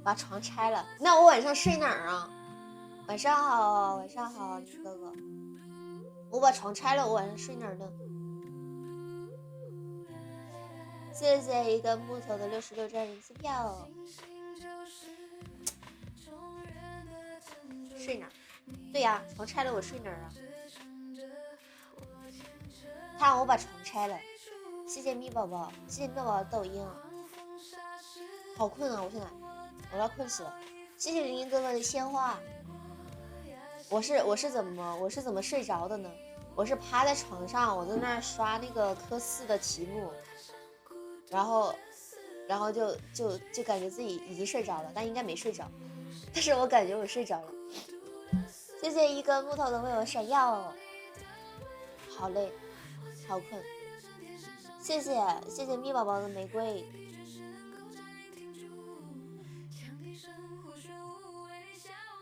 把床拆了。那我晚上睡哪儿啊？晚上好，晚上好，你哥哥。我把床拆了，我晚上睡哪儿呢？谢谢一个木头的66张人气票。睡哪儿？对呀，床拆了我睡哪儿啊？他让我把床拆了。谢谢蜜宝宝，谢谢蜜宝宝的抖音啊。好困啊，我现在我要困死了。谢谢玲玲哥哥的鲜花。我是怎么睡着的呢？我是趴在床上，我在那儿刷那个科4的题目，然后就感觉自己已经睡着了，但应该没睡着，但是我感觉我睡着了。谢谢一根木头的为我闪耀，好累，好困。谢谢蜜宝宝的玫瑰。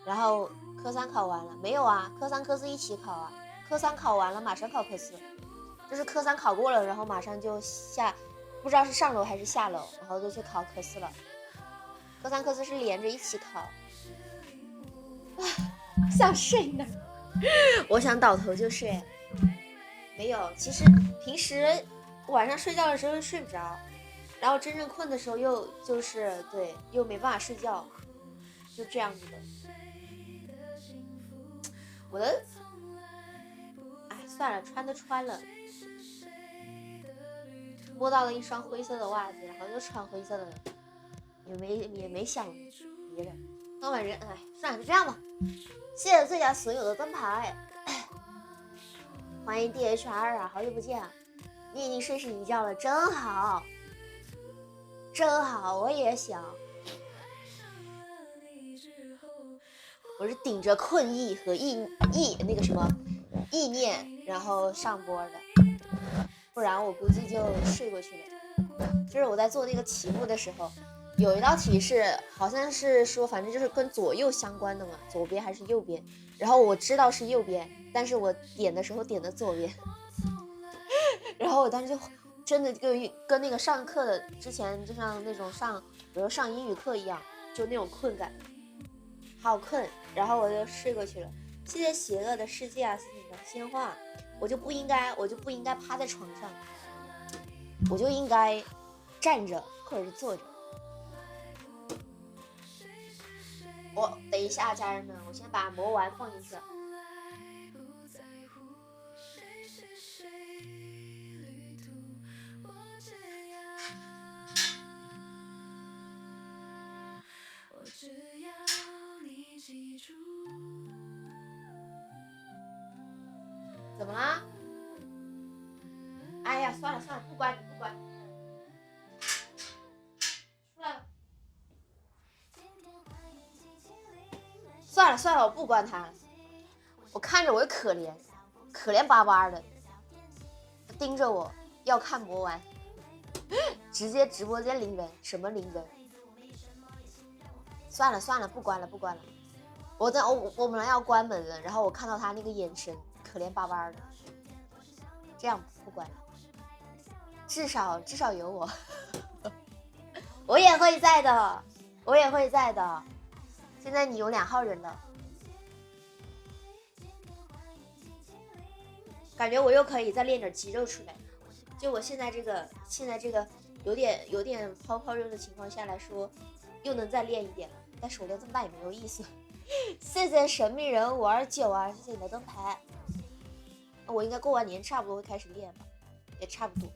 然后科3考完了没有啊？科3科4一起考啊？科3考完了马上考科4，就是科3考过了，然后马上就下，不知道是上楼还是下楼，然后就去考科4了。科3科4是连着一起考。想睡呢，我想倒头就睡。没有，其实平时晚上睡觉的时候睡不着，然后真正困的时候又就是对，又没办法睡觉，就这样子的。我的，哎，算了，穿都穿了，摸到了一双灰色的袜子，然后就穿灰色的了，也没想别的。那晚人，哎，算了，就这样吧。谢谢最佳所有的灯牌，欢迎 DHR 啊，好久不见啊！你已经睡醒一觉了，真好，真好，我也想。我是顶着困意和那个什么意念，然后上播的，不然我估计就睡过去了。就是我在做那个题目的时候，有一道题是好像是说，反正就是跟左右相关的嘛，左边还是右边，然后我知道是右边，但是我点的时候点的左边，然后我当时就真的跟那个上课的之前就像那种比如上英语课一样，就那种困感，好困，然后我就睡过去了。谢谢邪恶的世界啊，谢谢你的鲜花，我就不应该趴在床上，我就应该站着或者是坐着。我等一下，家人们，我先把魔丸放进去。怎么啦？哎呀，算了，不管，出来吧。算了，我不关他了。我看着我就可怜巴巴的，盯着我要看魔丸，直接直播间零人，什么零人？算了，不关了。我本来要关门了，然后我看到他那个眼神，可怜巴巴的，这样不关了。至少有我，我也会在的。现在你有2号人了。感觉我又可以再练点肌肉出来，就我现在这个有点泡热的情况下来说，又能再练一点了。但手练这么大也没有意思。谢谢神秘人529啊，谢谢你的灯牌。我应该过完年差不多会开始练吧，也差不多。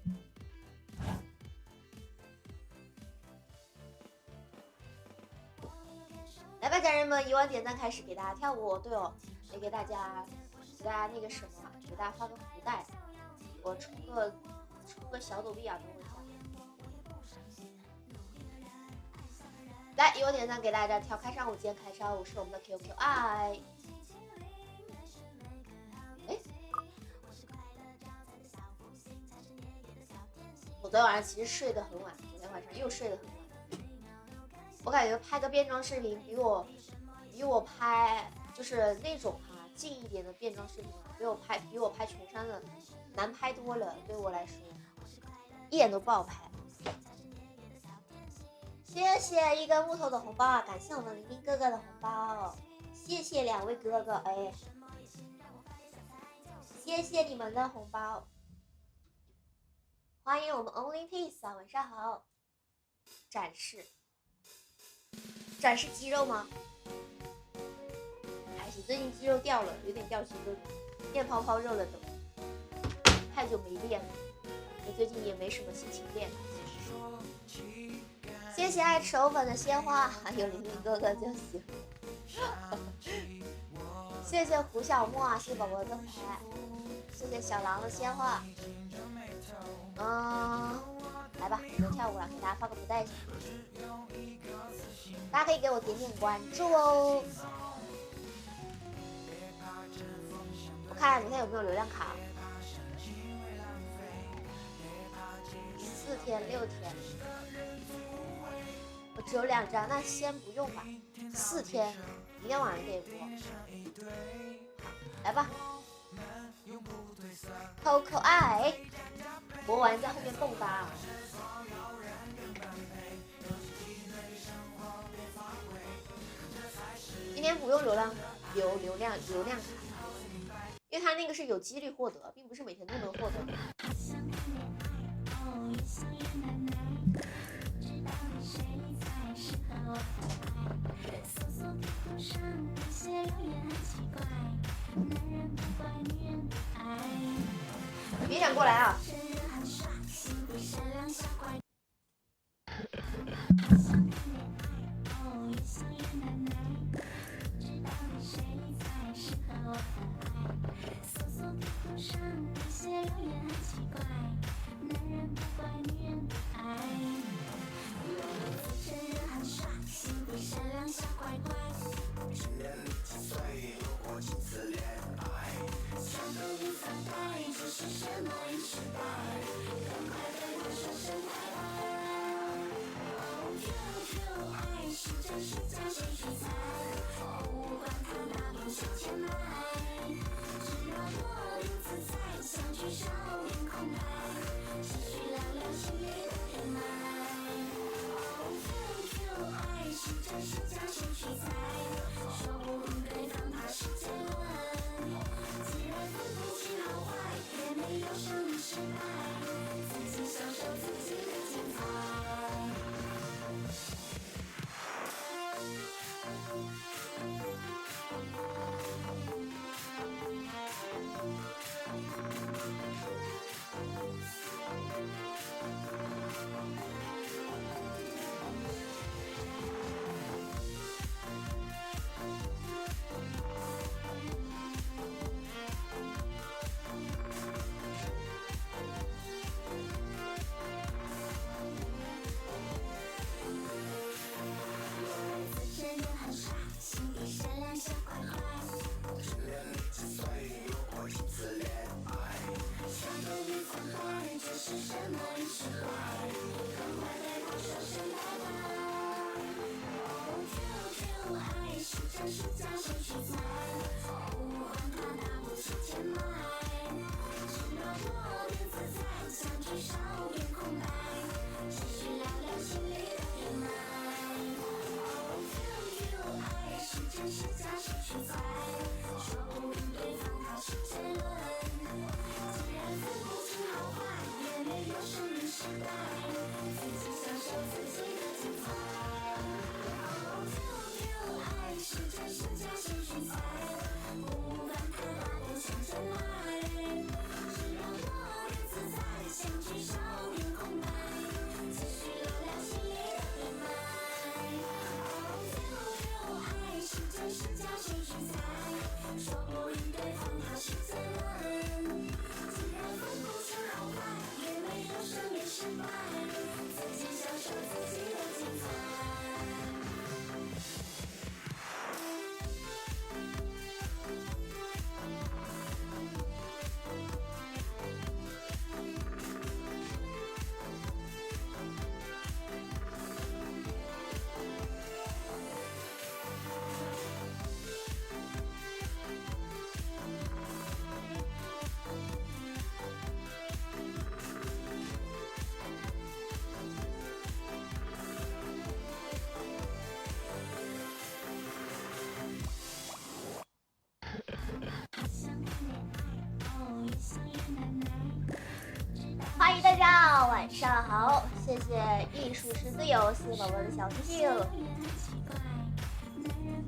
来吧，家人们，1万点赞开始给大家跳舞。对哦，也给大家那个什么，给大家发个福袋。我充个小抖币啊，等我一下。来，1万点赞给大家跳开场舞，今天开场舞是我们的 QQI。哎，我昨天晚上其实睡得很晚，昨天晚上又睡得很晚。我感觉拍个变装视频比我拍就是那种近一点的变装视频比我拍全身的难拍多了，对我来说一点都不好拍。谢谢一根木头的红包啊！感谢我们玲玲哥哥的红包，谢谢两位哥哥，哎，谢谢你们的红包，欢迎我们 Only Peace 啊，晚上好。展示肌肉吗？还是最近肌肉掉了，有点掉肌肉，练泡泡肉了都，太久没练了，我最近也没什么心情练了。谢谢爱吃藕粉的鲜花，还有玲玲哥哥就行。谢谢胡小莫啊，谢谢宝宝灯牌，谢谢小狼的鲜花。来吧，不跳舞了，给大家发个不带上。大家可以给我点点关注哦。我看明天有没有流量卡。4天6天，我只有2张，那先不用吧。4天，明天晚上给播。好，来吧。扣扣爱，播完在后面蹦跶。今天不用流量卡，因为它那个是有几率获得，并不是每天都能获得。别想过来啊！迎大家晚上好，谢谢艺术是自由，谢谢宝宝的小星星。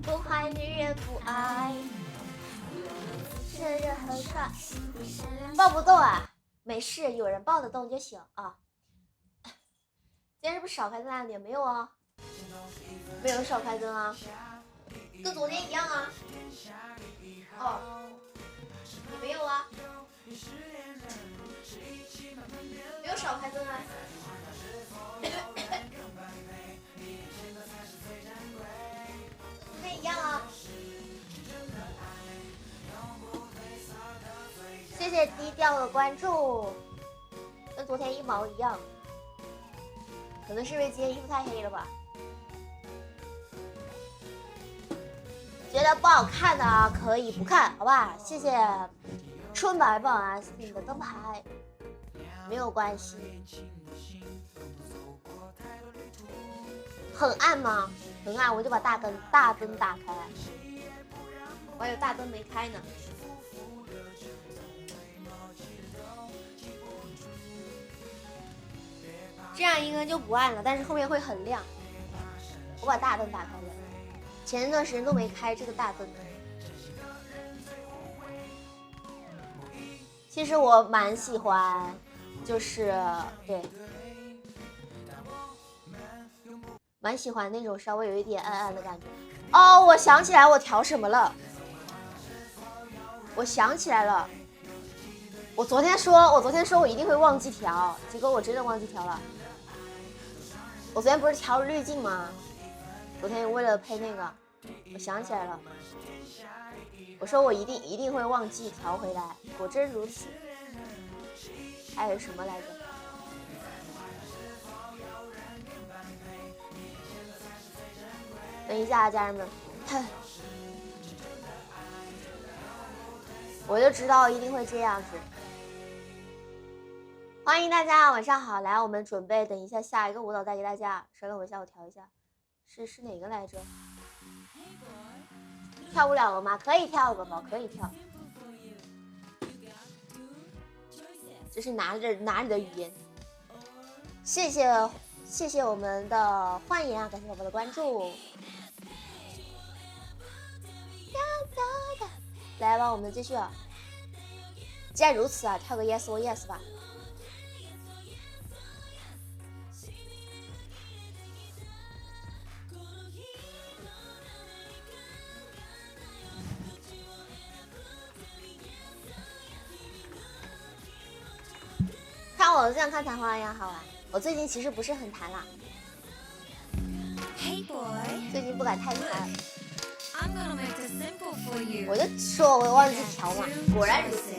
不坏女人不爱，生人很帅，抱不动啊，没事，有人抱得动就行啊。今天是不是少开灯啊？也没有啊，没有少开灯啊，跟昨天一样啊。哦，也没有啊，没有少开灯啊。跟一样啊。谢谢低调的关注，跟昨天一毛一样。可能是因为今天衣服太黑了吧。觉得不好看的啊，可以不看，好吧？谢谢春白棒啊，谢谢你的灯牌，没有关系。很暗吗？很暗，我就把大灯打开。我还有大灯没开呢。这样应该就不暗了，但是后面会很亮。我把大灯打开了，前一段时间都没开这个大灯。其实我蛮喜欢，就是对，蛮喜欢那种稍微有一点暗暗的感觉。哦，我想起来我调什么了，我想起来了，我昨天说我一定会忘记调，结果我真的忘记调了。我昨天不是调了滤镜吗？昨天为了配那个，我想起来了，我说我一定会忘记调回来，果真如此。还有什么来着？等一下啊，家人们，我就知道一定会这样子。欢迎大家，晚上好！来，我们准备等一下下一个舞蹈带给大家。稍等我一下，我调一下，是哪个来着？跳不了了吗？可以跳，宝宝可以跳。这是哪里的语言？谢谢我们的幻言啊，感谢宝宝的关注。来吧，我们继续啊。既然如此啊，跳个 yes or yes 吧。看我这样看弹簧一样好玩。我最近其实不是很弹啦，最近不敢太弹。我就说我忘记调嘛，果然如此。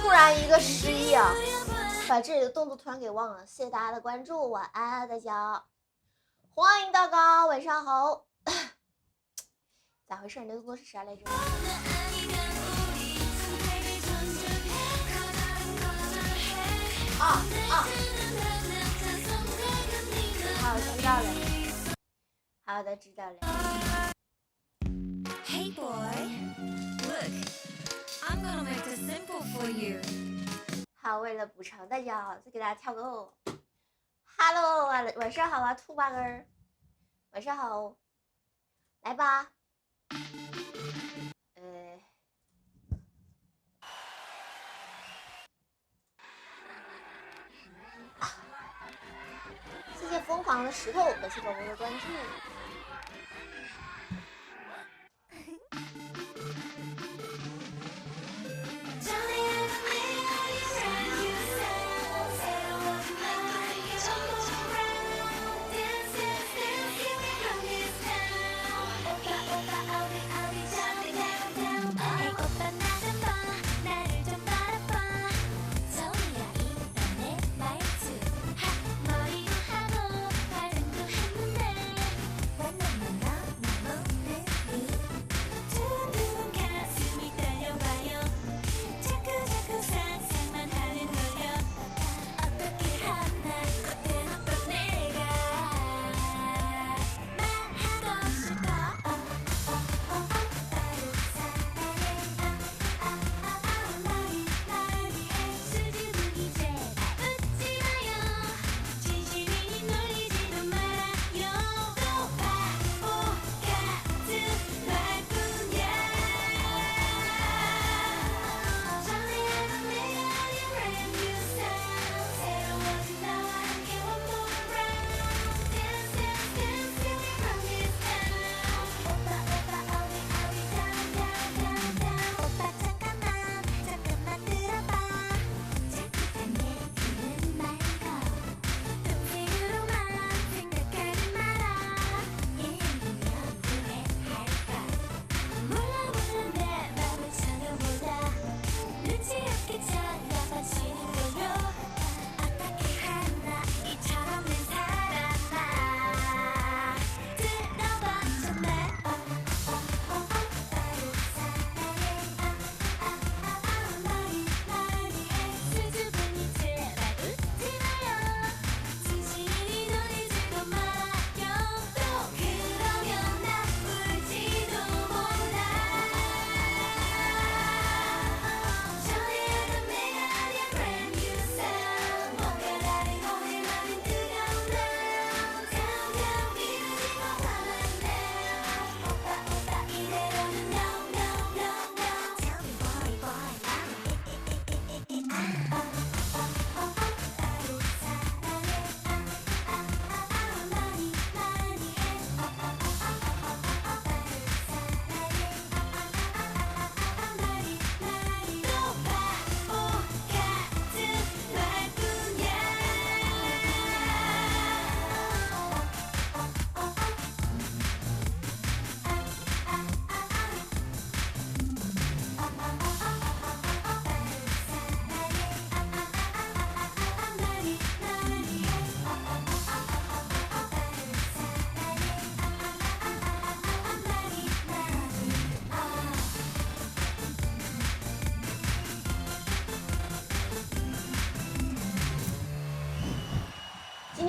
突然一个失忆啊，把这里的动作突然给忘了。谢谢大家的关注，晚安大家，欢迎大家，晚上好。咋回事？你的动作是啥来着？好，知道了。好的，知道了。Hey boy, look, I'm gonna make this simple for you. 好，为了补偿大家好，再给大家跳个舞。Hello， 晚上好啊，兔八根儿，晚上好，来吧。谢谢疯狂的石头，感谢宝宝的关注。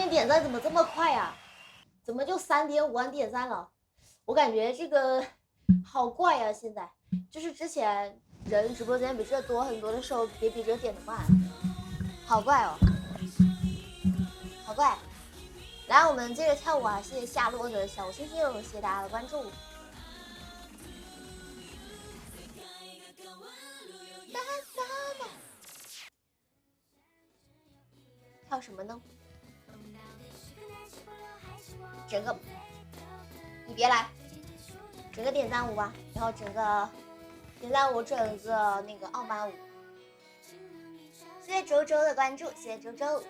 天点赞怎么这么快呀？怎么就3.5万点赞了？我感觉这个好怪呀！现在就是之前人直播间比这多很多的时候，也比这点的慢，好怪哦，好怪。来，我们接着跳舞啊！谢谢夏洛的小星星，谢谢大家的关注。跳什么呢？整个，你别来，整个点赞舞吧，然后整个点赞舞，整个那个傲慢舞。谢谢周周的关注，谢谢周周。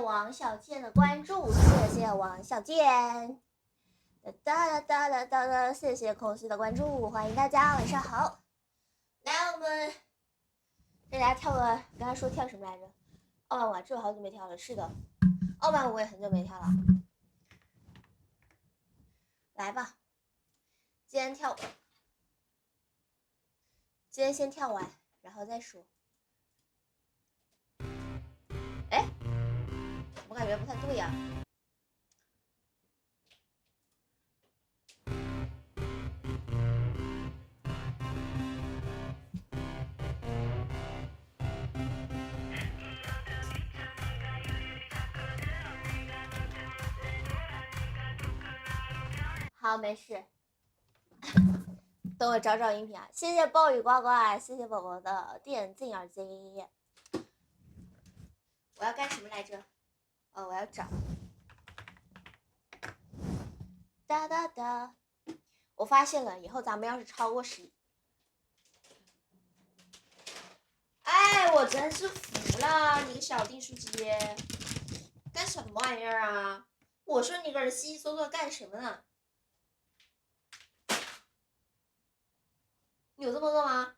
王小贱的关注，谢谢王小贱。哒哒哒哒哒哒，谢谢空虚的关注，欢迎大家，晚上好。来，我们大家跳个，刚才说跳什么来着？傲慢舞，这我好久没跳了。是的，傲慢舞我也很久没跳了。来吧，今天先跳完，然后再说。哎，我感觉不太对呀。好，没事。等我找找音频啊！谢谢暴雨呱呱，谢谢宝宝的电竞耳机。我要干什么来着？哦，我要找。哒哒哒！我发现了，以后咱们要是超过10，哎，我真是服了你个小订书机，干什么玩意儿啊？我说你搁这稀稀嗦嗦干什么呢？你有这么饿吗？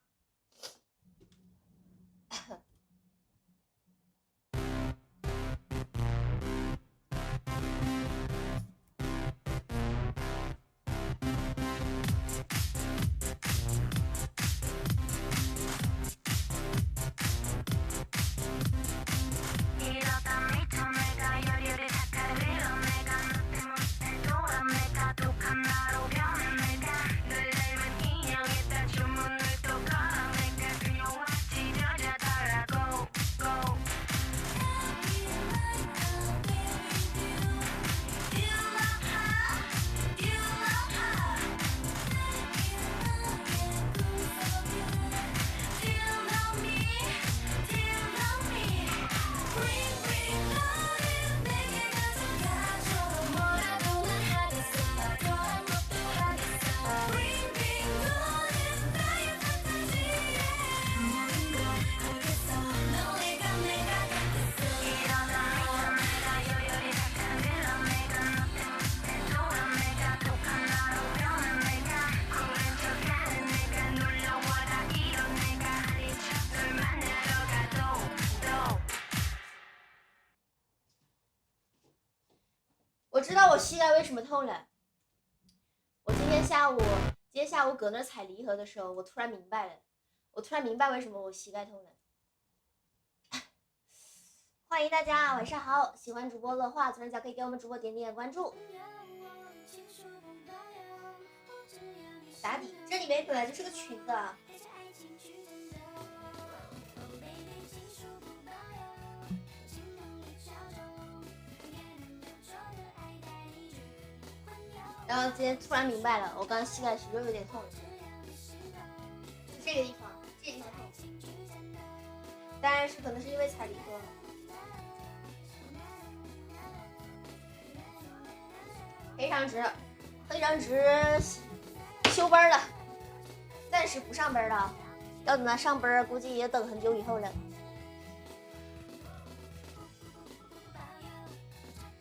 知道我膝盖为什么痛了。我今天下午搁那踩离合的时候，我突然明白了，为什么我膝盖痛了。欢迎大家，晚上好！喜欢主播的话，左上角可以给我们主播点点关注。打底，这里面本来就是个裙子啊。然后今天突然明白了，我刚刚膝盖其实有点痛，这个地方痛，当然是可能是因为踩离合。非常值，休班了，暂时不上班了，要等他上班估计也等很久以后了。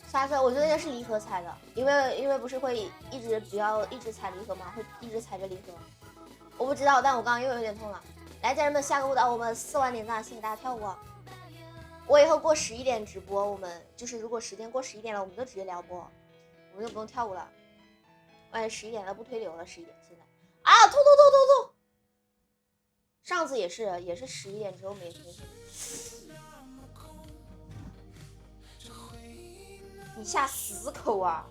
下次我觉得应该是离合踩的，因为不是会一直踩离合吗？会一直踩着离合。我不知道，但我刚刚又有点痛了。来，家人们，下个舞蹈我们4万点赞，谢谢大家跳舞。我以后过11点直播，我们就是如果时间过11点了，我们就直接聊播，我们就不用跳舞了。哎，11点了，不推流了，11点现在啊，痛！上次也是11点之后没推。你下死口啊！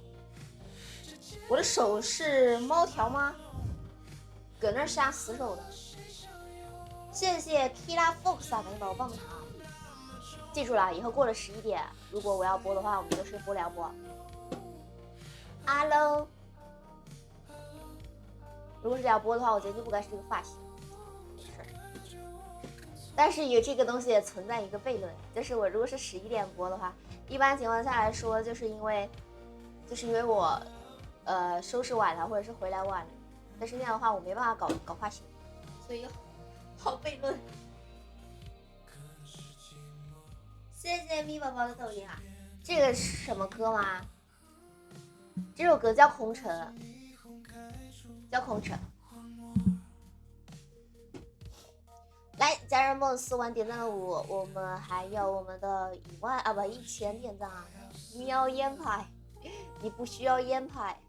我的手是猫条吗？搁那下死手的。谢谢 Kila Fox 啊，赶紧把我棒棒糖。记住了，以后过了11点，如果我要播的话，我们就是播聊播。Hello， 如果是聊播的话，我今天就不该是这个发型。没事。但是有这个东西也存在一个悖论，就是我如果是11点播的话。一般情况下来说，就是因为我，收拾晚了，或者是回来晚了，但是那样的话我没办法搞发型，所以好悖论。谢谢咪宝宝的抖音啊，这个是什么歌吗？这首歌叫《空城》，来，家人们，4万点赞的我们还有我们的1000点赞。你要烟牌，你不需要烟牌。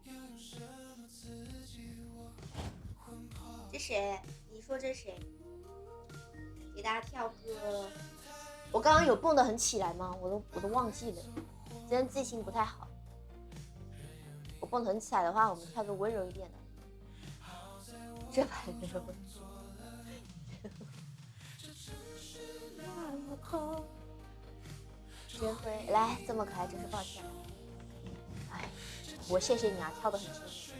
这谁？你说这谁？给大家跳个，我刚刚有蹦得很起来吗？我都忘记了，今天记性不太好。我蹦得很起来的话，我们跳个温柔一点的。这牌没有。真会来这么可爱，真是抱歉。哎，我谢谢你啊，跳得很轻。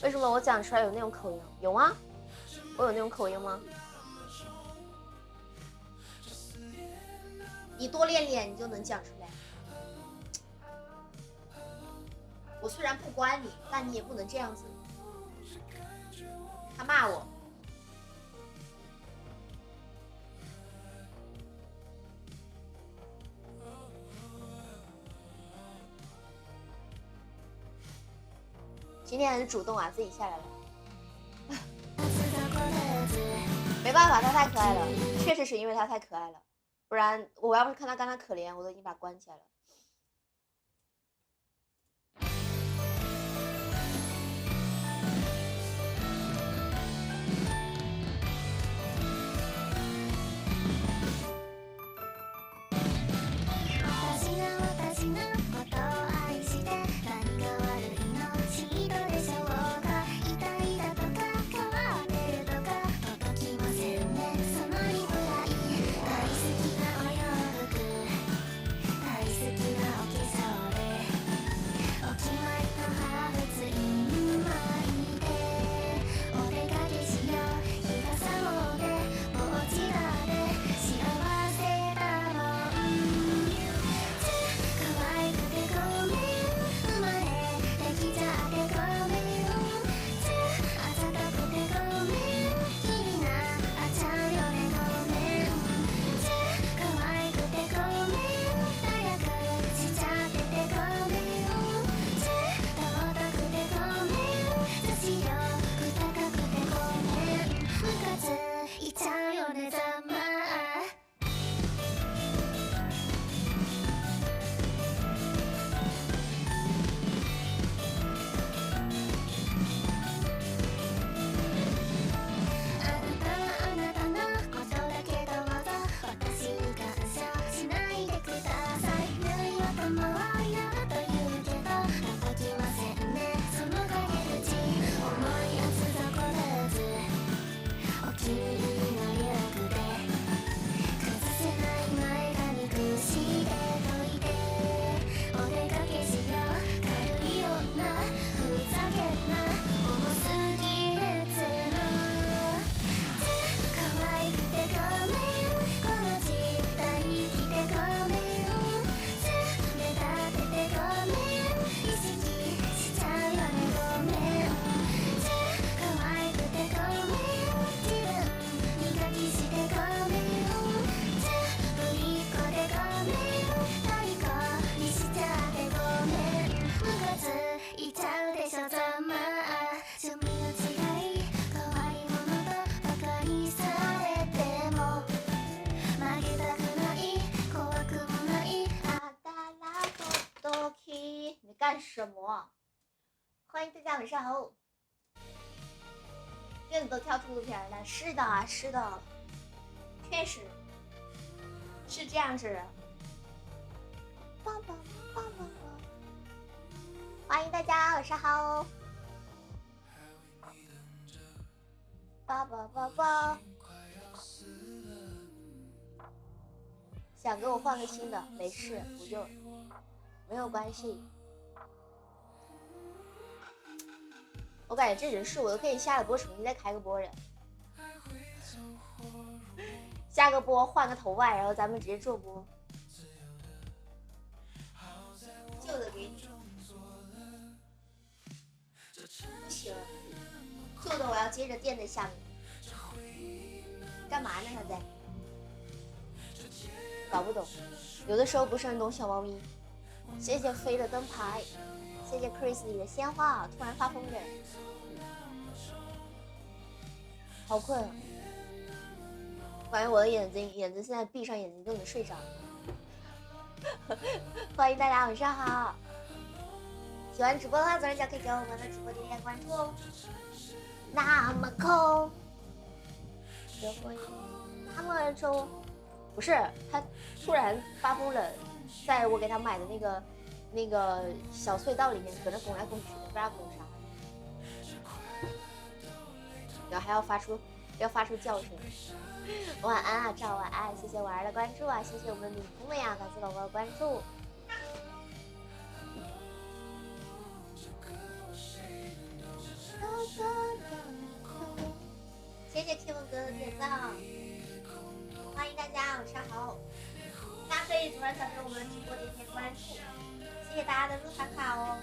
为什么我讲出来有那种口音？有吗？我有那种口音吗？你多练练，你就能讲出来。我虽然不管你，但你也不能这样子。他骂我。今天很主动啊，自己下来了。没办法，他太可爱了，确实是因为他太可爱了，不然我要不是看他刚才可怜，我都已经把他关起来了。什么？欢迎大家晚上好。院子都跳出片了，是的，是的，确实是这样子。棒棒棒棒棒！欢迎大家晚上好。爸爸爸爸，想给我换个新的，没事，不用，没有关系。我感觉这人数我都可以下个播重新再开个播了，下个播换个头外，然后咱们直接做播。旧的给你，不行，旧的我要接着垫在下面。干嘛呢？他在？搞不懂，有的时候不是很懂小猫咪。谢谢飞的灯牌，谢谢 Chris 里的鲜花，突然发疯的。好困啊！感觉我的眼睛现在闭上眼睛都能睡着。欢迎大家晚上好，喜欢直播的话，左上角可以给我们的直播点点关注哦。那么空，这回那么重，不是他突然发疯了，在我给他买的那个小隧道里面，搁那拱来拱去的，不知道拱啥，然后还要发出叫声。晚安啊，赵晚安，谢谢婉儿的关注啊，谢谢我们敏空的呀，感谢宝宝的关注。谢谢 Kevin 哥的点赞，欢迎大家晚上好，大家可以左上角给我们直播点点关注，谢谢大家的入场卡哦。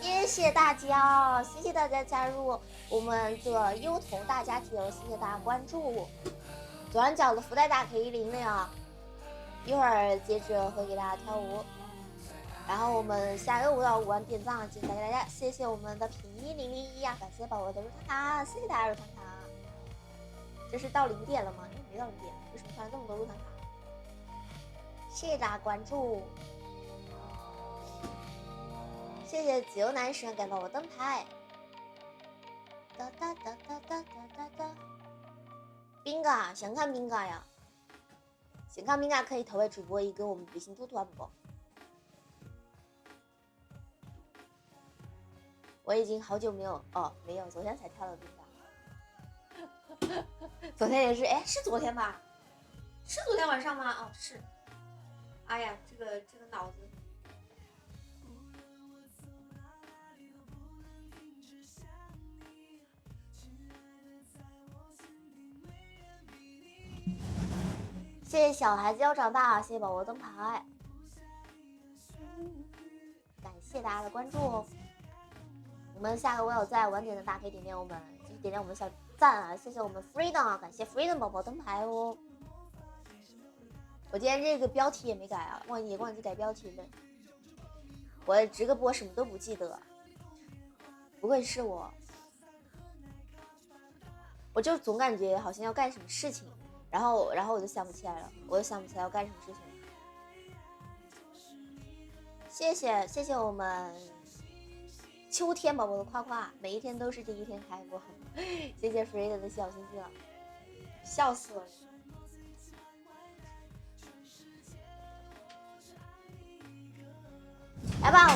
谢谢大家，谢谢大家加入我们的优童大家庭，谢谢大家关注。左上角的福袋大可以领了呀，一会儿接着会给大家跳舞。然后我们下个舞蹈5万点赞，谢谢大家，谢谢我们的平1001呀，感谢宝宝的入场卡，谢谢大家入场卡。这是到0点了吗？没到0点，为什么突然这么多入场卡？谢谢大家关注。谢谢自由男神给宝宝灯牌。哒哒哒哒哒哒哒。冰嘎，想看冰嘎呀？想看冰嘎可以投喂主播一个我们比心兔兔啊，宝宝。我已经好久没有没有，昨天才跳了冰嘎。昨天也是，哎，是昨天吧？是昨天晚上吗？哦，是。哎呀，这个脑子。谢谢小孩子要长大，谢谢宝宝灯牌，感谢大家的关注哦。我们下个我有在晚点的大家可以点点我们，继续点点我们小赞啊！谢谢我们 Freedom 啊，感谢 Freedom 宝宝灯牌哦。我今天这个标题也没改啊，忘记改标题了。我直个播什么都不记得，不会是我，我就总感觉好像要干什么事情。然后我就想不起来了，我就想不起来要干什么事情。谢谢我们秋天宝宝的夸夸，每一天都是第一天开播。谢谢 Frida 的小星星，笑死我了。来吧，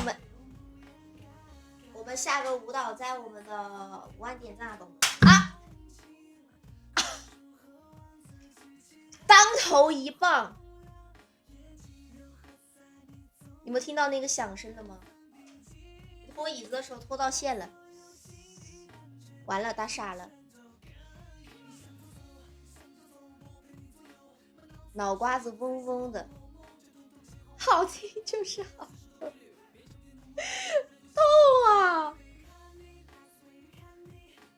我们下个舞蹈在我们的5万点赞宝宝啊！当头一棒，你们听到那个响声了吗？拖椅子的时候拖到线了，完了，大傻了，脑瓜子嗡嗡的，好听就是好，痛啊，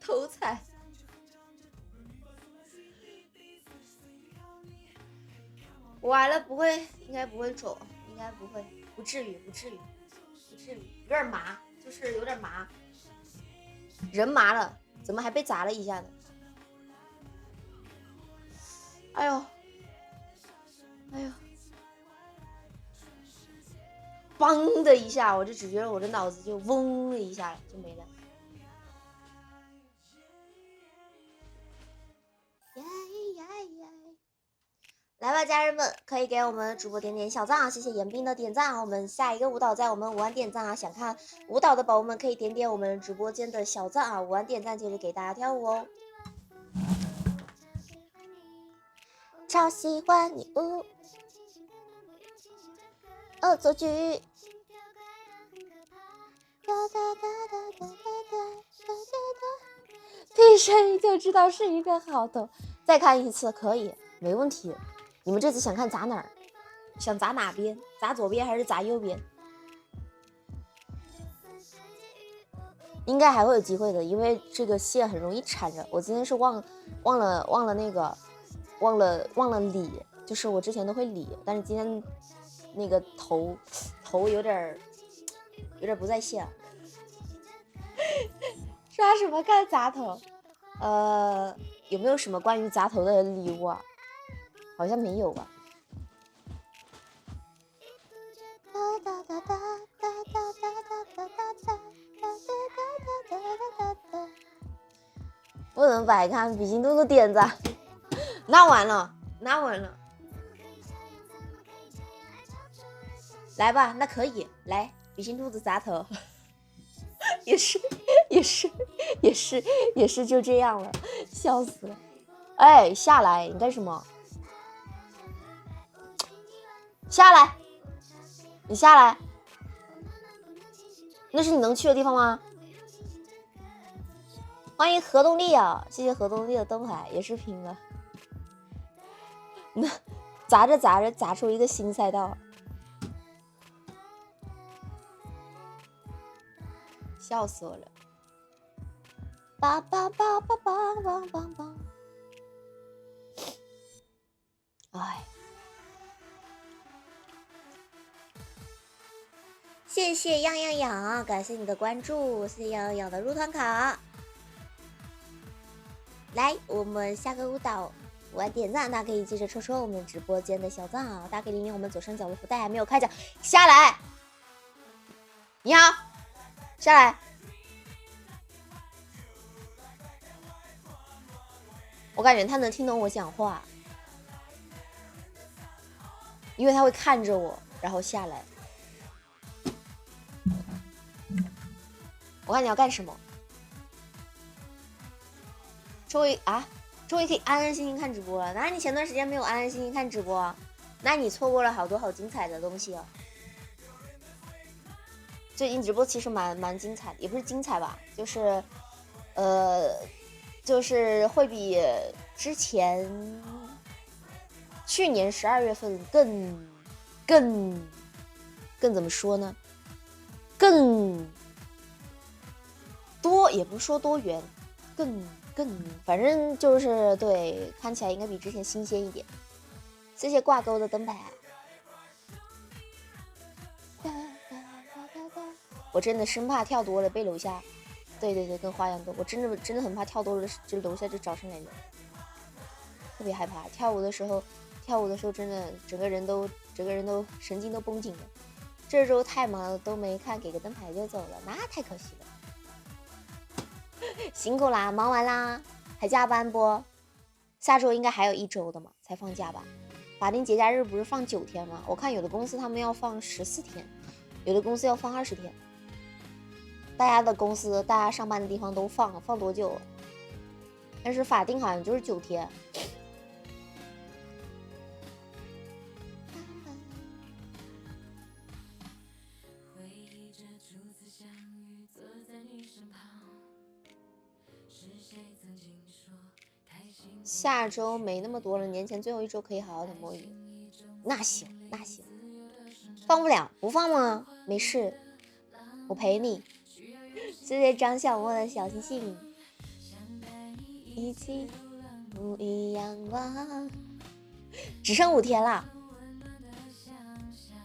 头彩。完了，不会，应该不会肿，应该不会，不至于，有点麻，就是有点麻，人麻了，怎么还被砸了一下呢？哎呦，梆的一下，我就只觉得我的脑子就嗡的一下就没了。来吧，家人们，可以给我们主播点点小赞啊！谢谢严斌的点赞啊！我们下一个舞蹈在我们5万点赞啊！想看舞蹈的宝宝们可以点点我们直播间的小赞啊！5万点赞接着给大家跳舞哦！超喜欢你恶作剧。听声音就知道是一个好头。再看一次可以，没问题。你们这次想看砸哪儿？想砸哪边？砸左边还是砸右边？应该还会有机会的，因为这个线很容易缠着。我今天是忘了那个，忘了理，就是我之前都会理，但是今天那个头有点不在线。刷什么看砸头？有没有什么关于砸头的礼物啊？好像没有吧。不能白看比心兔的点子，那完了。来吧，那可以来比心兔子砸头，也是就这样了，笑死了。哎，下来，你干什么？下来，你下来，那是你能去的地方吗？欢迎何动力啊，谢谢何动力的灯牌，也是拼了。那砸着砸出一个新赛道，笑死我了。叭叭叭叭叭叭叭叭。哎，谢谢样样养，感谢你的关注，谢谢样样养的入团卡。来，我们下个舞蹈，我来点赞，大家可以记着戳我们直播间的小赞啊！大家可以领领我们左上角的福袋，还没有开奖，下来。你好，下来。我感觉他能听懂我讲话，因为他会看着我，然后下来。我看你要干什么？终于可以安安心心看直播了。那你前段时间没有安安心心看直播，那你错过了好多好精彩的东西哦。最近直播其实蛮精彩的，也不是精彩吧，就是会比之前去年12月份更怎么说呢？更多，也不是说多元，更反正就是对，看起来应该比之前新鲜一点。谢谢挂钩的灯牌。我真的生怕跳多了被楼下，对，跟花样多，我真的很怕跳多了，这楼下就找上来了，特别害怕。跳舞的时候真的整个人都神经都绷紧了。这周太忙了都没看，给个灯牌就走了，那太可惜了。辛苦啦，忙完啦，还加班不？下周应该还有1周的嘛，才放假吧？法定节假日不是放9天吗？我看有的公司他们要放14天，有的公司要放20天。大家的公司，大家上班的地方都放多久？但是法定好像就是9天。下周没那么多了，年前最后1周可以好好的摸鱼。那行，放不了不放吗？没事，我陪你。谢谢张小莫的小星星，一起沐浴阳光。只剩5天了，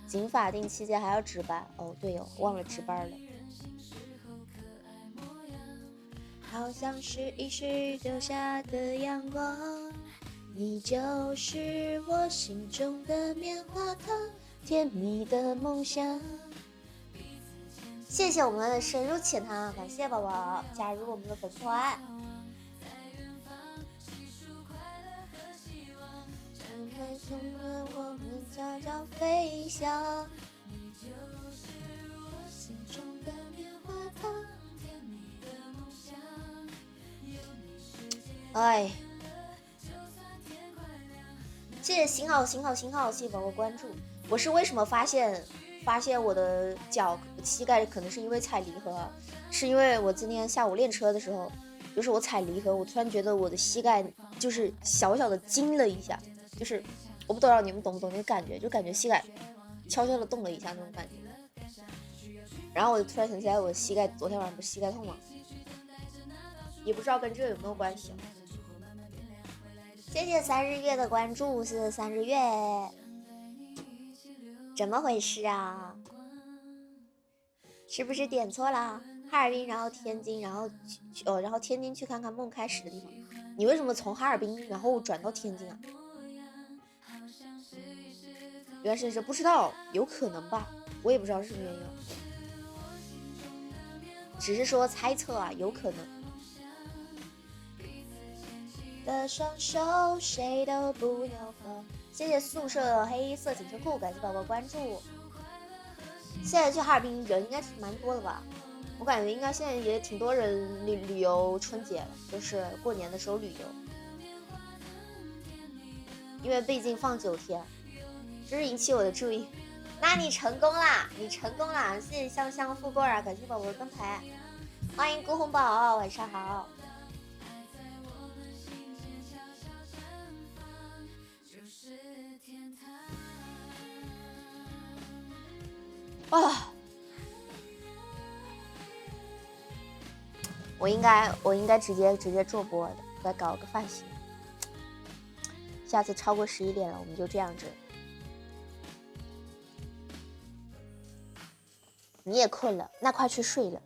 仅法定期间还要值班哦。对哦，忘了值班了。好像是一时丢下的阳光，你就是我心中的棉花糖，甜蜜的梦想。谢谢我们的深入浅谈，感谢宝宝加入我们的粉团。我们悄悄飞翔。哎，谢谢星号，谢谢宝宝关注。我是为什么发现我的膝盖可能是因为踩离合，是因为我今天下午练车的时候，就是我踩离合，我突然觉得我的膝盖就是小小的惊了一下，就是我不知道你们懂不懂那个感觉，就感觉膝盖悄悄的动了一下那种感觉。然后我就突然想起来，我膝盖昨天晚上不是膝盖痛吗？也不知道跟这有没有关系。谢谢3日月的关注，谢谢3日月。怎么回事啊？是不是点错啦？哈尔滨，然后天津，然后然后天津去看看梦开始的地方。你为什么从哈尔滨然后转到天津啊？原来是这，不知道，有可能吧，我也不知道是什么原因，只是说猜测啊，有可能。的双手谁都不要放。谢谢宿舍的黑色紧身裤，感谢宝宝关注。现在去哈尔滨人应该蛮多的吧？我感觉应该现在也挺多人旅游春节了，就是过年的时候旅游，因为毕竟放9天，这是引起我的注意。那你成功啦，你成功啦！谢谢香香富贵啊，感谢宝宝的灯牌，欢迎顾红宝，晚上好。啊！我应该直接做播的，再搞个饭型。下次超过11点了，我们就这样子。你也困了，那快去睡了，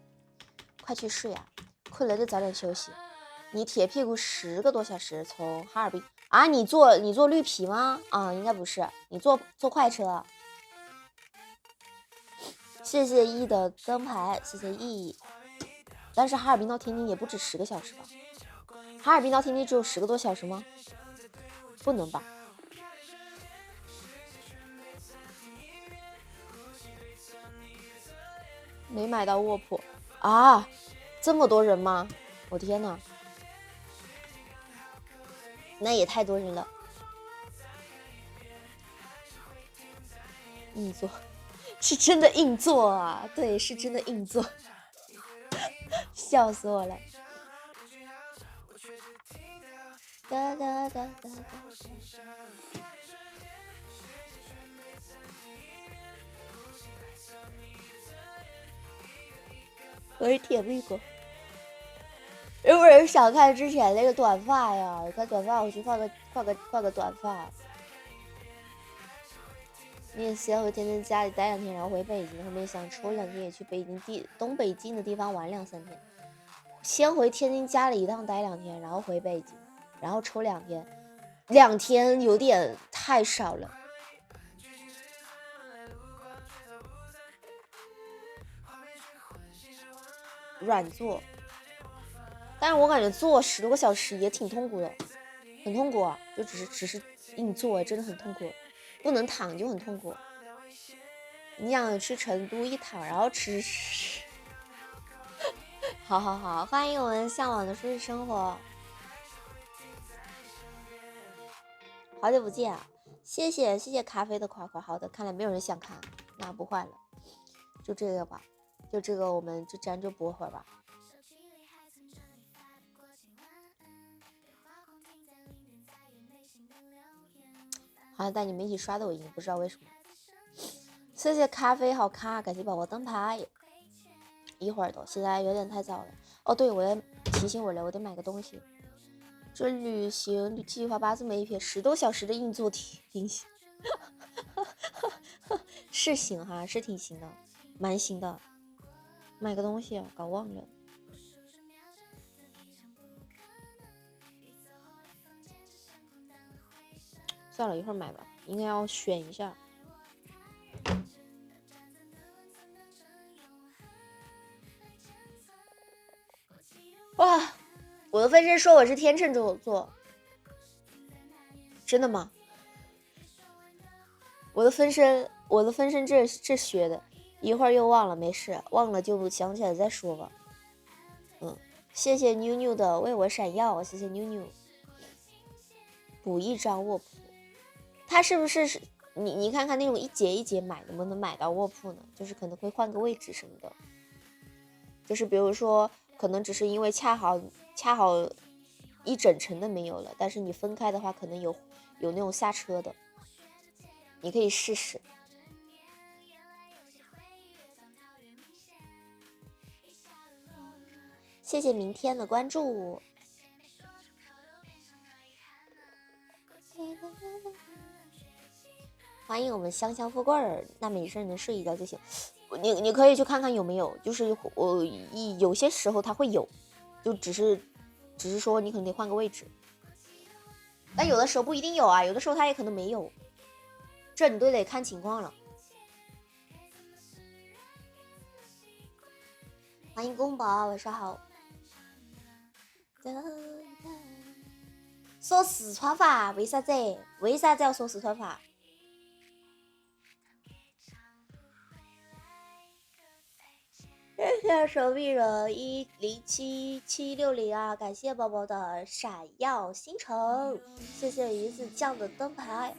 快去睡啊！困了就早点休息。你铁屁股10个多小时从哈尔滨啊？你坐绿皮吗？啊，应该不是，你坐快车。谢谢E的灯牌，谢谢 E。但是哈尔滨到天津也不止10个小时吧？哈尔滨到天津只有10个多小时吗？不能吧？没买到卧铺啊？这么多人吗？我天哪，那也太多人了。硬座是真的硬座啊，对，是真的硬座，笑死我了。哒哒哒哒哒。我是铁屁股。有没有人想看之前那个短发呀？看短发，我去画个短发。你也先回天天家里待2天，然后回北京，后面想抽2天也去东北近的地方玩2-3天。先回天津家里一趟待2天，然后回北京，然后抽2天，2天有点太少了。软座，但是我感觉坐10多个小时也挺痛苦的，很痛苦啊，就只是硬坐，真的很痛苦，不能躺就很痛苦。你想去成都一躺，然后吃，好好好，欢迎我们向往的舒适生活，好久不见啊！谢谢咖啡的夸夸，好的，看来没有人想看，那不换了，就这个吧，就这个，我们就咱就播会儿吧。好像带你们一起刷抖音，不知道为什么。谢谢咖啡好咖，感谢宝宝灯牌。一会儿的，现在有点太早了。哦，对，我要提醒我了，我得买个东西。这旅行计划8字没撇，10多小时的硬座挺行，是行哈，是挺行的，蛮行的。买个东西搞忘了。算了，一会儿买吧，应该要选一下。哇，我的分身说我是天秤座，真的吗？我的分身这学的，一会儿又忘了，没事，忘了就想起来再说吧。谢谢妞妞的为我闪耀，谢谢妞妞。补一张卧铺，他是不是你看看那种一节一节买能不能买到卧铺呢？就是可能会换个位置什么的，就是比如说可能只是因为恰好一整层的没有了，但是你分开的话可能有那种下车的，你可以试试。谢谢明天的关注。欢迎我们香香富贵儿，那没事能睡一觉就行。你可以去看看有没有，就是有些时候它会有，就只是说你可能得换个位置，但有的时候不一定有啊，有的时候它也可能没有，这你都得看情况了。欢迎宫宝，晚上好。说四川话，为啥子要说四川话？谢谢神秘人107760啊，感谢宝宝的闪耀星辰，谢谢鱼子酱的灯牌，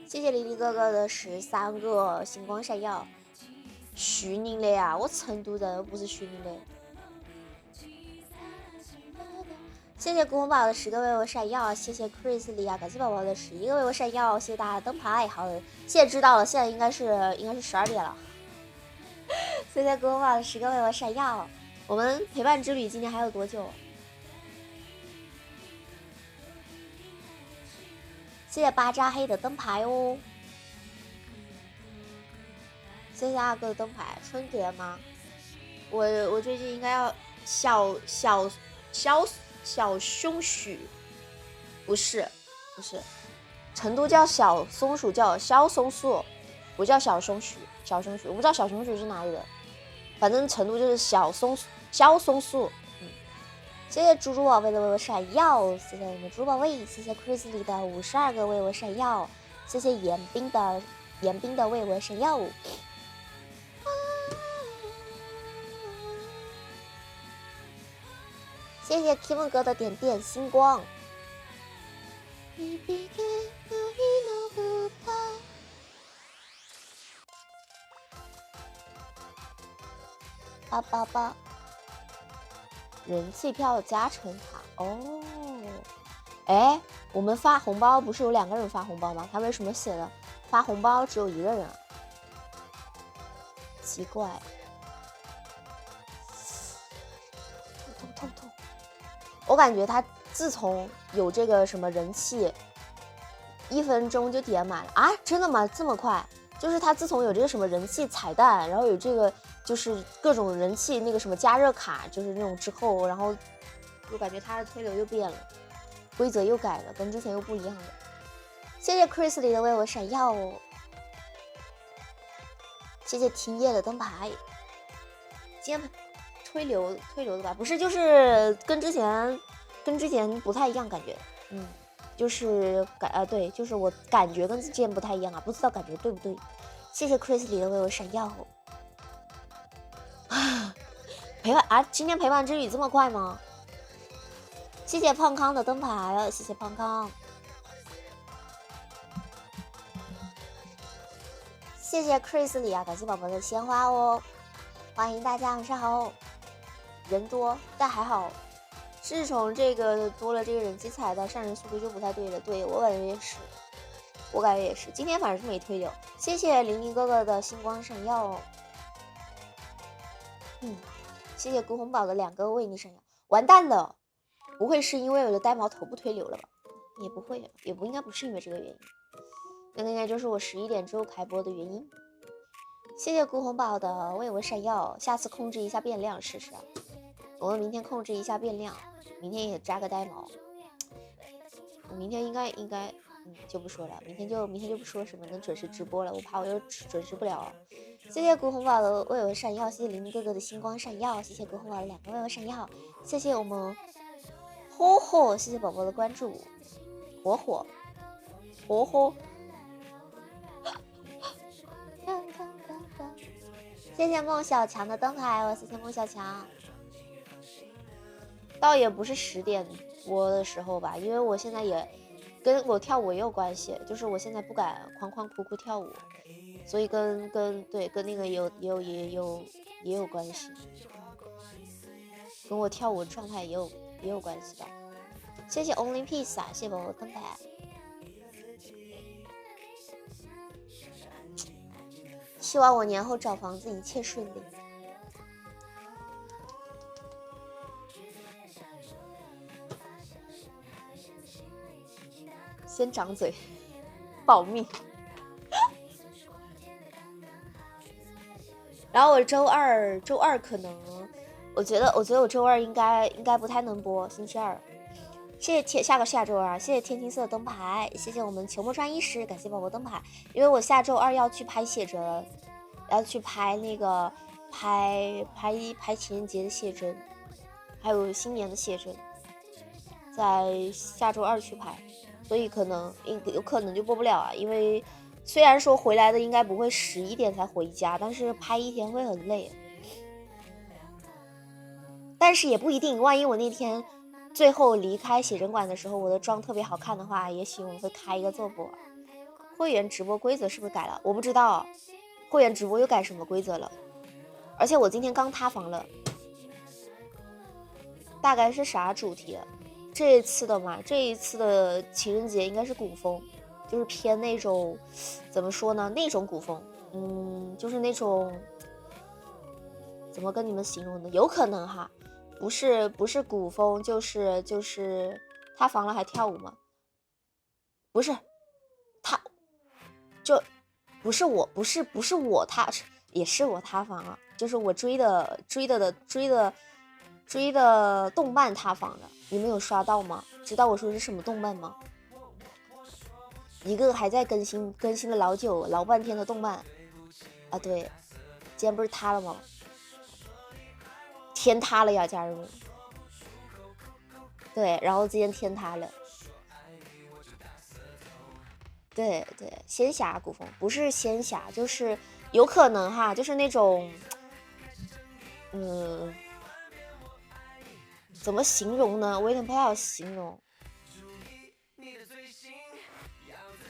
谢谢黎黎哥哥的13个星光闪耀。徐宁的呀，我成都人，不是徐宁的。谢谢古红宝的10个为我闪耀，谢谢 Chris 里亚，感谢宝宝的11个为我闪耀，谢谢大家灯牌。好，现在知道了，现在应该是12点了。谢谢古红宝的10个为我闪耀。我们陪伴之旅今年还有多久？谢谢巴扎黑的灯牌哦。谢谢阿哥的灯牌。春节吗？我最近应该要小松鼠，不是，成都叫小松鼠，叫小松鼠，不叫小松鼠，我不知道小松鼠是哪里的，反正成都就是小松鼠。谢谢猪猪宝贝的为我闪耀，谢谢我们猪宝贝，谢谢 Chris 里的52个为我闪耀，谢谢严冰的为我闪耀。谢谢 Kevin 哥的点点星光。888人气票加成卡哦。哎，我们发红包不是有2个人发红包吗？他为什么写的发红包只有1个人啊？奇怪。痛。我感觉他自从有这个什么人气，1分钟就点满了啊！真的吗？这么快？就是他自从有这个什么人气彩蛋，然后有这个就是各种人气那个什么加热卡，就是那种之后，然后就感觉他的推流又变了，规则又改了，跟之前又不一样了。谢谢 Chris 里的为我闪耀哦，谢谢听夜的灯牌。今天推流的吧？不是，就是跟之前不太一样，感觉，就是对，就是我感觉跟之前不太一样啊，不知道感觉对不对？谢谢 Chris 里的为我闪耀。陪伴啊，今天陪伴之旅这么快吗？谢谢胖康的灯牌，谢谢胖康，谢谢 Chris 里啊，感谢宝宝的鲜花哦，欢迎大家晚上好。人多但还好，自从这个多了这个人气彩蛋，上人速度就不太对了。对，我感觉也是，今天反正是没推流。谢谢玲玲哥哥的星光闪耀哦。谢谢古红宝的2个为你闪耀。完蛋了，不会是因为我的呆毛头部推流了吧？也不会，也不应该不是因为这个原因，那应该就是我11点之后开播的原因。谢谢古红宝的为我闪耀，下次控制一下变量试试。我们明天控制一下变量，明天也扎个呆毛。我明天应该就不说了，明天就不说什么能准时直播了，我怕我又准时不了。谢谢古红宝的为我闪耀，谢谢林哥哥的星光闪耀，谢谢古红宝的2个为我闪耀，谢谢我们火火，谢谢宝宝的关注，火火。谢谢孟小强的灯牌，我谢谢孟小强。倒也不是10点多的时候吧，因为我现在也跟我跳舞也有关系，就是我现在不敢狂狂哭哭跳舞，所以跟那个也有关系，跟我跳舞状态也有关系吧。谢谢 Only Peace 啊，谢谢宝宝灯牌。希望我年后找房子一切顺利。先长嘴，保密。然后我周二可能，我觉得我周二应该不太能播，星期二。谢谢下周二，谢谢天青色的灯牌，谢谢我们球魔传医师，感谢宝宝灯牌。因为我下周二要去拍写真，要去拍那个拍情人节的写真，还有新年的写真，在下周二去拍，所以有可能就播不了啊。因为虽然说回来的应该不会11点才回家，但是拍一天会很累。但是也不一定，万一我那天最后离开写真馆的时候，我的妆特别好看的话，也许我会开一个做播。会员直播规则是不是改了？我不知道，会员直播又改什么规则了？而且我今天刚塌房了，大概是啥主题？这一次的情人节应该是古风，就是偏那种怎么说呢？那种古风，就是那种怎么跟你们形容呢？有可能哈。不是古风，就是塌房了还跳舞吗？不是，他就不是我塌，也是我塌房了，就是我追的动漫塌房了。你们有刷到吗？知道我说是什么动漫吗？一个还在更新了老半天的动漫啊！对，今天不是塌了吗？天塌了呀，家人们！对，然后今天天塌了。对，仙侠古风不是仙侠，就是有可能哈，就是那种，怎么形容呢？我有点不太好形容。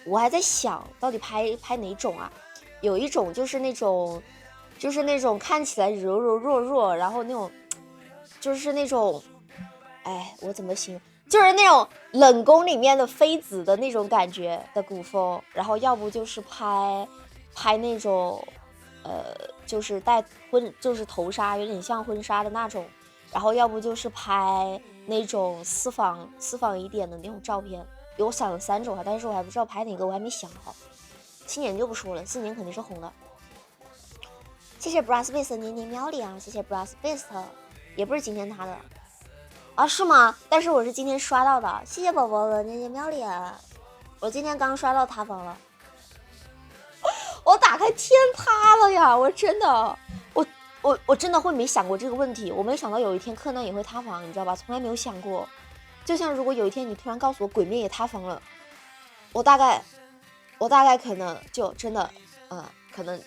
我还在想到底拍哪种啊？有一种就是那种看起来柔弱，然后那种就是那种，哎，我怎么形容？就是那种冷宫里面的妃子的那种感觉的古风，然后要不就是拍那种，就是就是头纱，有点像婚纱的那种，然后要不就是拍那种私房一点的那种照片。我想了3种哈，但是我还不知道拍哪个，我还没想好。7年就不说了，4年肯定是红的。谢谢 Brassbase 的年年喵里啊，谢谢 Brassbase， 也不是今天他的啊，是吗？但是我是今天刷到的，谢谢宝宝的年年喵里啊，我今天刚刷到塌房了，我打开天塌了呀！我真的，我真的会没想过这个问题，我没想到有一天柯南也会塌房，你知道吧？从来没有想过。就像如果有一天你突然告诉我鬼灭也塌房了，我大概可能就真的，可能，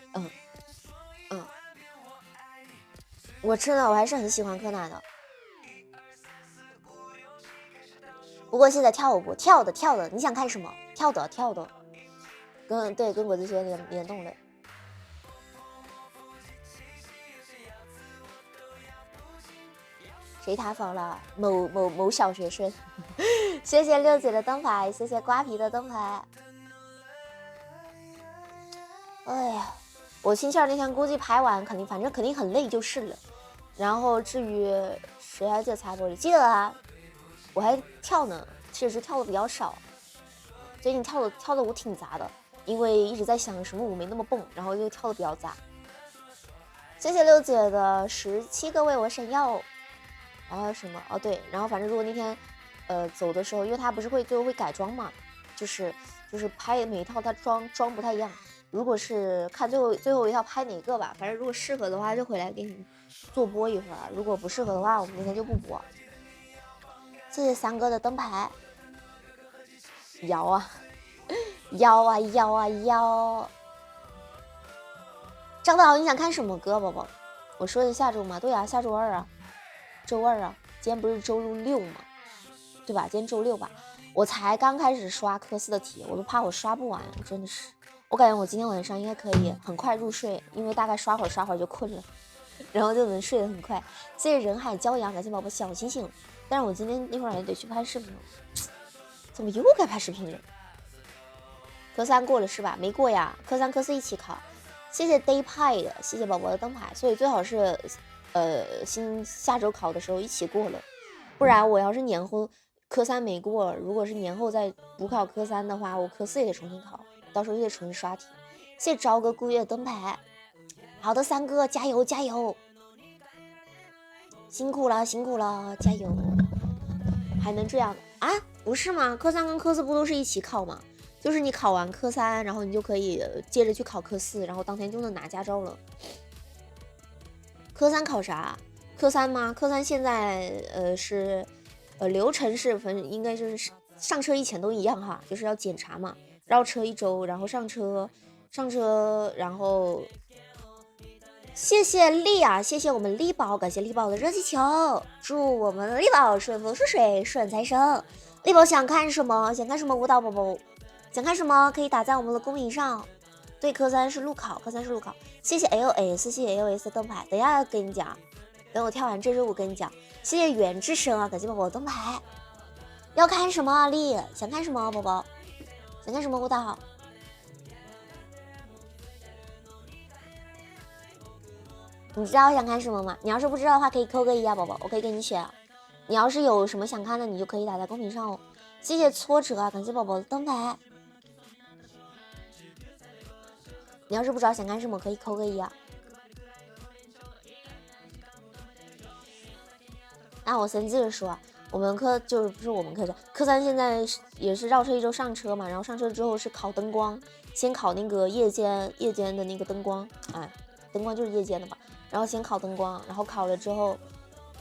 我真的我还是很喜欢柯南的。不过现在跳舞不跳的，你想看什么？跳的，跟果子学联动的。谁塌房了？某小学生。谢谢六姐的灯牌，谢谢瓜皮的灯牌。哎呀，我星期二那天估计拍完肯定很累就是了。然后至于谁还记得擦玻璃？记得啊，我还跳呢，确实跳的比较少。最近跳的舞挺杂的，因为一直在想什么舞没那么蹦，然后就跳的比较杂。谢谢六姐的17个为我闪耀。然后什么？哦对，然后反正如果那天，走的时候，因为他不是最后会改装嘛，就是拍每一套他妆不太一样。如果是看最后一套拍哪个吧，反正如果适合的话就回来给你做播一会儿，如果不适合的话我们今天就不播。谢谢三哥的灯牌。摇啊摇啊摇啊摇。张导，你想看什么歌，宝宝？我说的下周吗？对啊，下周二啊，周二啊，今天不是周六吗？对吧？今天周六吧。我才刚开始刷科四的题，我都怕我刷不完，真的是。我感觉我今天晚上应该可以很快入睡，因为大概刷会儿就困了，然后就能睡得很快。谢谢人海骄阳，感谢宝宝小星星。但是我今天一会儿也得去拍视频了，怎么又该拍视频了？科三过了是吧？没过呀，科三科四一起考。谢谢 Day Pie， 谢谢宝宝的灯牌。所以最好是下周考的时候一起过了，不然我要是年后科三没过，如果是年后再补考科三的话，我科四也得重新考，到时候就得重新刷题。谢谢朝哥孤月的灯牌。好的，三哥加油加油，辛苦了辛苦了，加油。还能这样啊？不是吗？科三跟科四不都是一起考吗？就是你考完科三，然后你就可以接着去考科四，然后当天就能拿驾照了。科三考啥？科三吗？科三现在是流程是反正应该就是上车以前都一样哈，就是要检查嘛，绕车1周，然后上车，然后谢谢丽啊，谢谢我们丽宝，感谢丽宝的热气球，祝我们丽宝顺风顺水顺财生。丽宝想看什么？想看什么舞蹈宝宝？想看什么可以打在我们的公屏上。对，科三是路考，科三是路考。谢谢 LS， 谢谢 LS 的灯牌。等一下跟你讲，等我跳完这支舞跟你讲。谢谢袁志生啊，感谢宝宝的灯牌。要看什么啊？丽想看什么宝宝？想看什么舞蹈？你知道想看什么吗？你要是不知道的话，可以扣个1啊，宝宝，我可以给你选。你要是有什么想看的，你就可以打在公屏上哦。谢谢挫折啊，感谢宝宝的灯牌。你要是不知道想看什么，可以扣个1啊。那我先接着说，我们科就是不是我们科三现在也是绕车1周上车嘛，然后上车之后是考灯光，先考那个夜间的那个灯光，哎，灯光就是夜间的吧。然后先考灯光，然后考了之后，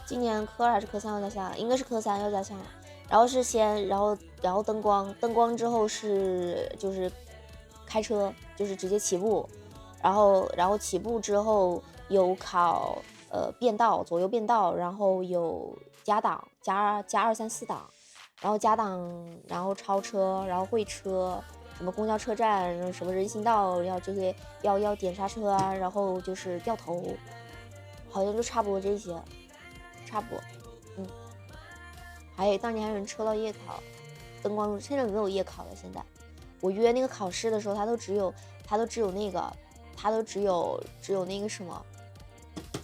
今年科2还是科3要加项？应该是科3要加项了。然后是先，然后灯光之后是就是开车，就是直接起步，然后起步之后有考变道，左右变道，然后有加档，加2、3、4档，然后加档，然后超车，然后会车。什么公交车站，什么人行道要这些要点刹车啊，然后就是掉头，好像就差不多这些，差不多，还有当年还有人抽到夜考，灯光现在没有夜考了。现在我约那个考试的时候，他都只有那个，只有那个什么，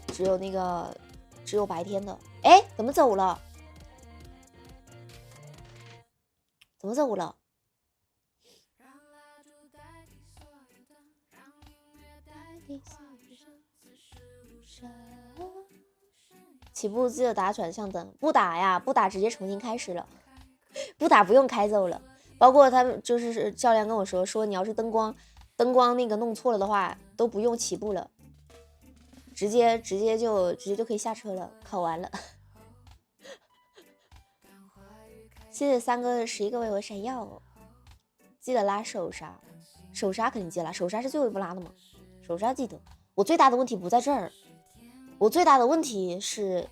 只有白天的。哎，怎么走了？怎么走了？起步记得打转向灯，不打呀，不打直接重新开始了，不打不用开走了。包括他们就是教练跟我说你要是灯光那个弄错了的话，都不用起步了，直接就可以下车了，考完了。谢谢三哥的11个为我闪耀，记得拉手刹，手刹肯定记得拉，手刹是最后一步拉的嘛，手刹记得。我最大的问题不在这儿，我最大的问题是，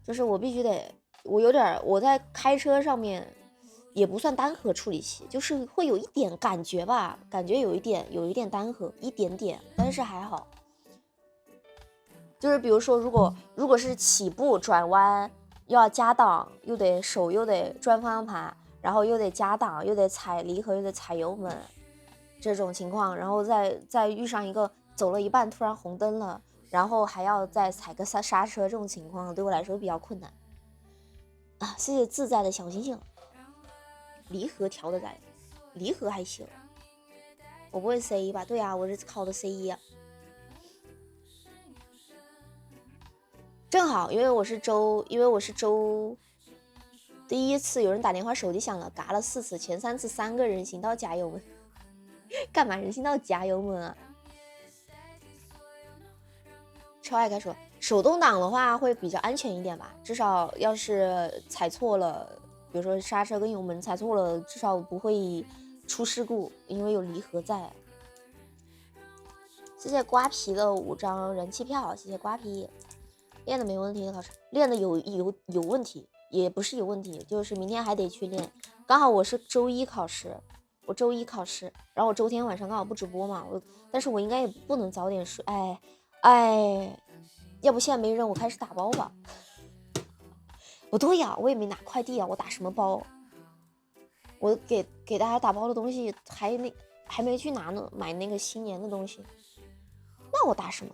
就是我必须得，我在开车上面也不算单核处理器，就是会有一点感觉吧，感觉有一点单核，一点点，但是还好。就是比如说，如果是起步转弯又要加档，又得手又得转方向盘，然后又得加档，又得踩离合，又得踩油门，这种情况，然后再遇上一个走了一半突然红灯了，然后还要再踩个刹车，这种情况对我来说比较困难啊。谢谢自在的小星星，离合调的在，离合还行，我不会 C1 吧？对啊，我是考的 C1 啊。正好，因为我是周第一次有人打电话，手机响了，嘎了4次，前3次3个人行道加油们，干嘛人行道加油门啊？超爱开说，手动挡的话会比较安全一点吧，至少要是踩错了，比如说刹车跟油门踩错了，至少不会出事故，因为有离合在。谢谢瓜皮的5张人气票，谢谢瓜皮。练的没问题的考试，练的有问题，也不是有问题，就是明天还得去练。刚好我是周一考试，然后我周天晚上刚好不直播嘛，但是我应该也不能早点睡，哎，要不现在没人，我开始打包吧。不对呀，我也没拿快递啊，我打什么包？我给大家打包的东西还没去拿呢，买那个新年的东西，那我打什么？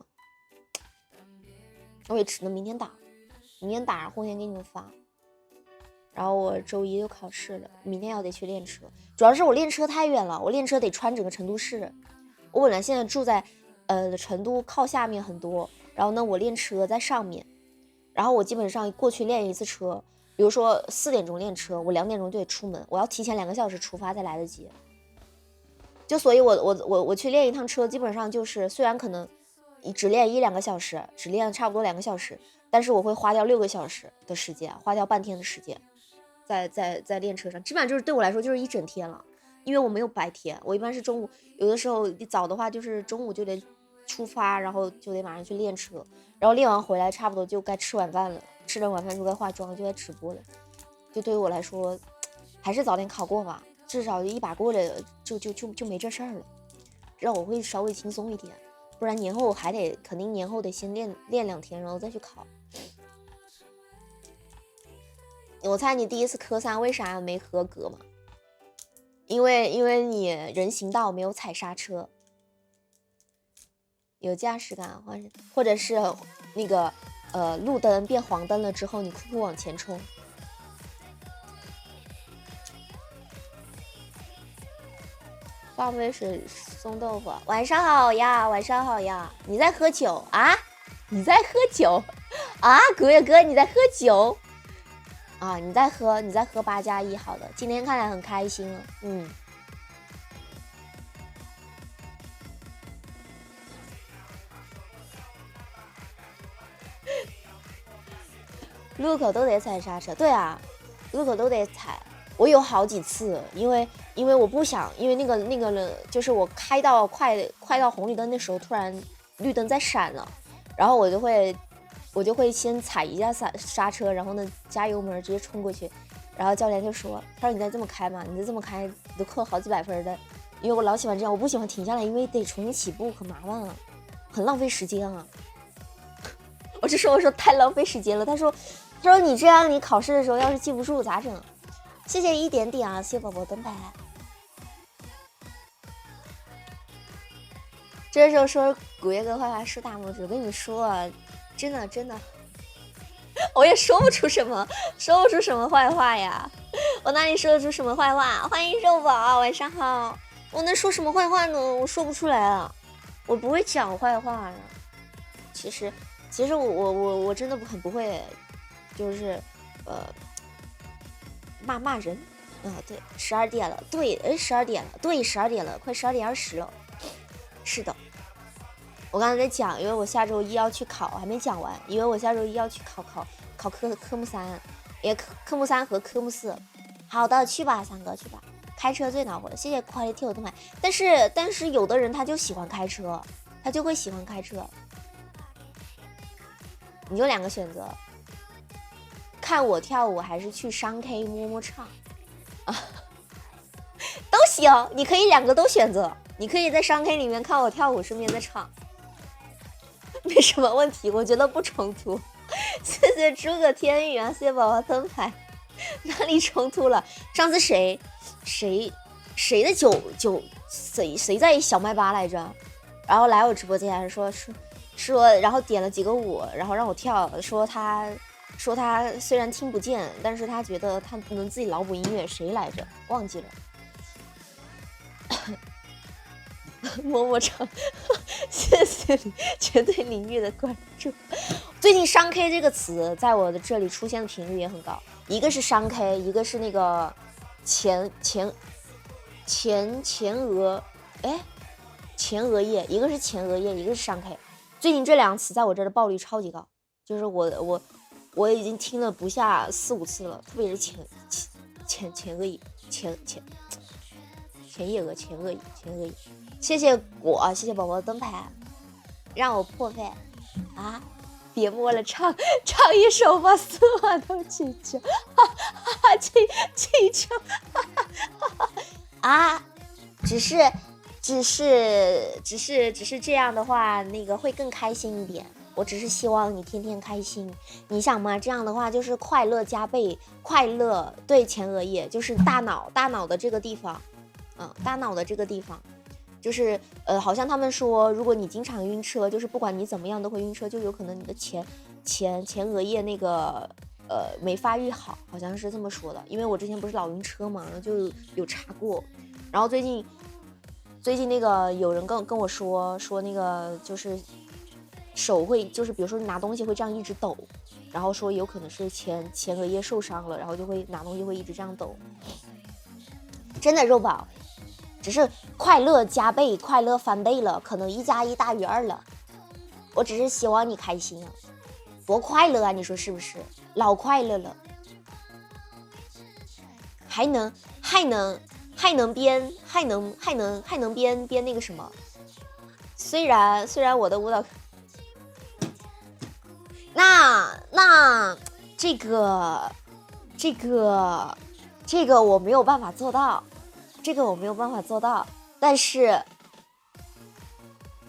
我也只能明天打，后天给你们发。然后我周一就考试了，明天要得去练车，主要是我练车太远了，我练车得穿整个成都市。我本来现在住在成都靠下面很多，然后呢我练车在上面，然后我基本上过去练一次车，比如说4点钟练车，我2点钟就得出门，我要提前2个小时出发才来得及。就所以我去练一趟车，基本上就是虽然可能只练1-2个小时，只练差不多2个小时，但是我会花掉6个小时的时间，花掉半天的时间，在练车上，基本上就是对我来说就是一整天了，因为我没有白天，我一般是中午，有的时候早的话就是中午就得出发，然后就得马上去练车，然后练完回来差不多就该吃晚饭了，吃了晚饭就该化妆，就该直播了，就对于我来说，还是早点考过吧，至少一把过了就没这事儿了，让我会稍微轻松一点。不然年后肯定年后得先练2天，然后再去考。我猜你第一次科3为啥没合格嘛？因为你人行道没有踩刹车，有驾驶感，或者是那个路灯变黄灯了之后，你酷酷往前冲。放杯水送豆腐，晚上好呀，晚上好呀！你在喝酒啊？你在喝酒啊？古月哥，你在喝酒啊？你在喝8+1，好的，今天看来很开心了，路口都得踩刹车，对啊，路口都得踩。我有好几次，因为我不想，因为那个就是我开到快到红绿灯的时候，突然绿灯在闪了，然后我就会先踩一下刹车，然后呢加油门直接冲过去，然后教练就说：“他说你再这么开嘛，你再这么开你都扣好几百分的。”因为我老喜欢这样，我不喜欢停下来，因为得重新起步，可麻烦了，很浪费时间啊。我说太浪费时间了。他说你这样你考试的时候要是记不住咋整？谢谢一点点啊，谢谢宝宝灯牌。这时候说古月哥坏话竖大拇指，我跟你说啊，真的，我也说不出什么坏话呀，我哪里说得出什么坏话？欢迎肉宝，晚上好。我能说什么坏话呢？我说不出来啊，我不会讲坏话呀。其实我真的很不会，就是骂人啊，对，12点了，对，12点了，对，12点了，快12点20了。是的，我刚才在讲，因为我下周一要去考，还没讲完，因为我下周一要去考科目3，也科目3和科目4。好的，去吧，三哥，去吧。开车最恼火了，谢谢quality我的买。但是有的人他就喜欢开车，他就会喜欢开车。你就2个选择，看我跳舞还是去商 K 摸摸唱啊，都行，你可以2个都选择，你可以在商 K 里面看我跳舞，顺便再唱，没什么问题，我觉得不冲突。谢谢诸葛天宇啊，谢谢宝宝灯牌，哪里冲突了？上次谁的酒谁在小麦吧来着？然后来我直播间说，然后点了几个舞，然后让我跳，说他虽然听不见，但是他觉得他能自己脑补音乐，谁来着？忘记了。摸摸唱，谢谢你绝对领域的关注。最近商 K 这个词在我的这里出现的频率也很高，一个是商 K，一个是那个前额哎，前额叶，一个是前额叶，一个是上 K。最近这2词在我这儿的爆率超级高，就是我已经听了不下4、5次了，特别是前额叶，前叶额，前额叶。谢谢果，谢谢宝宝的灯牌，让我破费啊！别摸了，唱一首吧，死我都祈求，祈求，啊！只是这样的话，那个会更开心一点。我只是希望你天天开心，你想吗？这样的话就是快乐加倍，快乐对前额叶就是大脑的这个地方，大脑的这个地方，就是好像他们说，如果你经常晕车，就是不管你怎么样都会晕车，就有可能你的前额叶那个没发育好，好像是这么说的。因为我之前不是老晕车嘛，然后就有查过，然后最近那个有人跟我说那个就是手会就是比如说你拿东西会这样一直抖，然后说有可能是前额叶受伤了，然后就会拿东西会一直这样抖。真的肉宝，只是快乐加倍，快乐翻倍了，可能1加1大于2了。我只是希望你开心啊，多快乐啊！你说是不是？老快乐了，还能编那个什么。虽然我的舞蹈，那这个我没有办法做到，但是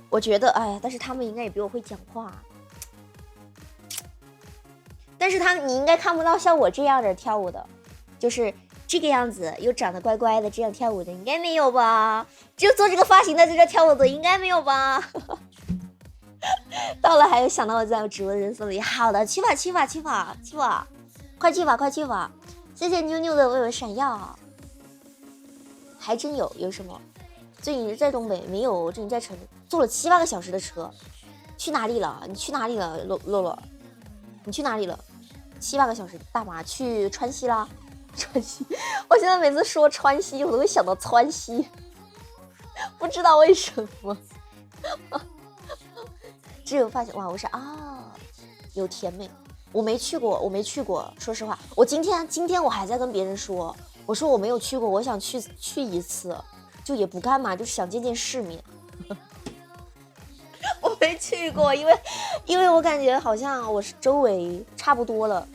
我觉得，哎呀，但是他们应该也比我会讲话，但是你应该看不到像我这样的跳舞的，就是这个样子又长得乖乖的这样跳舞的，应该没有吧？只有做这个发型的在这跳舞的，应该没有吧？到了还有想到我在我直播的人数里，好的，去吧，快去吧！谢谢妞妞的为我闪耀，还真有什么？最近在东北没有，最近在成都坐了7、8个小时的车，去哪里了？你去哪里了，洛洛？你去哪里了？7、8个小时，大妈去川西啦？川西，我现在每次说川西，我都会想到川西，不知道为什么。只有发现哇，我是有甜美，我没去过。说实话，我今天我还在跟别人说，我说我没有去过，我想去一次，就也不干嘛，就是想见见世面。我没去过，因为我感觉好像我是周围差不多了，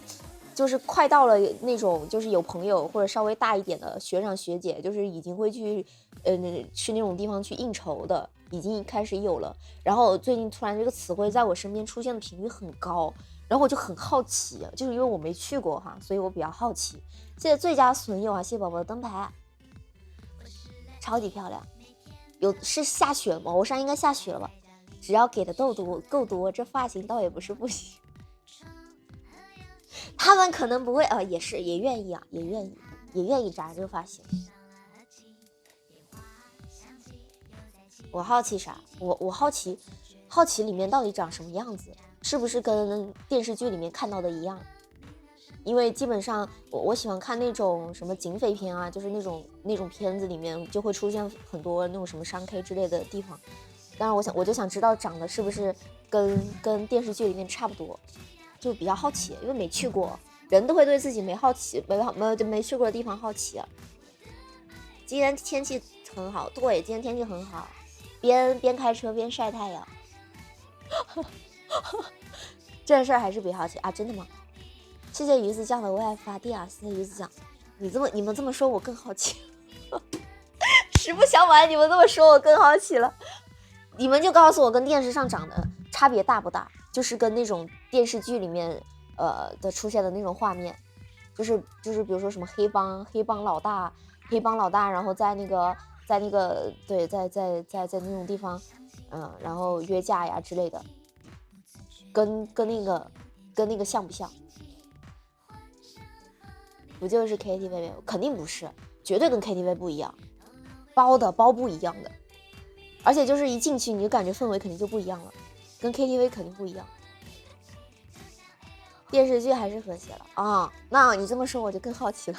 就是快到了那种就是有朋友或者稍微大一点的学长学姐，就是已经会去那种地方去应酬的，已经开始有了。然后最近突然这个词汇在我身边出现的频率很高，然后我就很好奇，就是因为我没去过哈，所以我比较好奇。谢谢最佳损友啊，谢谢宝宝的灯牌，超级漂亮。是下雪吗？我上应该下雪了吧？只要给的够多，这发型倒也不是不行。他们可能不会也愿意啊，也愿意扎这个发型。我好奇啥？我好奇里面到底长什么样子，是不是跟电视剧里面看到的一样？因为基本上我喜欢看那种什么警匪片啊，就是那种片子里面就会出现很多那种什么商 K 之类的地方。当然我就想知道长得是不是跟电视剧里面差不多，就比较好奇，因为没去过，人都会对自己没去过的地方好奇啊。今天天气很好，对，今天天气很好，边开车边晒太阳。这事儿还是比较好奇啊，真的吗？谢谢鱼子酱的为爱发电啊，谢谢鱼子酱，你们这么说我更好奇。实不相瞒，你们这么说我更好奇了。你们就告诉我跟电视上长得差别大不大，就是跟那种电视剧里面的出现的那种画面，就是比如说什么黑帮老大，然后在那个对在那种地方然后约架呀之类的，跟那个像不像？不就是 KTV 肯定不是，绝对跟 KTV 不一样，包不一样的，而且就是一进去你就感觉氛围肯定就不一样了，跟 KTV 肯定不一样。电视剧还是和谐了啊，那你这么说我就更好奇了。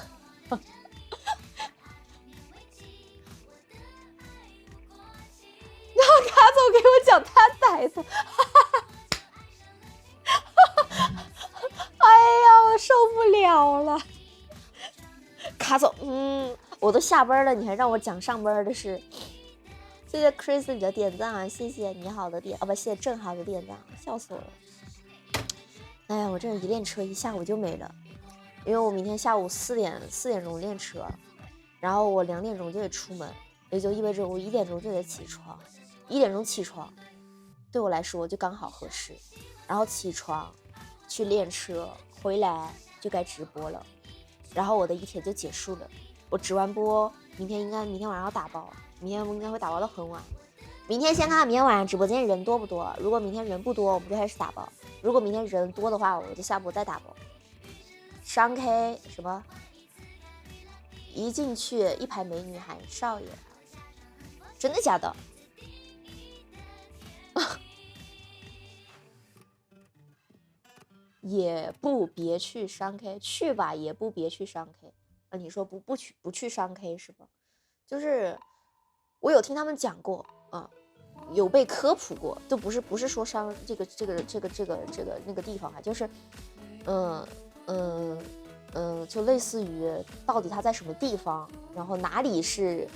好了。卡总，我都下班了，你还让我讲上班的事。谢谢 Chris 你的点赞啊，谢谢你好的点不，谢谢正好的点赞，笑死我了。哎呀，我这一练车一下午就没了，因为我明天下午4点钟练车，然后我2点钟就得出门，也就意味着我1点钟就得起床，1点钟起床，对我来说就刚好合适。然后起床去练车，回来就该直播了，然后我的一天就结束了。我直完播，明天晚上要打包，明天我应该会打包到很晚。明天先看看明天晚上直播间人多不多，如果明天人不多，我们就开始打包；如果明天人多的话，我就下播再打包。商 K 什么？一进去一排美女喊少爷，真的假的？也不别去商 K， 去吧也不别去商 K。你说不去商 K 是吧？就是我有听他们讲过啊，有被科普过，都不是说商这个那个地方啊，就是就类似于到底它在什么地方，然后哪里是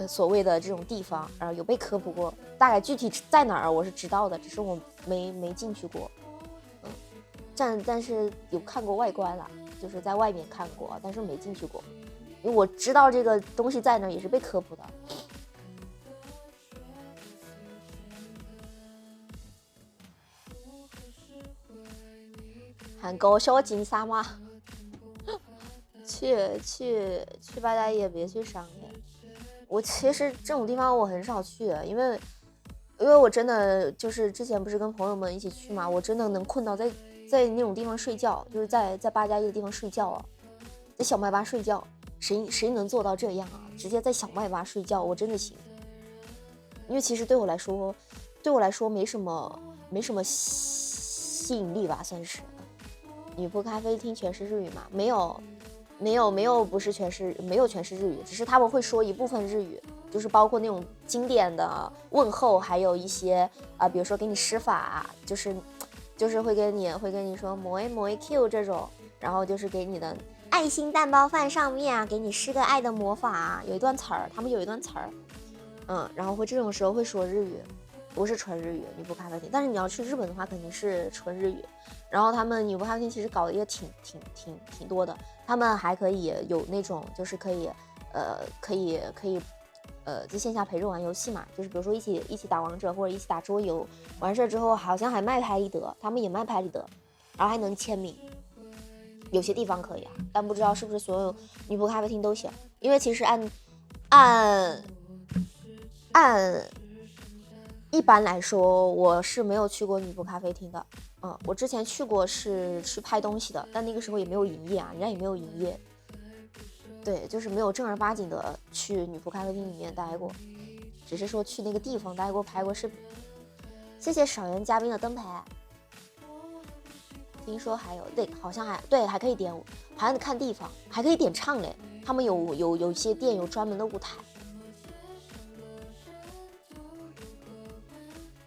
所谓的这种地方，然后有被科普过，大概具体在哪儿我是知道的，只是我没进去过。但是有看过外观了，就是在外面看过，但是没进去过，因为我知道这个东西在那，也是被科普的。喊高校金沙吗？去八大也别去商业。我其实这种地方我很少去，因为我真的就是之前不是跟朋友们一起去嘛，我真的能困到在那种地方睡觉，就是在八加一的地方睡觉啊，在小麦吧睡觉，谁能做到这样啊？直接在小麦吧睡觉，我真的行。因为其实对我来说没什么吸引力吧，算是。女仆咖啡厅全是日语嘛？没有，不是全是，没有全是日语，只是他们会说一部分日语，就是包括那种经典的问候，还有一些比如说给你施法，就是会跟你说摩一 Q 这种，然后就是给你的爱心蛋包饭上面给你施个爱的魔法，有一段词儿，他们有一段词儿，然后会这种时候会说日语，不是纯日语女仆咖啡厅，但是你要去日本的话肯定是纯日语。然后他们女仆咖啡厅其实搞的也挺多的，他们还可以有那种就是可以在线下陪着玩游戏嘛，就是比如说一起打王者或者一起打桌游，完事之后好像还卖拍立得，他们也卖拍立得，然后还能签名，有些地方可以啊，但不知道是不是所有女仆咖啡厅都行，因为其实按一般来说我是没有去过女仆咖啡厅的，我之前去过是去拍东西的，但那个时候也没有营业啊，人家也没有营业。对，就是没有正儿八经的去女仆咖啡厅里面待过，只是说去那个地方待过，拍过视频。谢谢少元嘉宾的灯牌。听说还有，对，好像还可以点舞，还得看地方，还可以点唱嘞。他们有些店有专门的舞台，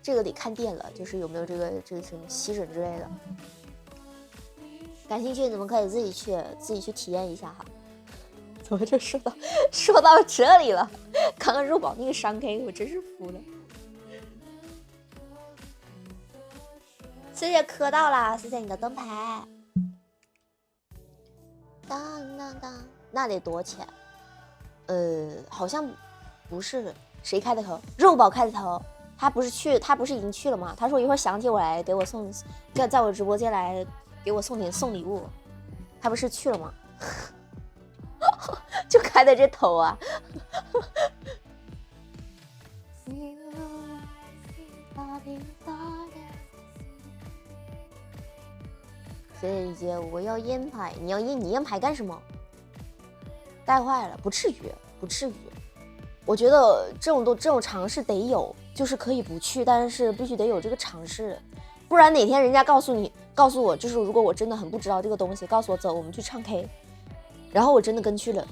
这个得看店了，就是有没有这个什么吸吮之类的。感兴趣你们可以自己去体验一下哈。怎么就说到这里了？刚刚肉宝那个商 K 我真是服了。谢谢磕到啦，谢谢你的灯牌。当当当，那得多少钱？好像不是，谁开的头？肉宝开的头。他不是已经去了吗？他说一会儿想起我来给我送，在我直播间来给我送礼物。他不是去了吗？就开的这头啊！姐姐，我要烟牌，你烟牌干什么？带坏了，不至于。我觉得这种尝试得有，就是可以不去，但是必须得有这个尝试，不然哪天人家告诉我，就是如果我真的很不知道这个东西，告诉我走，我们去唱 K， 然后我真的跟去了。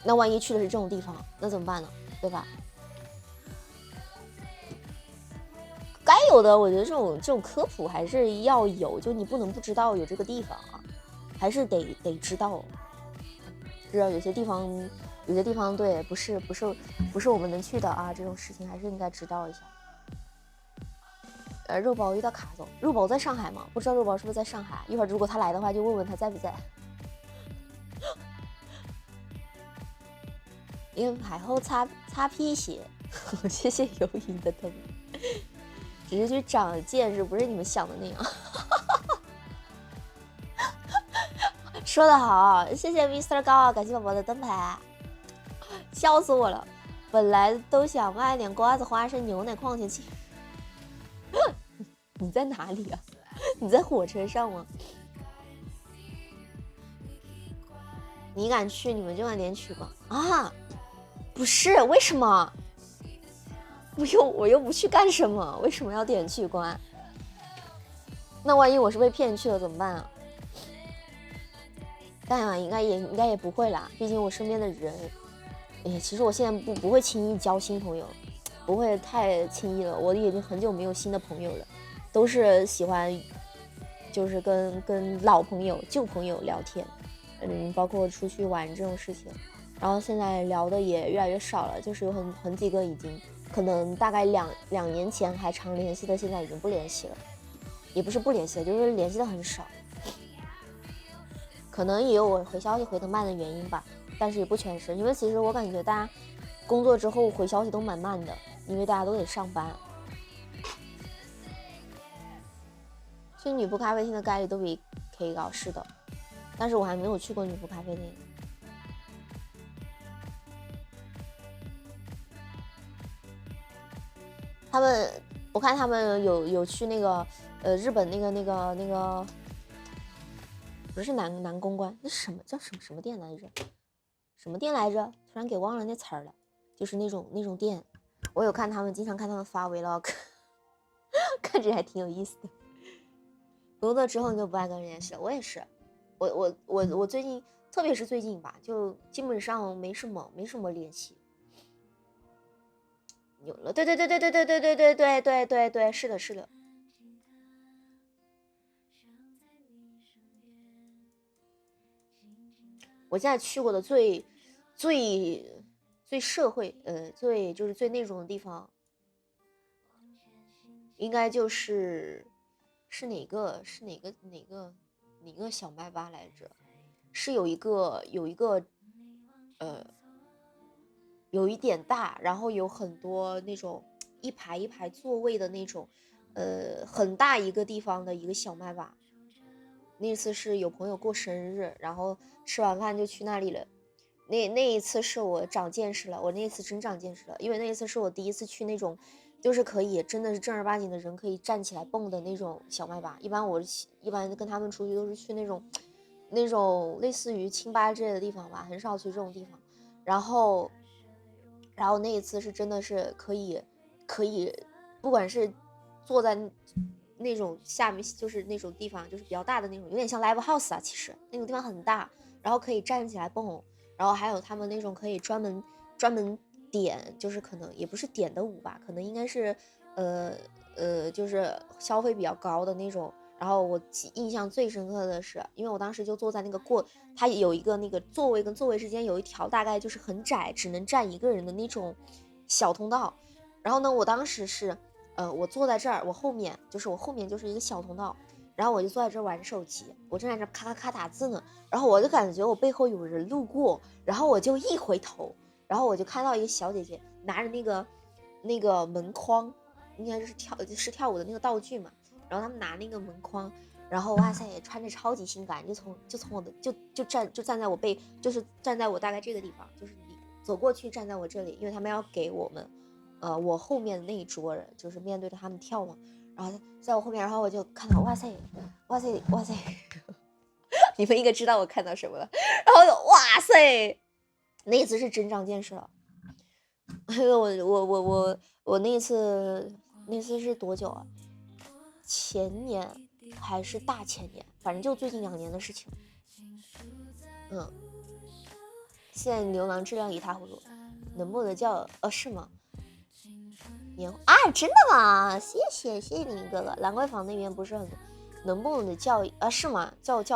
那万一去的是这种地方，那怎么办呢？对吧？该有的，我觉得这种科普还是要有，就你不能不知道有这个地方啊。还是得知道，知道有些地方对，不是我们能去的啊，这种事情还是应该知道一下。肉包遇到卡总，肉包在上海吗？不知道肉包是不是在上海？一会儿如果他来的话，就问问他在不在。因为海后擦皮鞋，谢谢游影的灯，只是去长见识，不是你们想的那样。说得好，谢谢 Mr 高，感谢宝宝的灯牌，笑死我了。本来都想卖点瓜子、花生、牛奶、矿泉水。你在哪里啊？你在火车上吗？你敢去，你们就敢连取关啊？不是，为什么？我又不去干什么？为什么要点取关？那万一我是被骗去了怎么办啊？但应该也不会啦，毕竟我身边的人，其实我现在不会轻易交新朋友，不会太轻易了。我已经很久没有新的朋友了，都是喜欢就是跟老朋友、旧朋友聊天，包括出去玩这种事情。然后现在聊的也越来越少了，就是有很几个已经可能大概两年前还常联系的，现在已经不联系了，也不是不联系了，就是联系的很少。可能也有我回消息回得慢的原因吧，但是也不全是，因为其实我感觉大家工作之后回消息都蛮慢的，因为大家都得上班。去女仆咖啡厅的概率都比 K 高，是的，但是我还没有去过女仆咖啡厅。我看他们有去那个日本那个。不是南公关，那什么叫什么店来着？什么店来着？突然给忘了那词儿了。就是那种店，我有看他们，经常看他们发 vlog， 看着还挺有意思的。工作之后你就不爱跟人联系了，我也是。我最近，特别是最近吧，就基本上没什么联系。有了，对，是的。我现在去过的最社会，最那种的地方，应该是哪个小麦吧来着？是有一个有一点大，然后有很多那种一排一排座位的那种，很大一个地方的一个小麦吧。那次是有朋友过生日，然后吃完饭就去那里了。那一次是我长见识了，我那一次真长见识了，因为那一次是我第一次去那种，就是可以真的是正儿八经的人可以站起来蹦的那种小麦吧。一般跟他们出去都是去那种类似于清吧之类的地方吧，很少去这种地方。然后那一次是真的是可以，不管是坐在那种下面，就是那种地方，就是比较大的那种，有点像 live house 啊，其实那种地方很大，然后可以站起来蹦，然后还有他们那种可以专门点，就是可能也不是点的舞吧，可能应该是就是消费比较高的那种。然后我印象最深刻的是，因为我当时就坐在那个它有一个那个座位跟座位之间有一条大概就是很窄，只能站一个人的那种小通道。然后呢，我当时是我坐在这儿，我后面就是一个小通道，然后我就坐在这儿玩手机，我正在这咔咔咔打字呢，然后我就感觉我背后有人路过，然后我就一回头，然后我就看到一个小姐姐拿着那个门框，应该是跳舞的那个道具嘛，然后他们拿那个门框，然后哇塞，穿着超级性感，就从我的就站在我就是站在我大概这个地方，就是你走过去站在我这里，因为他们要给我们我后面的那一桌人就是面对着他们跳嘛，然后在我后面，然后我就看到哇塞，你们应该知道我看到什么了，然后哇塞，那一次是真长见识了。因为我那次是多久啊？前年还是大前年，反正就最近2年的事情。现在牛郎质量一塌糊涂，能不能叫是吗？真的吗？谢谢你哥哥。兰桂坊那边不是很多，能不能叫啊？是吗？叫爷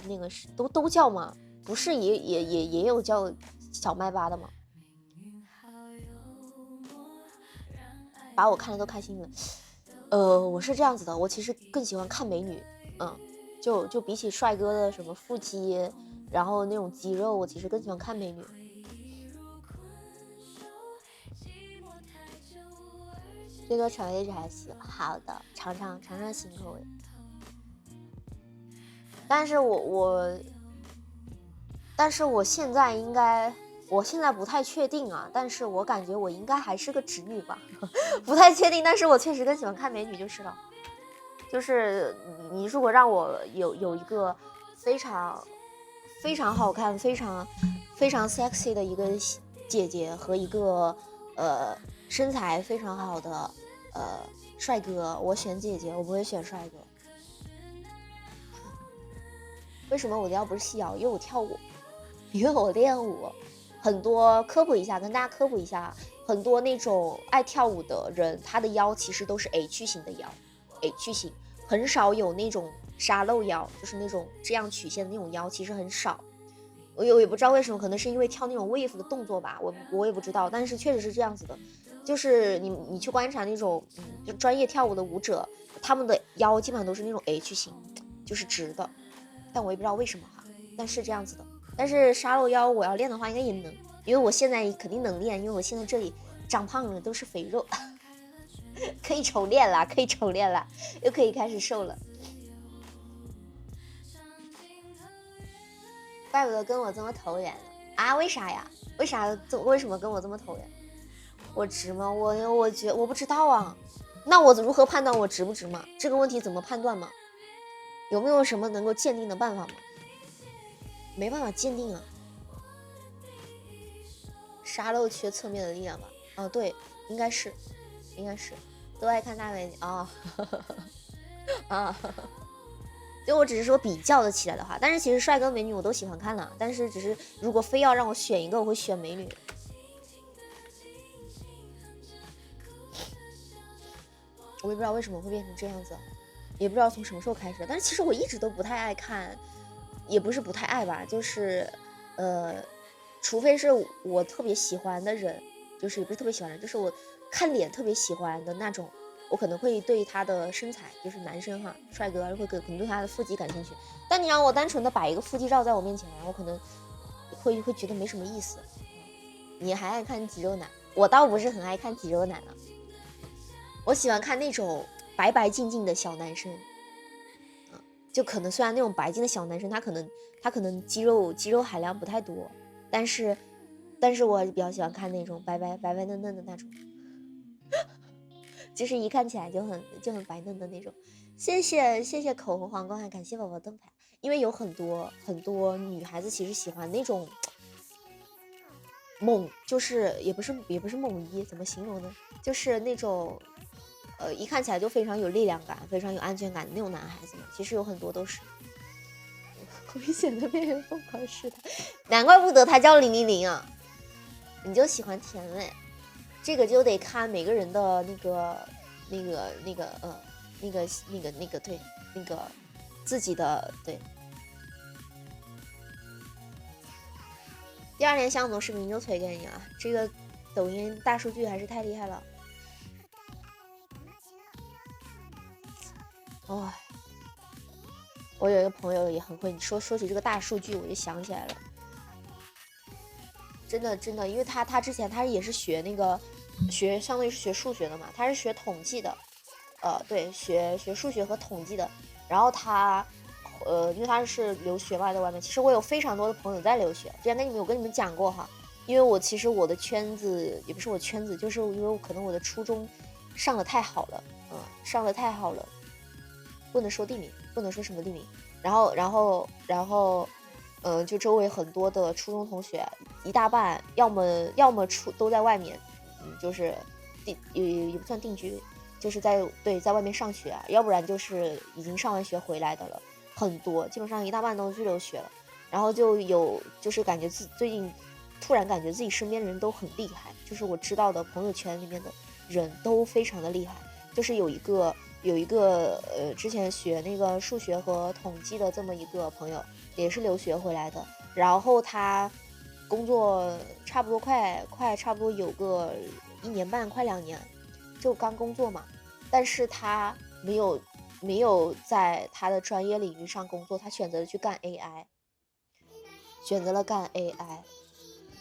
那个是都叫吗？不是也有叫小麦巴的吗？把我看的都开心了。我是这样子的，我其实更喜欢看美女，就比起帅哥的什么腹肌，然后那种肌肉，我其实更喜欢看美女。这个炒一直还行，好的，尝尝新口味。但是我现在我现在不太确定啊，但是我感觉我应该还是个直女吧，不太确定，但是我确实更喜欢看美女就是了。就是你如果让我有一个非常好看、非常 sexy 的一个姐姐和一个身材非常好的帅哥，我选姐姐，我不会选帅哥。为什么我的腰不是细腰？因为我跳舞，因为我练舞。很多科普一下，跟大家科普一下，很多那种爱跳舞的人，他的腰其实都是 H 型的腰 ，H 型，很少有那种沙漏腰，就是那种这样曲线的那种腰，其实很少。我也不知道为什么，可能是因为跳那种 wave 的动作吧，我也不知道，但是确实是这样子的。就是你去观察那种就专业跳舞的舞者，他们的腰基本上都是那种 H 型，就是直的。但我也不知道为什么哈，但是这样子的。但是沙漏腰我要练的话应该也能，因为我现在肯定能练，因为我现在这里长胖了都是肥肉，可以重练了，又可以开始瘦了。怪不得跟我这么投缘啊？为啥呀？为什么跟我这么投缘？我直吗？我不知道啊。那我如何判断我直不直嘛？这个问题怎么判断嘛？有没有什么能够鉴定的办法吗？没办法鉴定啊。沙漏缺侧面的力量吧？哦，对，应该是，都爱看大美女啊。就我只是说比较的起来的话，但是其实帅哥美女我都喜欢看了，但是只是如果非要让我选一个，我会选美女。我也不知道为什么会变成这样子，也不知道从什么时候开始，但是其实我一直都不太爱看，也不是不太爱吧，就是除非是我特别喜欢的人，就是也不是特别喜欢的人，就是我看脸特别喜欢的那种，我可能会对他的身材，就是男生哈，帅哥会可能对他的腹肌感兴趣。但你让我单纯的摆一个腹肌照在我面前，我可能会觉得没什么意思。你还爱看肌肉男？我倒不是很爱看肌肉男了，我喜欢看那种白白净净的小男生。就可能虽然那种白净的小男生，他可能肌肉含量不太多，但是我比较喜欢看那种白嫩嫩的那种，就是一看起来就很白嫩的那种。谢谢口红皇冠，还感谢宝宝灯牌，因为有很多女孩子其实喜欢那种猛，就是也不是猛一，怎么形容呢？就是那种一看起来就非常有力量感、非常有安全感的那种男孩子们，其实有很多都是危险的边缘疯狂试探，难怪不得他叫000啊！你就喜欢甜味，这个就得看每个人的那个对，那个自己的对。第2天向总视频就推给你了，这个抖音大数据还是太厉害了。哦，我有一个朋友也很会，你说起这个大数据，我就想起来了，真的，因为他之前他也是学那个相当于是学数学的嘛，他是学统计的，对，学数学和统计的，然后他因为他是留学嘛，在外面，其实我有非常多的朋友在留学，之前有跟你们讲过哈，因为其实我的圈子也不是我圈子，就是因为可能我的初中上的太好了，上的太好了。不能说地名，不能说什么地名。然后，就周围很多的初中同学，一大半要么都在外面，就是也不算定居，就是在外面上学，要不然就是已经上完学回来的了，很多，基本上一大半都去留学了。然后就是感觉最近突然感觉自己身边的人都很厉害，就是我知道的朋友圈里面的人都非常的厉害。就是有一个有一个之前学那个数学和统计的这么一个朋友，也是留学回来的，然后他工作差不多差不多有个1年半快2年，就刚工作嘛，但是他没有在他的专业领域上工作，他选择了去干 AI， 选择了干 AI。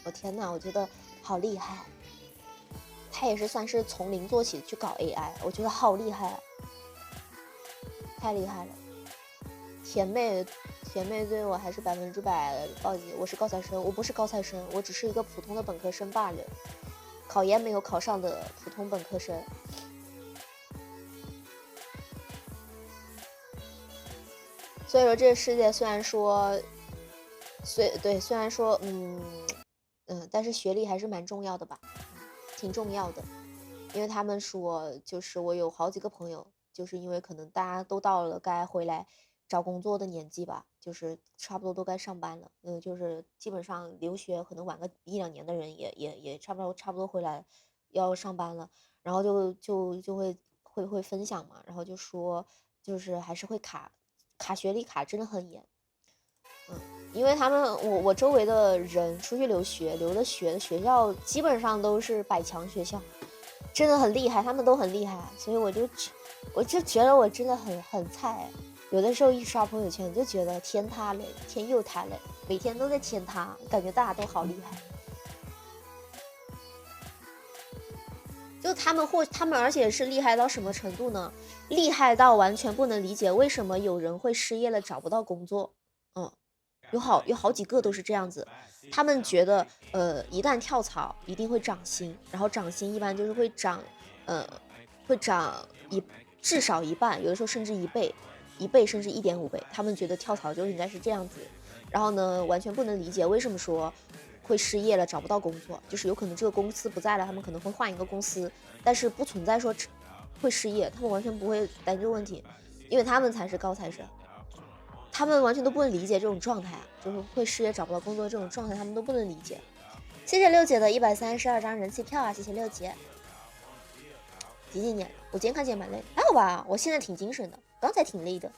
我天哪，我觉得好厉害。他也是算是从零做起去搞 AI， 我觉得好厉害啊，太厉害了。甜妹对我还是100%暴击，我是高材生，我不是高材生，我只是一个普通的本科生罢了，考研没有考上的普通本科生。所以说这个世界虽然说但是学历还是蛮重要的吧，挺重要的。因为他们说，就是我有好几个朋友，就是因为可能大家都到了该回来找工作的年纪吧，就是差不多都该上班了。就是基本上留学可能晚个1、2年的人也差不多回来要上班了，然后就会分享嘛，然后就说就是还是会卡学历卡真的很严。因为他们我周围的人出去留学的学校基本上都是百强学校，真的很厉害，他们都很厉害，所以我就觉得我真的很菜。有的时候一刷朋友圈就觉得天塌了，天又塌了，每天都在天塌，感觉大家都好厉害。就他们而且是厉害到什么程度呢？厉害到完全不能理解为什么有人会失业了找不到工作。有好几个都是这样子，他们觉得一旦跳槽一定会涨薪，然后涨薪一般就是会涨至少1半，有的时候甚至1倍甚至1.5倍，他们觉得跳槽就应该是这样子。然后呢，完全不能理解为什么说会失业了找不到工作，就是有可能这个公司不在了，他们可能会换一个公司，但是不存在说会失业，他们完全不会担心这个问题，因为他们才是高材生。他们完全都不能理解这种状态，就是会失业找不到工作这种状态，他们都不能理解。谢谢六姐的132张人气票啊！谢谢六姐。几年？我今天看起来蛮累，还好吧？我现在挺精神的，刚才挺累的。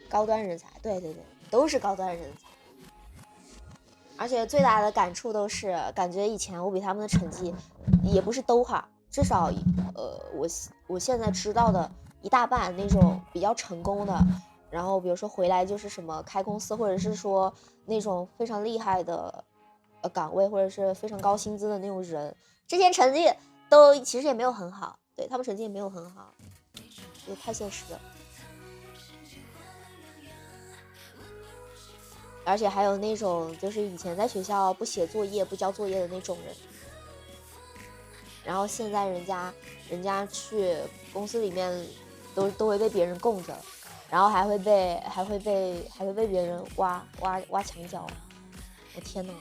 高端人才，对，都是高端人才。而且最大的感触都是，感觉以前我比他们的成绩，也不是都哈，至少我现在知道的一大半那种比较成功的。然后比如说回来就是什么开公司，或者是说那种非常厉害的岗位，或者是非常高薪资的那种人，这些成绩都其实也没有很好，对，他们成绩也没有很好，就太现实了。而且还有那种就是以前在学校不写作业不交作业的那种人，然后现在人家去公司里面都会被别人供着，然后还会被别人挖墙角。我天哪！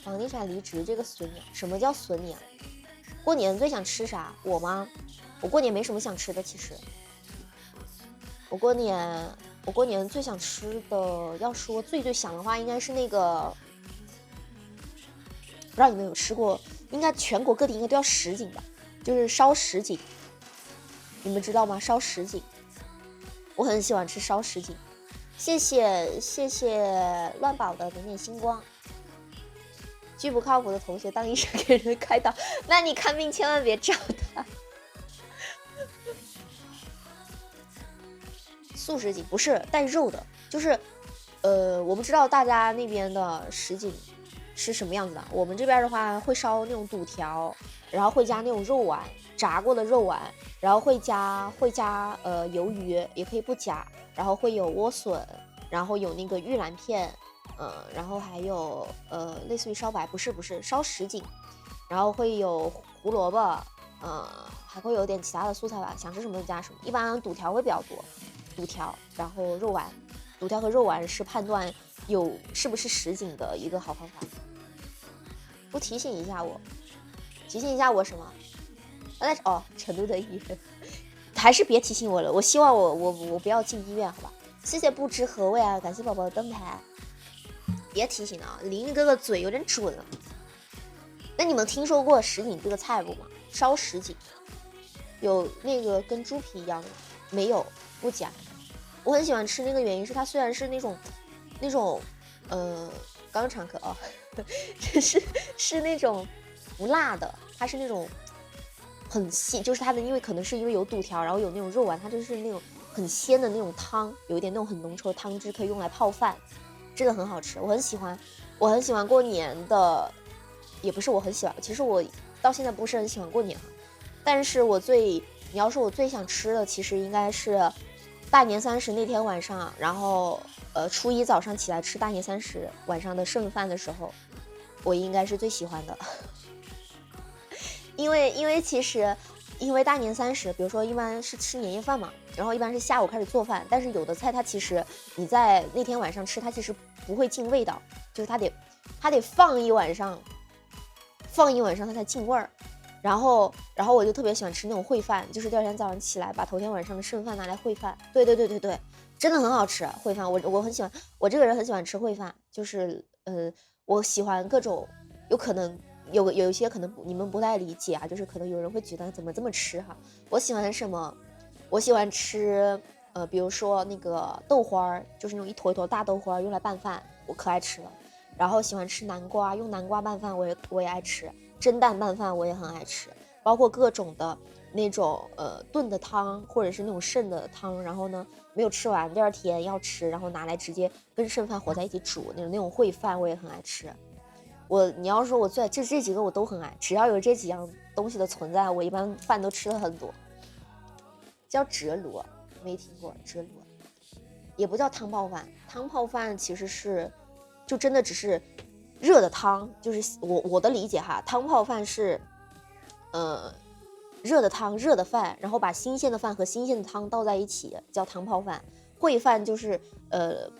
房地产离职这个损你，什么叫损你啊？过年最想吃啥？我吗？我过年没什么想吃的，其实。我过年最想吃的，要说最想的话，应该是那个，不知道你们有吃过，应该全国各地应该都要什锦吧，就是烧什锦。你们知道吗？烧什锦，我很喜欢吃烧什锦。谢谢乱宝的点点星光。巨不靠谱的同学当医生给人开刀，那你看病千万别找他。素什锦不是带肉的，就是我不知道大家那边的什锦是什么样子的。我们这边的话会烧那种肚条，然后会加那种肉丸，炸过的肉丸，然后会加鱿鱼，也可以不加，然后会有莴笋，然后有那个玉兰片，然后还有类似于烧白，不是烧什锦，然后会有胡萝卜，还会有点其他的素菜吧，想吃什么就加什么。一般肚条会比较多，肚条，然后肉丸，肚条和肉丸是判断是不是什锦的一个好方法。不提醒一下我，提醒一下我什么？成都的医院，还是别提醒我了。我希望我不要进医院，好吧？谢谢不知何谓啊，感谢宝宝的灯牌。别提醒了，林哥哥嘴有点准了。那你们听说过什锦这个菜不吗？烧什锦，有那个跟猪皮一样的，没有不加。我很喜欢吃那个原因是它虽然是那种肛肠科啊，是那种不辣的，它是那种很细，就是它的因为可能是因为有肚条，然后有那种肉丸，它就是那种很鲜的那种汤，有一点那种很浓稠的汤汁，可以用来泡饭，真的很好吃，我很喜欢。我很喜欢过年的，也不是我很喜欢，其实我到现在不是很喜欢过年啊，但是你要说我最想吃的，其实应该是大年30那天晚上，然后初一早上起来吃大年30晚上的剩饭的时候，我应该是最喜欢的。因为其实因为大年30，比如说一般是吃年夜饭嘛，然后一般是下午开始做饭，但是有的菜它其实你在那天晚上吃，它其实不会进味道，就是它得放一晚上它才进味儿。然后我就特别喜欢吃那种烩饭，就是第二天早上起来把头天晚上的剩饭拿来烩饭。对，真的很好吃烩饭。我很喜欢，我这个人很喜欢吃烩饭，就是我喜欢各种，有可能有一些可能你们不太理解啊，就是可能有人会觉得怎么这么吃哈。我喜欢什么？我喜欢吃比如说那个豆花，就是那种一坨一坨大豆花用来拌饭，我可爱吃了。然后喜欢吃南瓜，用南瓜拌饭我也爱吃。蒸蛋拌饭我也很爱吃，包括各种的那种炖的汤，或者是那种剩的汤，然后呢没有吃完，第二天要吃，然后拿来直接跟剩饭和在一起煮那种烩饭，我也很爱吃。你要说我最爱这几个我都很爱，只要有这几样东西的存在，我一般饭都吃的很多。叫折炉，没听过折炉，也不叫汤泡饭，汤泡饭其实是就真的只是热的汤，就是我的理解哈，汤泡饭是，热的汤热的饭，然后把新鲜的饭和新鲜的汤倒在一起叫汤泡饭。烩饭就是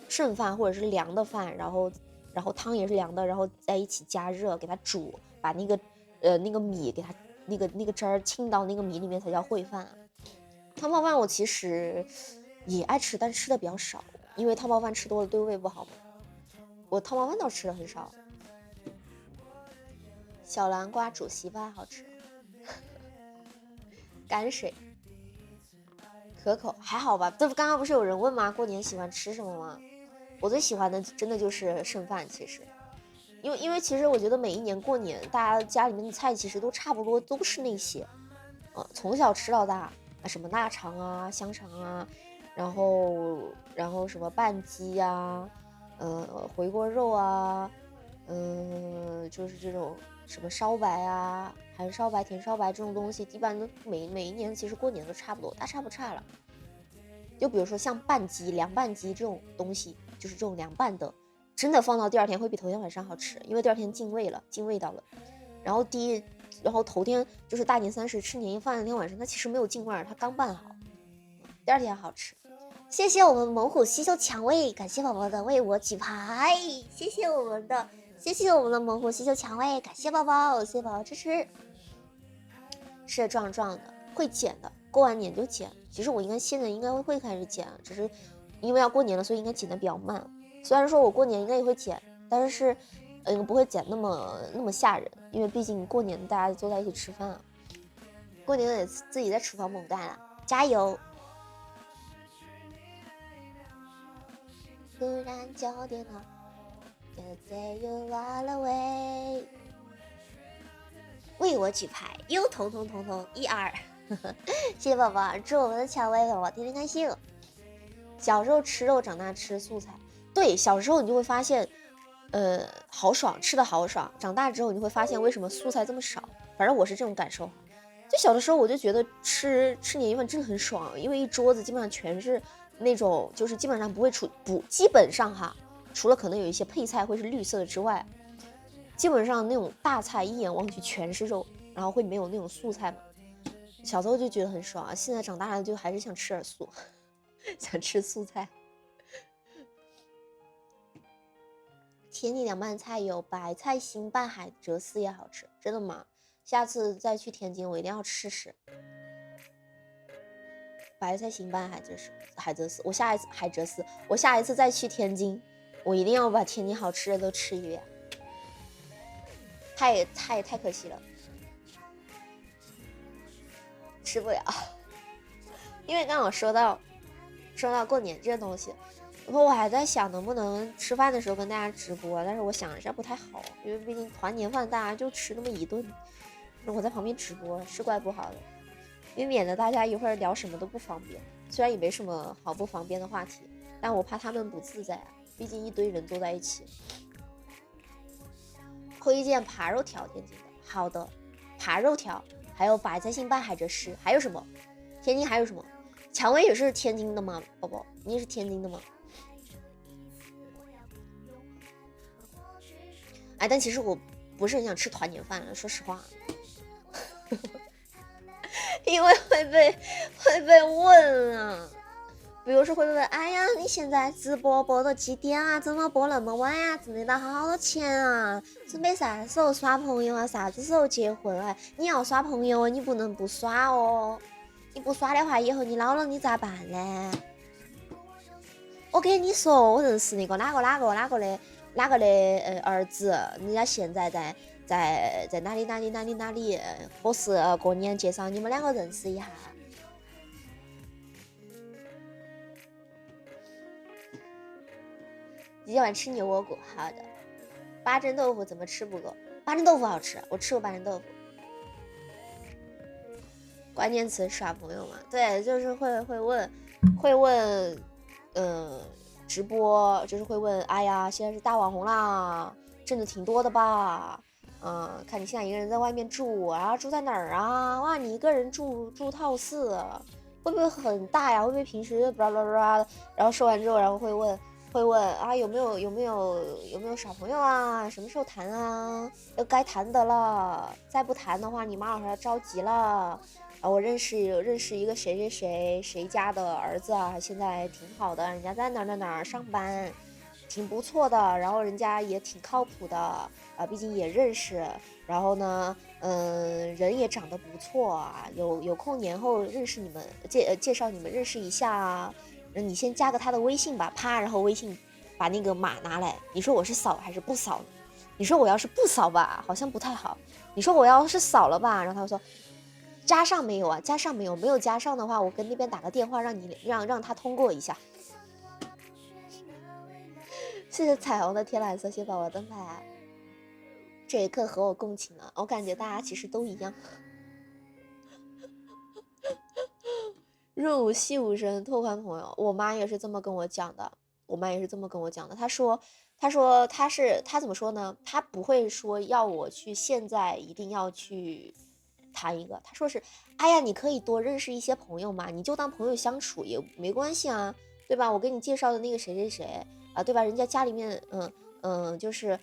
剩饭或者是凉的饭，然后汤也是凉的，然后在一起加热给它煮，把那个米给它那个汁儿浸到那个米里面才叫烩饭。汤泡饭我其实也爱吃，但吃的比较少，因为汤泡饭吃多了对胃不好嘛。我汤泡饭倒吃的很少。小南瓜煮稀饭好吃，泔水可口还好吧？这刚刚不是有人问吗？过年喜欢吃什么吗？我最喜欢的真的就是剩饭，其实，因为其实我觉得每一年过年，大家家里面的菜其实都差不多，都是那些，从小吃到大啊，什么腊肠啊、香肠啊，然后什么拌鸡呀、回锅肉啊，就是这种什么烧白啊、韩烧白、甜烧白这种东西，一般都每一年其实过年都差不多，大差不差了。就比如说像拌鸡、凉拌鸡这种东西，就是这种凉拌的，真的放到第二天会比头天晚上好吃，因为第二天进味道了。然后头天就是大年30吃年夜饭那天晚上，它其实没有进味儿，它刚拌好，第二天好吃。谢谢我们猛虎西修蔷薇，感谢宝宝的为我举牌，谢谢我们的猛虎西修蔷薇，感谢宝宝，谢谢宝宝支持。是壮壮的，会剪的，过完年就剪。其实我现在应该会开始剪，只是因为要过年了，所以应该剪的比较慢。虽然说我过年应该也会剪，但是不会剪那么吓人，因为毕竟过年大家坐在一起吃饭啊，过年得自己在厨房猛干啊，加油！突然9点了 ，Just say you are away。为我举牌，又彤1、2，谢谢宝宝，祝我们的蔷薇宝宝天天开心。小时候吃肉，长大吃素菜。对，小时候你就会发现，好爽，吃的好爽。长大之后你会发现为什么素菜这么少。反正我是这种感受。就小的时候我就觉得吃年夜饭真的很爽，因为一桌子基本上全是那种，就是基本上不会基本上哈，除了可能有一些配菜会是绿色的之外。基本上那种大菜一眼望去全是肉，然后会没有那种素菜嘛。小时候就觉得很爽啊，现在长大了就还是想吃点素，想吃素菜。天津凉拌菜有白菜心拌海蜇丝也好吃，真的吗？下次再去天津我一定要吃吃。白菜心拌海蜇丝，我下一次再去天津，我一定要把天津好吃的都吃一遍。太可惜了。吃不了，因为刚好说到过年这东西，我还在想能不能吃饭的时候跟大家直播，但是我想一下不太好，因为毕竟团年饭大家就吃那么一顿，我在旁边直播是怪不好的，因为免得大家一会儿聊什么都不方便。虽然也没什么好不方便的话题，但我怕他们不自在啊，毕竟一堆人坐在一起。推荐扒肉条，天津的好的扒肉条，还有白菜心拌海蜇丝，还有什么？天津还有什么？蔷薇也是天津的吗？宝宝，你也是天津的吗？哎，但其实我不是很想吃团年饭，说实话，因为会被问啊。比如说会问，哎呀，你现在直播播到几点啊？怎么播那么晚呀？挣得到好多钱啊？准备啥时候耍朋友啊？啥子时候结婚啊？你要耍朋友，你不能不耍哦。你不耍的话，以后你老了你咋办呢？我跟你说，我认识那个哪个的儿子，人家现在在哪里，合适过年介绍你们两个认识一下。今晚吃牛窝骨，好的。八珍豆腐怎么吃不够？八珍豆腐好吃，我吃过八珍豆腐。关键词耍朋友嘛，对，就是会问，直播就是会问，哎呀，现在是大网红啦，挣的挺多的吧？看你现在一个人在外面住，然后住在哪儿啊？哇，你一个人住套四，会不会很大呀？会不会平时巴拉巴拉？然后说完之后，然后会问啊，有没有耍朋友啊？什么时候谈啊？要该谈的了，再不谈的话，你妈老师要着急了。啊，我认识一个谁家的儿子啊，现在挺好的，人家在哪儿上班，挺不错的，然后人家也挺靠谱的啊，毕竟也认识，然后呢，人也长得不错啊，有空年后认识你们介绍你们认识一下啊，你先加个他的微信吧，啪，然后微信把那个码拿来，你说我是扫还是不扫呢？你说我要是不扫吧，好像不太好，你说我要是扫了吧，然后他说。加上没有啊？加上没有？没有加上的话，我跟那边打个电话，让他通过一下。谢谢彩虹的天蓝色，谢谢宝宝灯牌。这一刻和我共情了，我感觉大家其实都一样。润物细无声，拓宽朋友。我妈也是这么跟我讲的，她说她怎么说呢？她不会说要我去现在一定要去谈一个，她说是，哎呀，你可以多认识一些朋友嘛，你就当朋友相处也没关系啊，对吧？我给你介绍的那个谁啊，对吧？人家家里面就是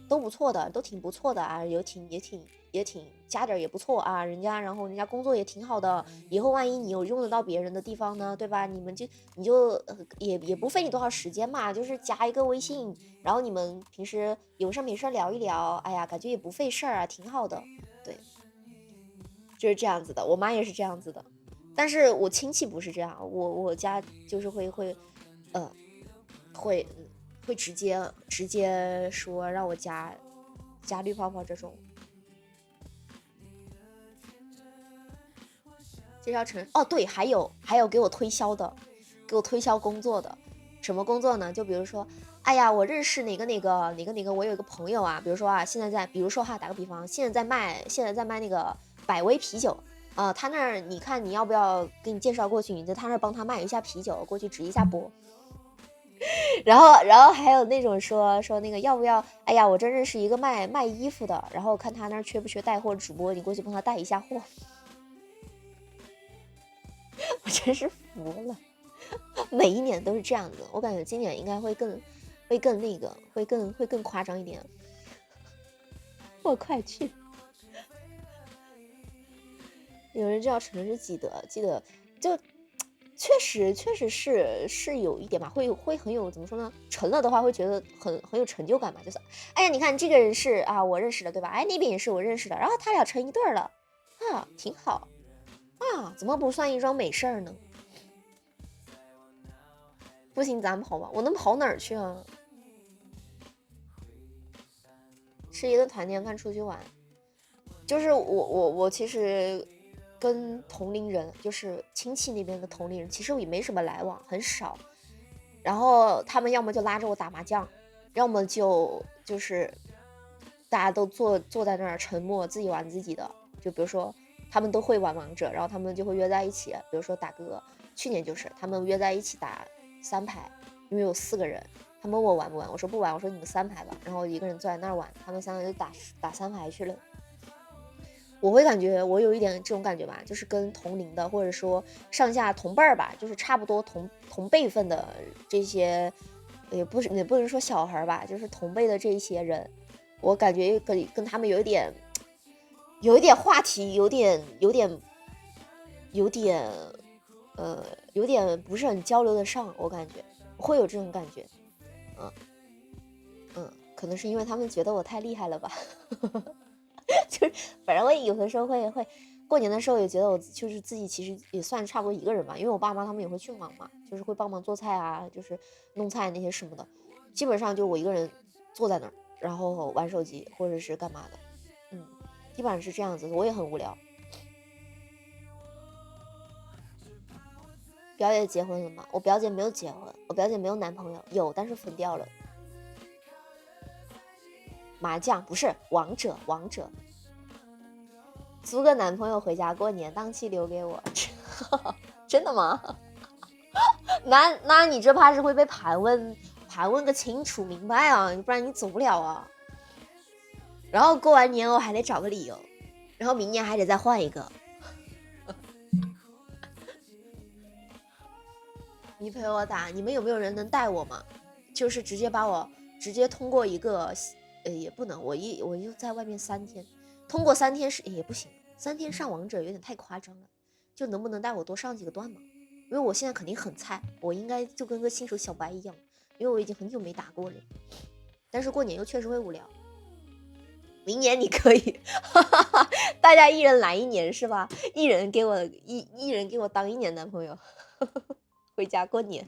都不错的，都挺不错的啊，也挺家底儿也不错啊，然后人家工作也挺好的，以后万一你有用得到别人的地方呢，对吧？你就也不费你多少时间嘛，就是加一个微信，然后你们平时有事没事聊一聊，哎呀，感觉也不费事儿啊，挺好的，对，就是这样子的。我妈也是这样子的，但是我亲戚不是这样，我家就是呃，会会直接说让我加绿泡泡这种。介绍成哦，对，还有给我推销的，给我推销工作的，什么工作呢？就比如说，哎呀，我认识哪个，我有一个朋友啊，比如说啊，比如说哈，打个比方，现在在卖那个百威啤酒啊，他那儿你看你要不要给你介绍过去？你在他那儿帮他卖一下啤酒，过去直一下播。然后还有那种说那个要不要？哎呀，我这认识一个卖衣服的，然后看他那儿缺不缺带货主播，你过去帮他带一下货。我真是服了，每一年都是这样子，我感觉今年应该会更那个，会更夸张一点。我快去！有人叫城市记得就确实是有一点吧，会很有怎么说呢？成了的话会觉得很有成就感嘛，就是哎呀，你看这个人是啊我认识的对吧？哎那边也是我认识的，然后他俩成一对了啊，挺好啊，怎么不算一桩美事儿呢？不行，咱跑吧，我能跑哪儿去啊？吃一顿团年饭出去玩，就是我其实跟同龄人，就是亲戚那边的同龄人，其实也没什么来往，很少。然后他们要么就拉着我打麻将，要么就是大家都坐在那儿沉默，自己玩自己的。就比如说他们都会玩王者，然后他们就会约在一起，比如说打个，去年就是他们约在一起打3排，因为有4个人。他们问我玩不玩，我说不玩，我说你们3排吧。然后一个人坐在那儿玩，他们3个就打3排去了。我会感觉我有一点这种感觉吧，就是跟同龄的或者说上下同辈儿吧，就是差不多同辈分的这些，也不能说小孩吧，就是同辈的这一些人，我感觉跟他们有一点话题，有点不是很交流的上，我感觉会有这种感觉。可能是因为他们觉得我太厉害了吧。就是反正我有的时候会过年的时候也觉得我就是自己其实也算差不多一个人吧，因为我爸妈他们也会去忙嘛，就是会帮忙做菜啊，就是弄菜那些什么的，基本上就我一个人坐在那儿，然后玩手机或者是干嘛的，基本上是这样子，我也很无聊。表姐结婚了吗？我表姐没有结婚，我表姐没有男朋友，有但是分掉了。麻将不是王者，租个男朋友回家过年，档期留给我。真的吗？那你这怕是会被盘问个清楚明白啊，不然你走不了啊。然后过完年我还得找个理由，然后明年还得再换一个。你陪我打，你们有没有人能带我吗？就是直接通过一个，也不能，我又在外面3天，通过3天也不行，3天上王者有点太夸张了，就能不能带我多上几个段嘛？因为我现在肯定很菜，我应该就跟个新手小白一样，因为我已经很久没打过了，但是过年又确实会无聊。明年你可以，大家一人来1年是吧？一人给我当1年男朋友，回家过年。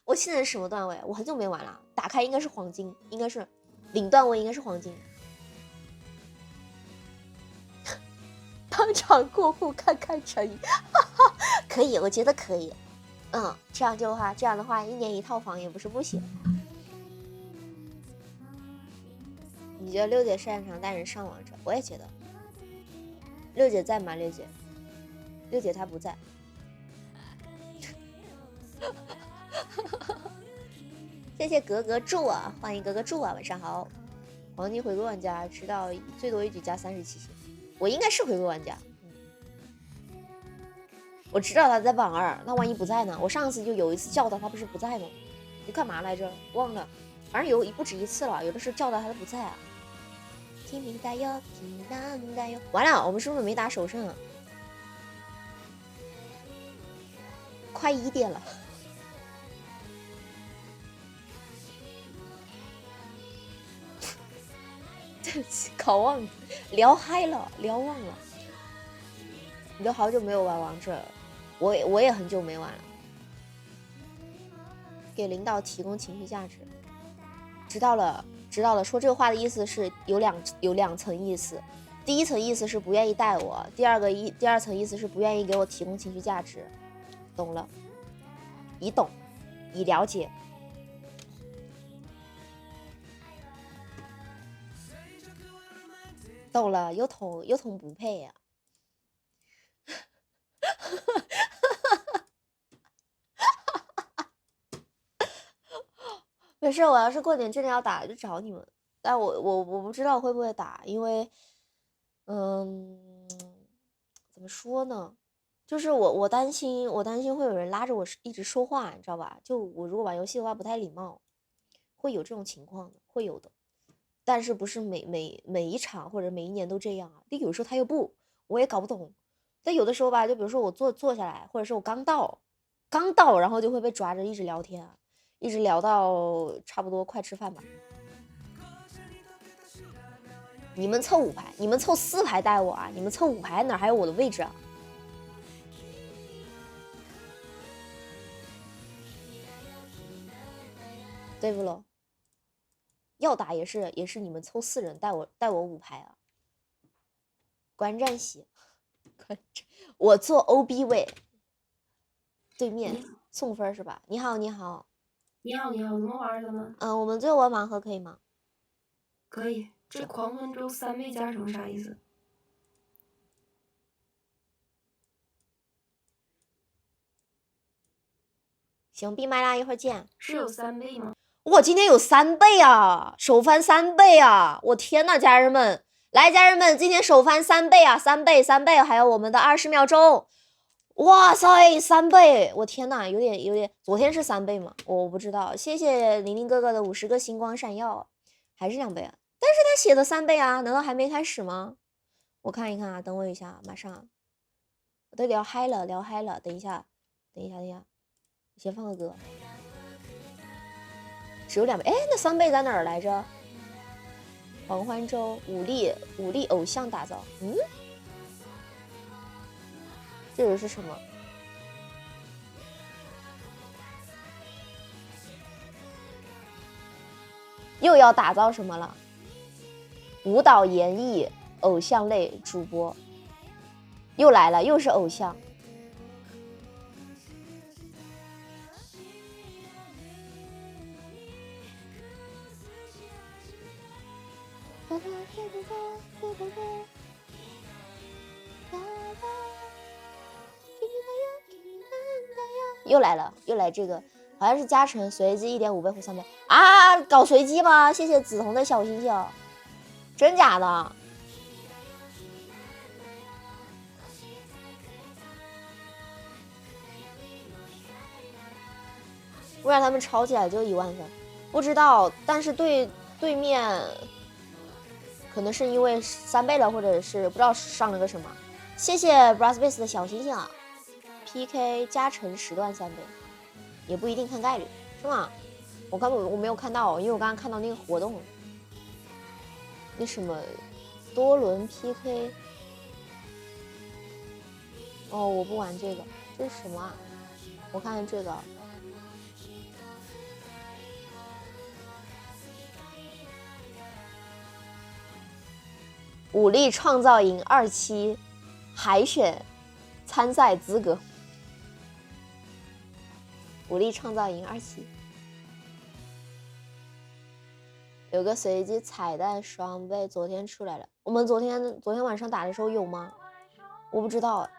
我现在是什么段位？我很久没玩了，打开应该是黄金，应该是领段位，应该是黄金。当场过户看看诚意，可以，我觉得可以。这样的话，1年1套房也不是不行。你觉得六姐擅长带人上王者？我也觉得。六姐在吗？六姐她不在。谢谢格格助啊，欢迎格格助啊，晚上好。黄金回归玩家，直到最多一局加37星，我应该是回归玩家。我知道他在榜2，那万一不在呢？我上次就有一次叫他不是不在吗？你干嘛来着？忘了，反正不止一次了，有的时候叫他都不在啊。完了，我们是不是没打首胜啊？快1点了。对不起，考忘，聊嗨了，聊忘了。你都好久没有玩王者了，我也很久没玩了。给领导提供情绪价值，知道了。说这个话的意思是有两层意思，第一层意思是不愿意带我，第二层意思是不愿意给我提供情绪价值。懂了，已懂，已了解。懂了，有桶不配呀。没事，我要是过年真的要打就找你们，但我不知道会不会打，因为怎么说呢，就是我担心会有人拉着我一直说话，你知道吧？就我如果玩游戏的话不太礼貌，会有这种情况的，会有的。但是不是每一场或者每一年都这样啊？但有时候他又不，我也搞不懂。但有的时候吧，就比如说我坐下来，或者是我刚到，然后就会被抓着一直聊天啊，一直聊到差不多快吃饭吧。你们凑5排，你们凑4排带我啊！你们凑5排哪还有我的位置啊？对不喽？要打也是你们凑4人带我5排啊！观战席，我坐 OB 位，对面送分是吧？你好，你好，你好，你好，怎么玩的呢？我们最后玩盲盒可以吗？可以。这狂欢周3倍加成啥意思？行，闭麦啦，一会儿见。是有3倍吗？我今天有3倍啊，首翻3倍啊！我天呐，家人们，来，家人们，今天首翻3倍啊，3倍，3倍，还有我们的20秒钟，哇塞，3倍！我天呐，有点，昨天是3倍吗？我不知道。谢谢玲玲哥哥的50个星光闪耀，还是2倍啊？但是他写的3倍啊，难道还没开始吗？我看一看啊，等我一下，马上。我都聊嗨了，聊嗨了，等一下，等一下，我先放个歌。只有2倍，哎，那3倍在哪儿来着？黄欢州武力偶像打造，这个是什么？又要打造什么了？舞蹈演绎偶像类主播，又来了，又是偶像。又来了，又来这个，好像是加成随机1.5倍或3倍啊！搞随机吗？谢谢紫红的小星星，真假的？不然他们吵起来就1万分，不知道，但是对面可能是因为3倍了，或者是不知道上了个什么。谢谢 Brassbase 的小星星啊 ！PK 加成时段3倍，也不一定看概率，是吗？我没有看到，因为我刚刚看到那个活动，那什么多轮 PK。哦，我不玩这个，这是什么啊？我看看这个。武力创造营2期海选参赛资格，武力创造营2期有个随机彩蛋双倍，昨天出来了。我们昨天晚上打的时候有吗？我不知道。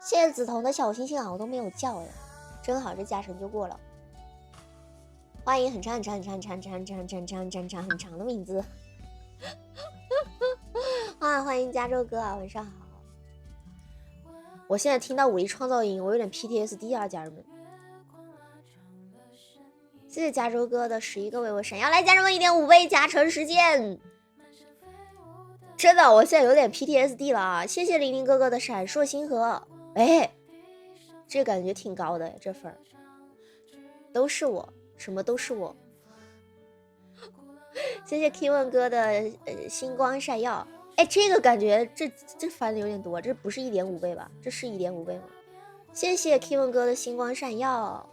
谢谢紫彤的小星星啊，我都没有叫了，真好，这加成就过了。欢迎很长的名字啊！欢迎加州哥啊，晚上好。我现在听到武力创造营，我有点 PTSD 啊，家人们。谢谢加州哥的11个微微闪耀，来，家人们1.5倍加成时间。真的，我现在有点 PTSD 了啊！谢谢玲玲哥哥的闪烁星河，哎，这感觉挺高的，这分都是我，什么都是我。谢谢 Kevin 哥的星光闪耀，哎，这个感觉这翻的有点多，这不是1.5倍吧？这是1.5倍吗？谢谢 Kevin 哥的星光闪耀，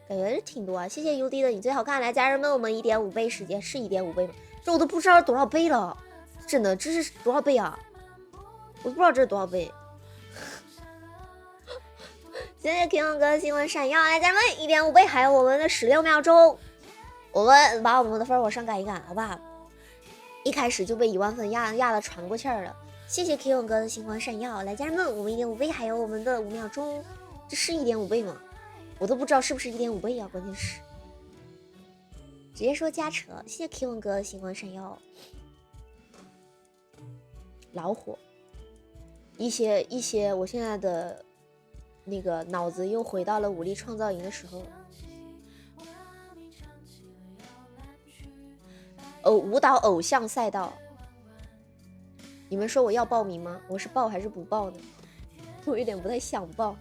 感觉挺多啊！谢谢 UD 的你最好看，来，家人们，我们1.5倍时间是1.5倍吗？这我都不知道多少倍了。真的，这是多少倍啊？我不知道这是多少倍。谢谢 King 哥新闻闪耀，来，家人们1.5倍，还有我们的16秒钟，我们把我们的分往上赶一赶，好不好？一开始就被1万分压的喘不过气儿了。谢谢 King 哥的星光闪耀，来，家人们，我们1.5倍，还有我们的5秒钟，这是1.5倍吗？我都不知道是不是1.5倍啊，关键是直接说加成。谢谢 King 哥的星光闪耀。老火，一些，我现在的那个脑子又回到了武力创造营的时候。舞蹈偶像赛道，你们说我要报名吗？我是报还是不报呢？我有点不太想报，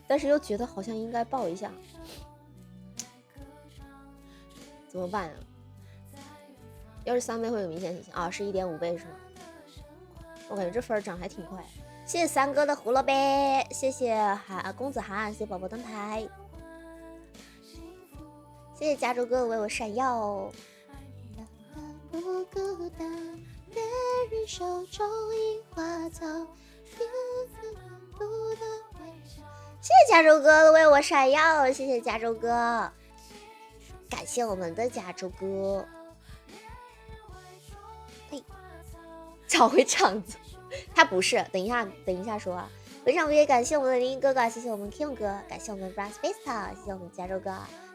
但是又觉得好像应该报一下，怎么办啊？要是3倍会有明显体现啊，是1.5倍是吗？我感觉这分涨还挺快。谢谢三哥的胡萝卜，谢谢公子涵，谢谢宝宝灯牌。谢谢加州哥为我闪耀。不孤单，别人手中樱花草，谢谢加州哥为我闪耀，谢谢加州哥，感谢我们的加州哥。嘿，找回场子，他不是，等一下说啊。非常也感谢我们的林哥哥，谢谢我们 King 哥，感谢我们 Brass Vista， 谢谢我们加州哥，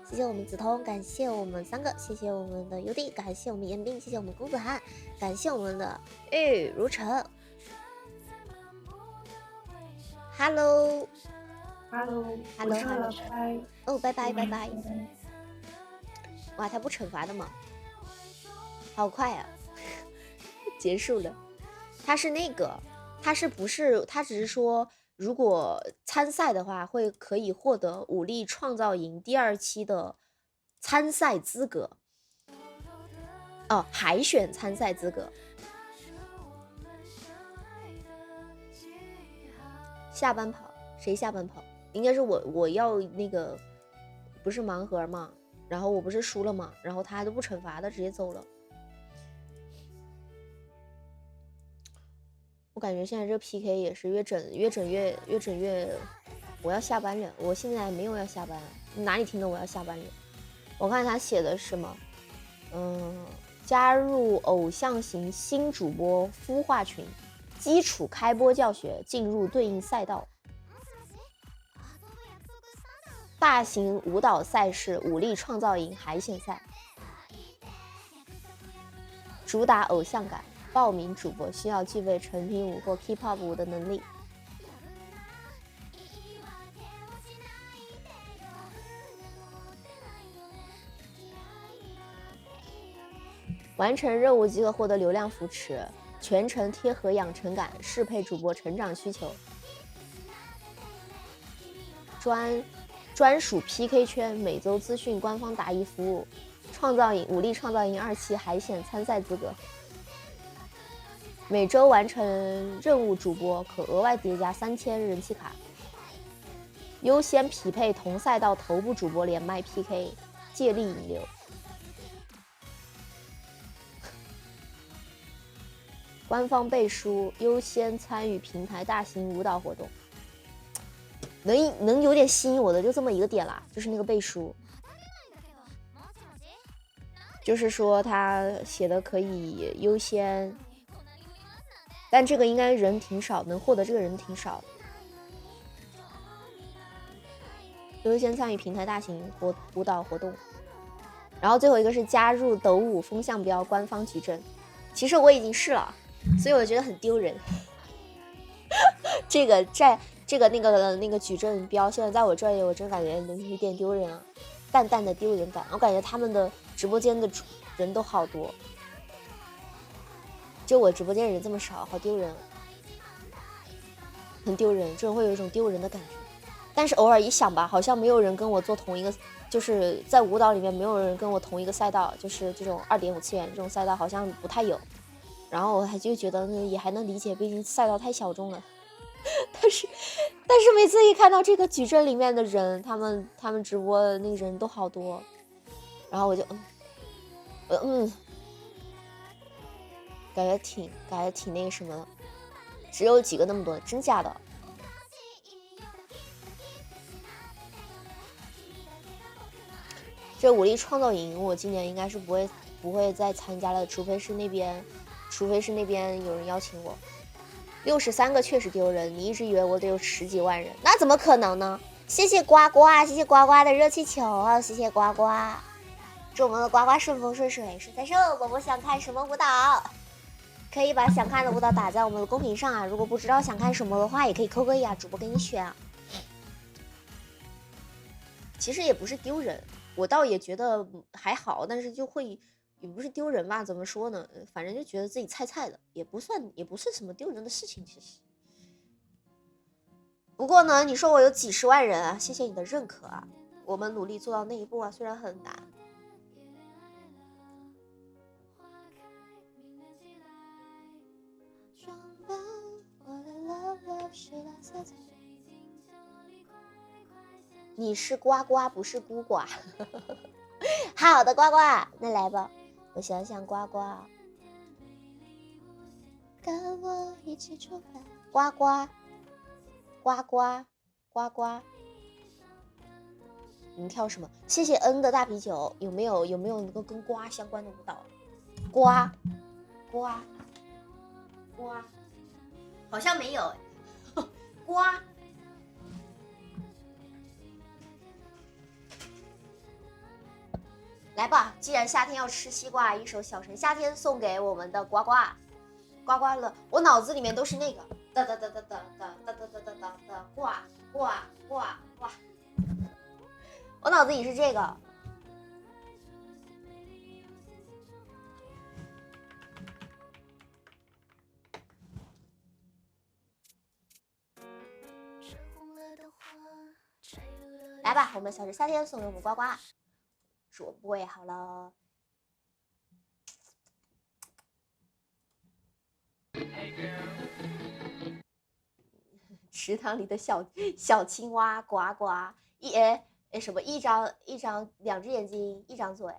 谢谢我们梓潼，感谢我们三个，谢谢我们的 UD， 感谢我们严彬，谢谢我们公子涵，感谢我们的玉如尘。Hello， 哦，拜拜拜拜。哇，他不惩罚的吗？好快啊，结束了。他是那个，他是不是？他只是说，如果参赛的话，可以获得武力创造营第2期的参赛资格。哦，海选参赛资格。下班跑，谁下班跑？应该是我要那个，不是盲盒嘛，然后我不是输了嘛，然后他都不惩罚的，直接走了。我感觉现在这 PK 也是越整越，我要下班了。我现在没有要下班，哪里听到我要下班了？我看他写的是什么？加入偶像型新主播孵化群，基础开播教学，进入对应赛道。大型舞蹈赛事武力创造营海选赛，主打偶像感。报名主播需要具备成品舞或 K-pop 舞的能力。完成任务即可获得流量扶持，全程贴合养成感，适配主播成长需求。专属 PK 圈，每周资讯官方答疑服务。武力创造营2期海选参赛资格。每周完成任务主播可额外叠加3000人气卡。优先匹配同赛道头部主播连麦 PK， 借力引流。官方背书，优先参与平台大型舞蹈活动。能有点吸引我的就这么一个点啦，就是那个背书，就是说他写的可以优先，但这个应该人挺少，能获得这个人挺少。优先参与平台大型舞蹈活动，然后最后一个是加入抖舞风向标官方矩阵。其实我已经试了，所以我觉得很丢人。这个那个矩阵标现在在我这里，我真感觉有点丢人啊，淡淡的丢人感。我感觉他们的直播间的人都好多，就我直播间人这么少，好丢人，很丢人，这种会有一种丢人的感觉。但是偶尔一想吧，好像没有人跟我做同一个，就是在舞蹈里面没有人跟我同一个赛道，就是这种2.5次元这种赛道好像不太有。然后我还就觉得也还能理解，毕竟赛道太小众了。但是每次一看到这个矩阵里面的人，他们直播的那个人都好多，然后我就感觉挺那个什么的，只有几个那么多，真假的？这武力创造营我今年应该是不会再参加了，除非是那边有人邀请我。63个确实丢人，你一直以为我得有10几万人，那怎么可能呢？谢谢呱呱，谢谢呱呱的热气球，谢谢呱呱，祝我们的呱呱顺风顺水，顺财寿。宝宝想看什么舞蹈，可以把想看的舞蹈打在我们的公屏上啊。如果不知道想看什么的话，也可以扣个一啊，主播给你选啊。其实也不是丢人，我倒也觉得还好，但是就会。也不是丢人吧，怎么说呢？反正就觉得自己菜的，也不算什么丢人的事情。其实，不过呢，你说我有几十万人啊，谢谢你的认可啊，我们努力做到那一步啊，虽然很难。你是呱呱，不是孤寡。好的，呱呱，那来吧，我想想呱呱，跟我一起出发，呱呱，呱呱，呱呱。你们跳什么？谢谢 N 的大啤酒，有没有能够跟呱相关的舞蹈？呱，呱，呱，好像没有。呱。来吧，既然夏天要吃西瓜，一首小城夏天送给我们的呱呱，呱呱乐。我脑子里面都是那个哒哒哒哒哒哒哒哒哒哒哒呱呱呱呱，我脑子里是这个。来吧，我们小城夏天送给我们呱呱。准备好了。池塘里的小青蛙呱呱，什么一张两只眼睛一张嘴。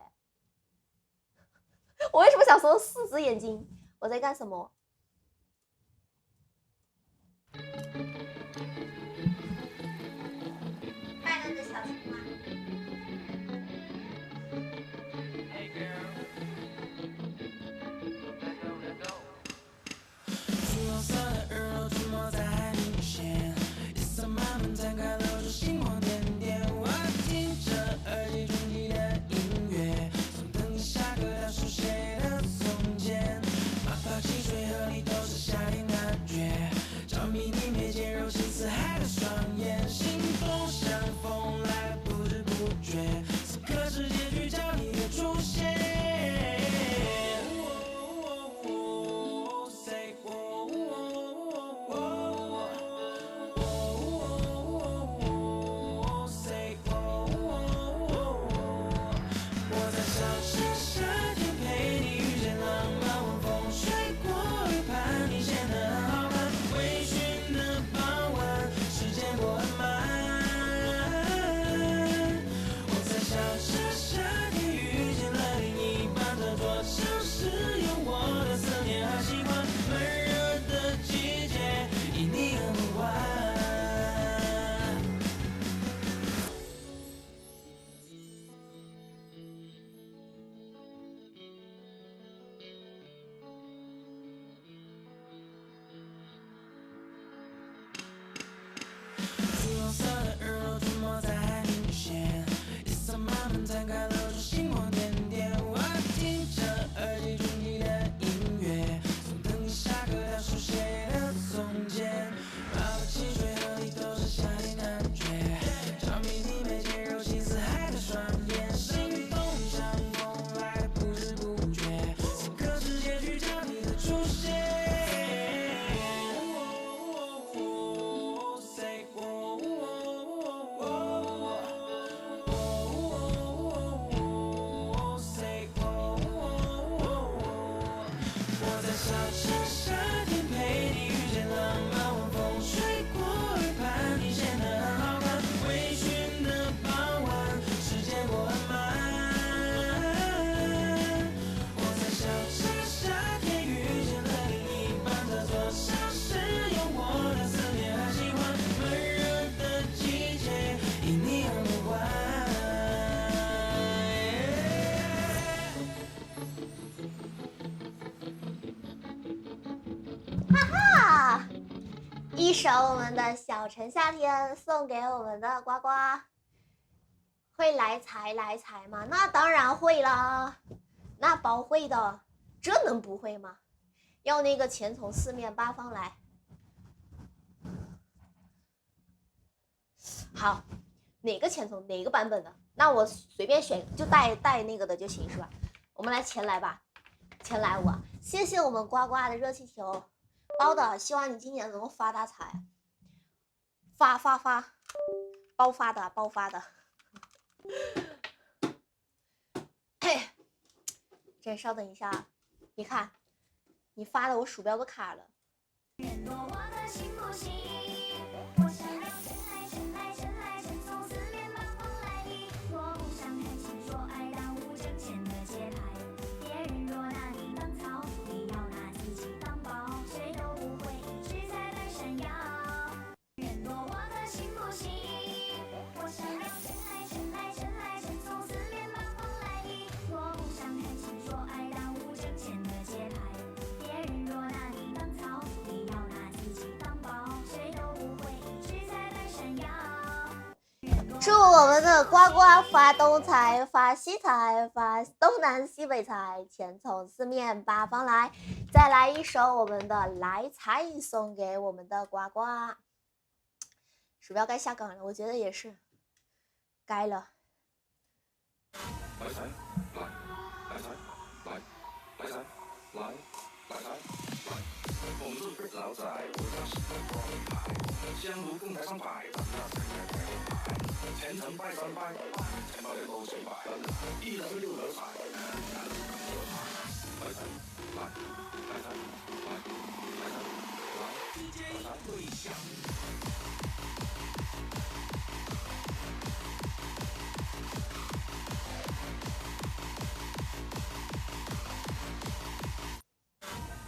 我为什么想说4只眼睛？我在干什么？快乐的小青蛙。一首我们的小城夏天送给我们的呱呱，会来财吗？那当然会啦，那包会的，这能不会吗？要那个钱从4面8方来。好，哪个钱从哪个版本的？那我随便选，就带那个的就行是吧？我们来钱来吧，钱来我，谢谢我们呱呱的热气球。包的，希望你今年能够发大财，爆发的。这稍等一下，你看，你发的我鼠标都卡了。祝我们的呱呱发东财，发西财，发东南西北财，钱从四面八方来。再来一首我们的来财，送给我们的呱呱。鼠标该下岗了，我觉得也是该了。来财，来财，来财，来财，我们是老仔，香炉供台上摆，前程拜三拜，前面的都谁摆？一人是六合彩，来财，来财，来财，对象。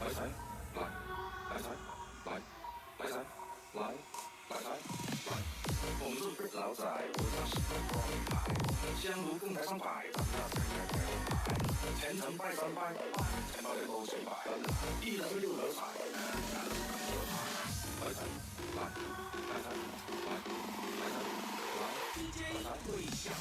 来财，来财，来财，来财，我们是老仔，香炉供台上摆，前程拜三拜，前面的都谁摆？一人是六合彩，来财，来财，来财，对象。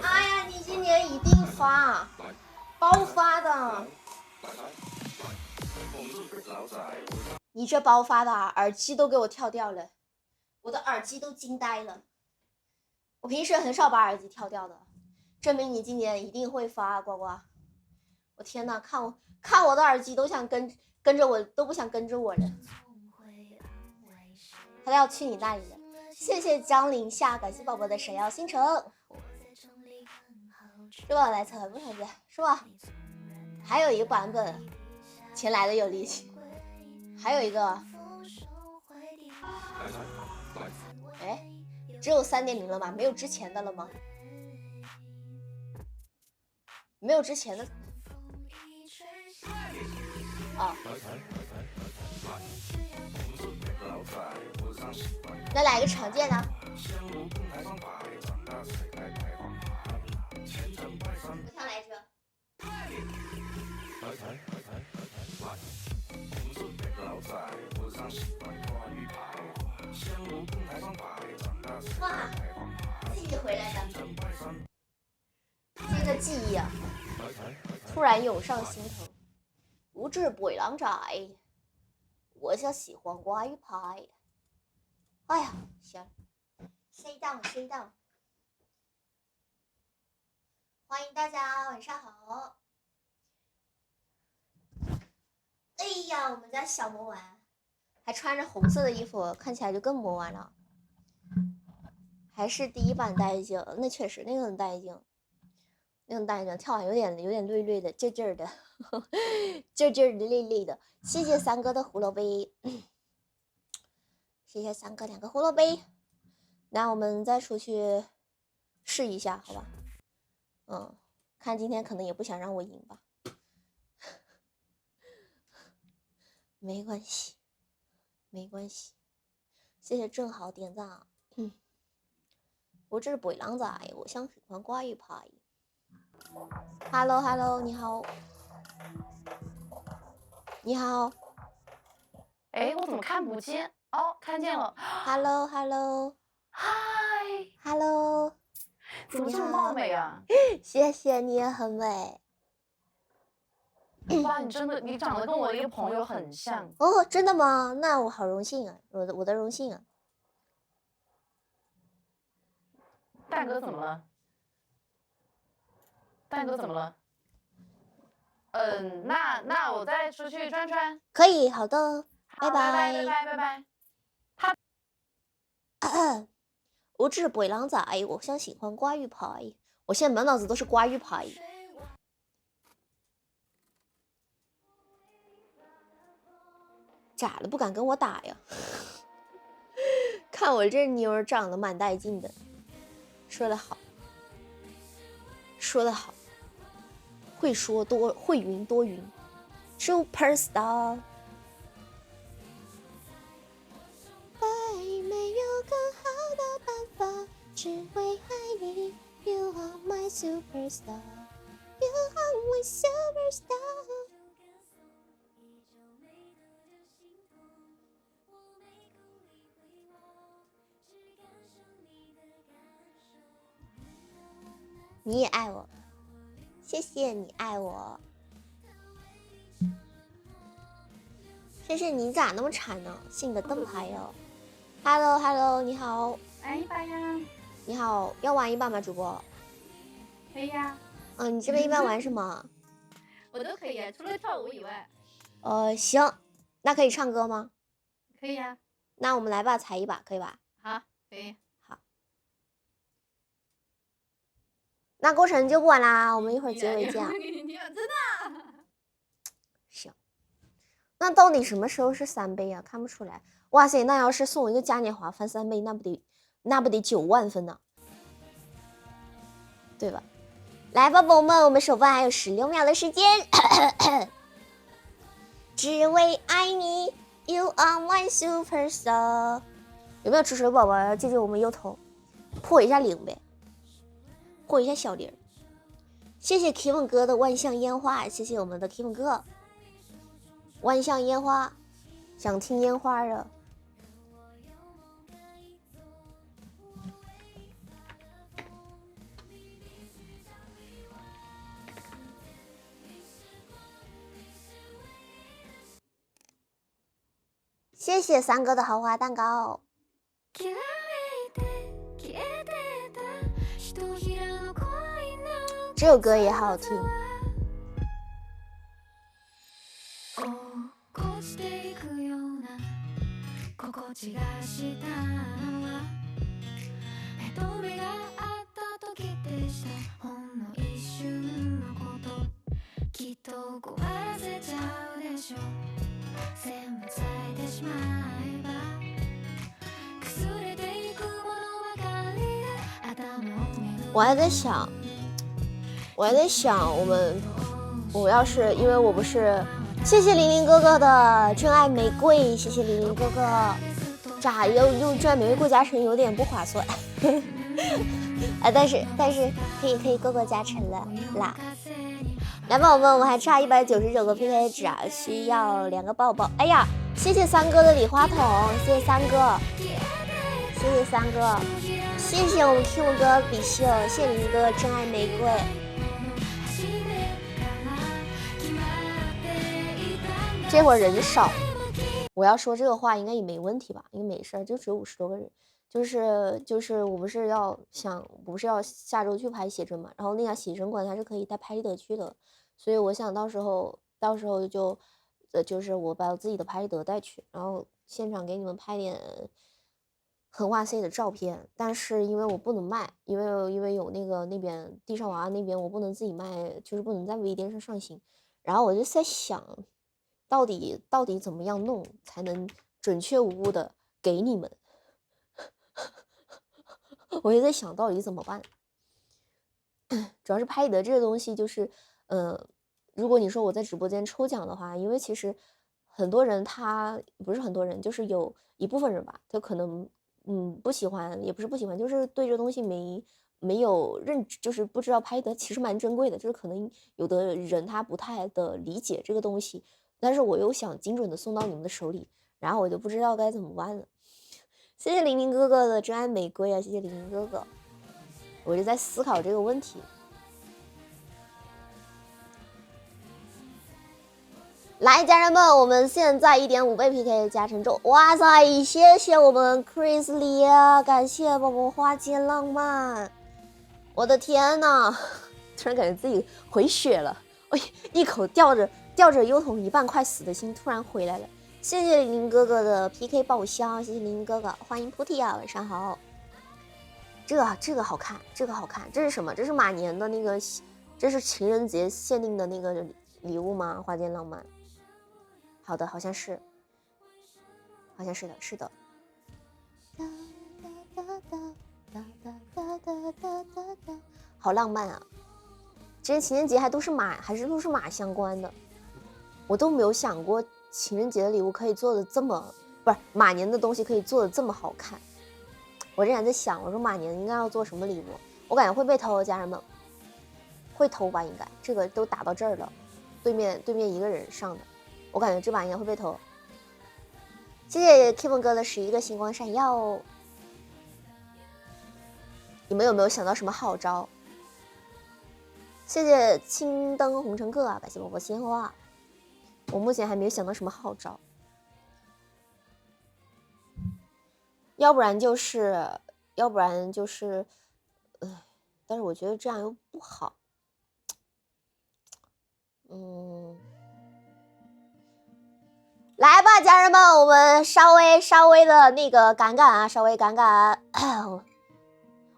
哎呀，你今年一定发，包发的。你这包发的耳机都给我跳掉了，我的耳机都惊呆了。我平时很少把耳机跳掉的，证明你今年一定会发，呱呱。我天哪，看我的耳机都想跟着我，都不想跟着我了。他要去你那里了。谢谢江陵夏，感谢宝宝的闪耀星辰。这个来测不常见是吧？还有一个版本，钱来的有力气。还有一个，哎，只有3.0了吗？没有之前的了吗？没有之前的啊。那来个常见的。我想来这。哇，自己回来的，这个记忆啊，突然涌上心头。不知背囊仔，我就喜欢瓜鱼派。哎呀，行，谁到？欢迎大家，晚上好。哎呀，我们家小魔丸还穿着红色的衣服，看起来就更魔丸了。还是第一版带劲，那确实那个很带劲，跳完有点累累的，劲儿的，劲儿的累累的。谢谢三哥的胡萝卜，谢谢三哥2个胡萝卜。那我们再出去试一下，好吧？看今天可能也不想让我赢吧。没关系，谢谢正好点赞啊。我这是背囊仔，我想喜欢瓜鱼派。Hello， 你好。你好。哎，我怎么看不见？哦，看见了。Hello。嗨。Hello。怎么这么貌美啊？谢谢，你也很美。哇，你长得跟我一个朋友很像。哦，真的吗？那我好荣幸啊，我的荣幸啊。蛋哥怎么了？那我再出去转转。可以，好的，拜拜。我只是背囊仔，我想喜欢瓜鱼派。我现在满脑子都是瓜鱼派。咋了？不敢跟我打呀？看我这妞儿长得蛮带劲的。说得好，会云多云 ，Superstar。没有更好的办法，只会爱你。You are my superstar. You are my superstar。你也爱我，谢谢你爱我，谢谢你咋那么馋呢？是你的灯牌哟。Hello Hello， 你好。玩一把呀？你好，要玩一把吗，主播？可以呀。你这边一般玩什么？我都可以，除了跳舞以外。行，那可以唱歌吗？可以呀。那我们来吧，踩一把，可以吧？好，可以。好。那过程就不玩啦，我们一会儿结尾见。真的？行。那到底什么时候是3杯啊？看不出来。哇塞，那要是送我一个嘉年华翻3倍，那不得9万分呢，对吧？来吧，宝宝们，我们首发还有16秒的时间。只为爱你 ，You are my superstar。有没有吃水宝宝？记住我们优投，破一下0呗，破一下小0。谢谢 Kevin 哥的万象烟花，谢谢我们的 Kevin 哥。万象烟花，想听烟花的。谢谢3哥的豪华蛋糕。这首歌也好好听。我还在想，我要是因为我不是，谢谢玲玲哥哥的真爱玫瑰，谢谢玲玲哥哥，咋又真爱玫瑰过加成有点不划算，但是可以过加成了啦。来吧，宝宝们，我还差199个 PK 值啊，需要2个抱抱。哎呀，谢谢3哥的礼花筒，谢谢3哥，谢谢3哥。谢谢我们 Q 哥比秀，谢谢林哥真爱玫瑰。这会儿人少，我要说这个话应该也没问题吧？应该没事，就只有50多个人。就是我不是要下周去拍写真嘛，然后那家写真馆它是可以带拍立得去的，所以我想到时候就是我把我自己的拍立得带去，然后现场给你们拍点很哇塞的照片，但是因为我不能卖，因为有那边地上娃那边我不能自己卖，就是不能在微店上新，然后我就在想，到底怎么样弄才能准确无误的给你们，我也在想到底怎么办，主要是拍立得这个东西就是如果你说我在直播间抽奖的话，因为其实很多人他不是很多人，就是有一部分人吧，他可能不喜欢，也不是不喜欢，就是对这东西没有认知，就是不知道拍立得其实蛮珍贵的，就是可能有的人他不太的理解这个东西，但是我又想精准的送到你们的手里，然后我就不知道该怎么办了。谢谢玲玲哥哥的真爱玫瑰啊，谢谢玲玲哥哥，我就在思考这个问题。来，家人们，我们现在1.5倍 PK 加成中，哇塞！谢谢我们 Chris 李，感谢宝宝花间浪漫，我的天呐，突然感觉自己回血了，一口吊着优筒一半快死的心突然回来了。谢谢林哥哥的 PK 报销，谢谢林哥哥，欢迎菩提啊，晚上好。这个好看，这个好看，这是什么？这是马年的那个，这是情人节限定的那个礼物吗？花间浪漫。好的，好像是的，是的。好浪漫啊！之前情人节还都是马相关的，我都没有想过情人节的礼物可以做的这么，不是马年的东西可以做的这么好看。我之前在想，我说马年应该要做什么礼物，我感觉会被偷，家人们。会偷吧？应该这个都打到这儿了，对面一个人上的，我感觉这把应该会被偷。谢谢 Kevin 哥的11个星光闪耀。你们有没有想到什么好招？谢谢青灯红尘客啊，感谢宝宝鲜花。我目前还没有想到什么好招，要不然就是，但是我觉得这样又不好。来吧，家人们，我们稍微的那个赶赶啊，稍微赶赶。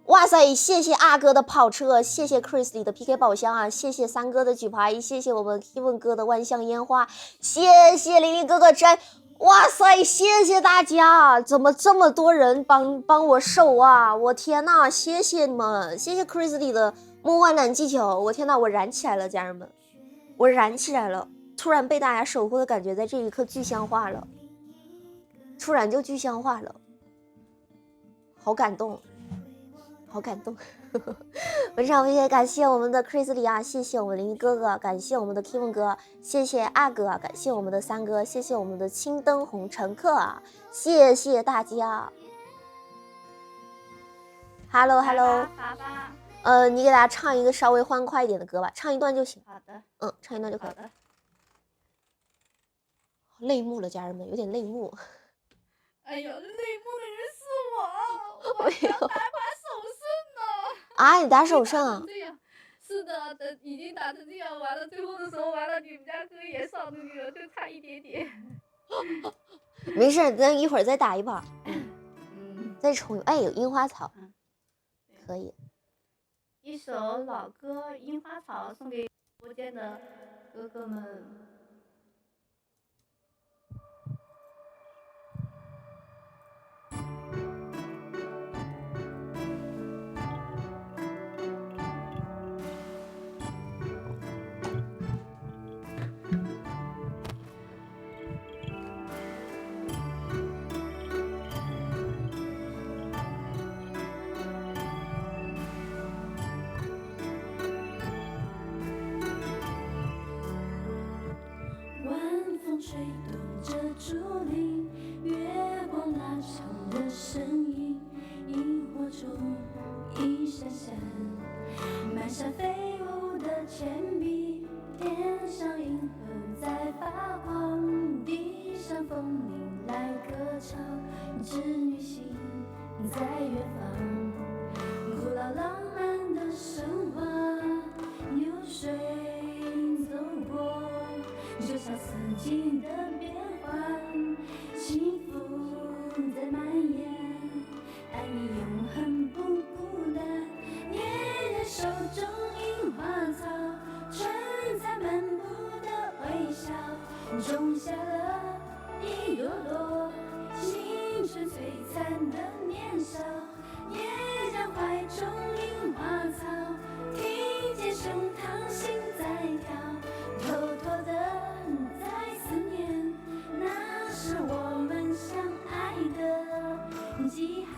哇塞，谢谢阿哥的跑车，谢谢 Chris 的 PK 宝箱啊，谢谢三哥的举牌，谢谢我们 Kevin 哥的万象烟花，谢谢玲玲哥哥真，哇塞，谢谢大家，怎么这么多人帮我守啊？我天呐，谢谢你们，谢谢 Chris 的梦幻蓝气球，我天呐，我燃起来了，家人们，我燃起来了，突然被大家守护的感觉在这一刻具象化了，突然就具象化了，好感动。好感动，非常感谢我们的 Chris 里啊，谢谢我们林哥哥，感谢我们的 Kevin 哥，谢谢阿哥，感谢我们的三哥，谢谢我们的青灯红乘客啊，谢谢大家。Hello， 你给大家唱一个稍微欢快一点的歌吧，唱一段就行。好的，唱一段就可以。好的。泪目了，家人们，有点泪目。哎呦，泪目的人是我，我要打把手胜呢。啊，你打手胜啊？对呀，是的，已经打成这样，完了最后的时候，完了你们家哥也上去了，就差一点点。没事，咱一会儿再打一把。再冲！哎，有樱花草，可以。一首老歌《樱花草》送给直播间的哥哥们。吹动着竹林，月光拉长的身影，萤火虫一闪闪，埋下飞舞的铅笔，天上银河在发光，地上风铃来歌唱，织女星在远方，古老浪漫的神话，流水走过。就像四季的变换，幸福在蔓延，爱你永恒不孤单。捏人手中樱花草，春在漫步的微笑，种下了一朵朵青春璀璨的年少。也将怀中樱花草，听见胸膛心在跳，偷偷的。那是我们相爱的记号。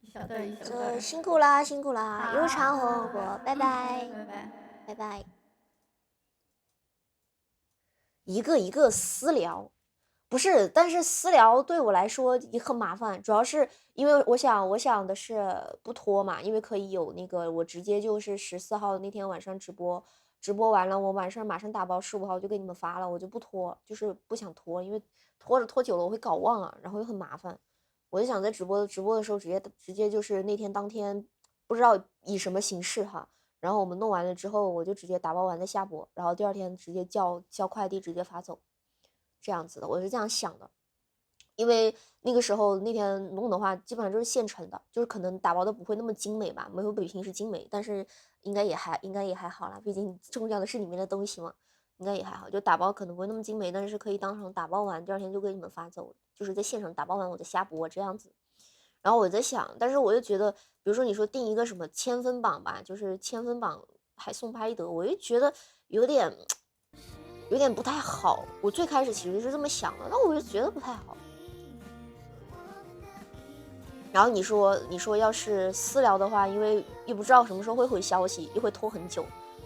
一小段。辛苦啦，辛苦啦，悠长火火，拜拜，拜拜。一个一个私聊，不是，但是私聊对我来说也很麻烦，主要是因为我想的是不拖嘛，因为可以有那个我直接就是14号那天晚上直播完了，我晚上马上打包15号就给你们发了，我就不拖，就是不想拖，因为拖久了我会搞忘啊，然后又很麻烦，我就想在直播的时候直接就是那天当天不知道以什么形式哈，然后我们弄完了之后我就直接打包完再下播，然后第二天直接叫快递直接发走。这样子的，我是这样想的，因为那个时候那天弄的话，基本上就是现成的，就是可能打包的不会那么精美吧，没有比平时精美，但是应该也还好啦，毕竟重要的是里面的东西嘛，应该也还好，就打包可能不会那么精美，但是可以当场打包完，第二天就给你们发走，就是在现场打包完我再下播这样子。然后我在想，但是我又觉得，比如说你说定一个什么1000分榜吧，就是1000分榜还送拍得，我就觉得有点不太好，我最开始其实是这么想的，但我就觉得不太好。然后你说要是私聊的话，因为又不知道什么时候会回消息，又会拖很久。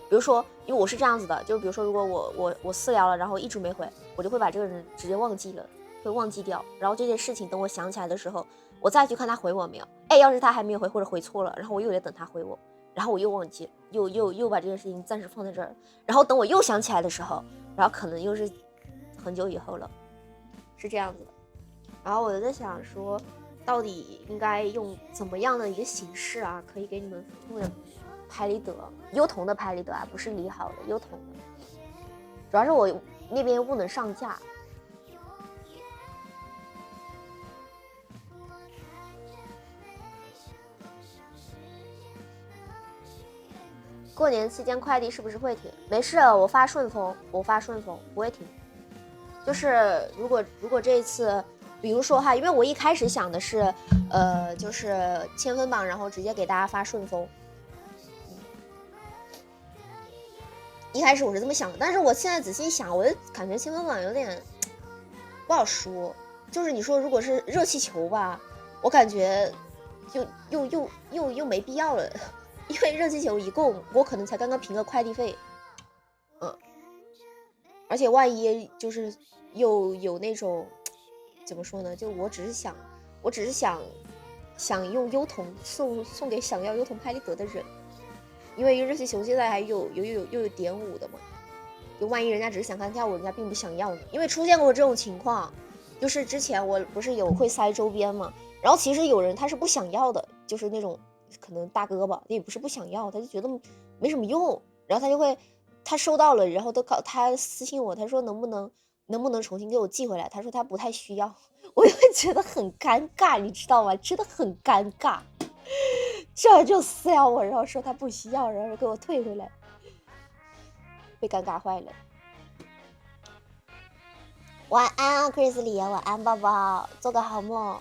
比如说，因为我是这样子的，就比如说如果我私聊了，然后一直没回，我就会把这个人直接忘记了，会忘记掉。然后这件事情等我想起来的时候，我再去看他回我没有。哎，要是他还没有回或者回错了，然后我又得等他回我，然后我又忘记了，又把这件事情暂时放在这儿。然后等我又想起来的时候，然后可能又是很久以后了，是这样子的。然后我就在想说，到底应该用怎么样的一个形式啊，可以给你们问拍立得，优童的拍立得啊，不是理好的，优童的。主要是我那边又不能上架。过年期间快递是不是会停？没事，我发顺丰不会停。就是如果这一次，比如说哈，因为我一开始想的是，就是千分榜，然后直接给大家发顺丰。一开始我是这么想的，但是我现在仔细想，我就感觉千分榜有点不好说。就是你说如果是热气球吧，我感觉又没必要了，因为热气球一共我可能才刚刚评个快递费，而且万一就是又有那种怎么说呢？就我只是想用优童送给想要优童拍立得的人。因为热气球现在还有点5的嘛，就万一人家只是想看跳舞，人家并不想要呢。因为出现过这种情况，就是之前我不是有会塞周边嘛，然后其实有人他是不想要的，就是那种可能大哥吧，也不是不想要，他就觉得没什么用，然后他收到了，然后他私信我，他说能不能重新给我寄回来，他说他不太需要，我就会觉得很尴尬，你知道吗？真的很尴尬。这人就私聊我，然后说他不需要，然后给我退回来，被尴尬坏了。晚安啊 ，Chris 李，晚安宝宝，做个好梦。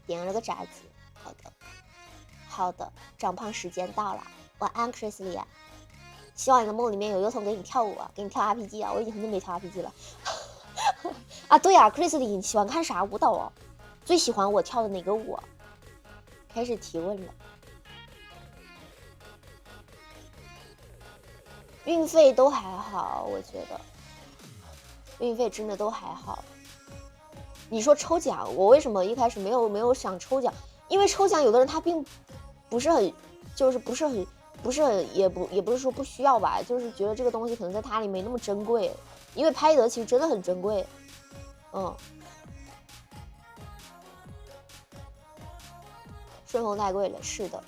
点了个炸鸡，好的，长胖时间到了，晚安 Chris 李，希望你的梦里面有优童给你跳舞啊，给你跳 RPG 啊，我已经很久没跳 RPG 了。啊，对啊 ，Chris 李，你喜欢看啥舞蹈啊？最喜欢我跳的哪个舞啊？开始提问了，运费都还好，我觉得运费真的都还好。你说抽奖，我为什么一开始没有想抽奖？因为抽奖有的人他并不是很，就是不是也不是说不需要吧，就是觉得这个东西可能在他里没那么珍贵，因为拍立得其实真的很珍贵，顺丰太贵了，是的。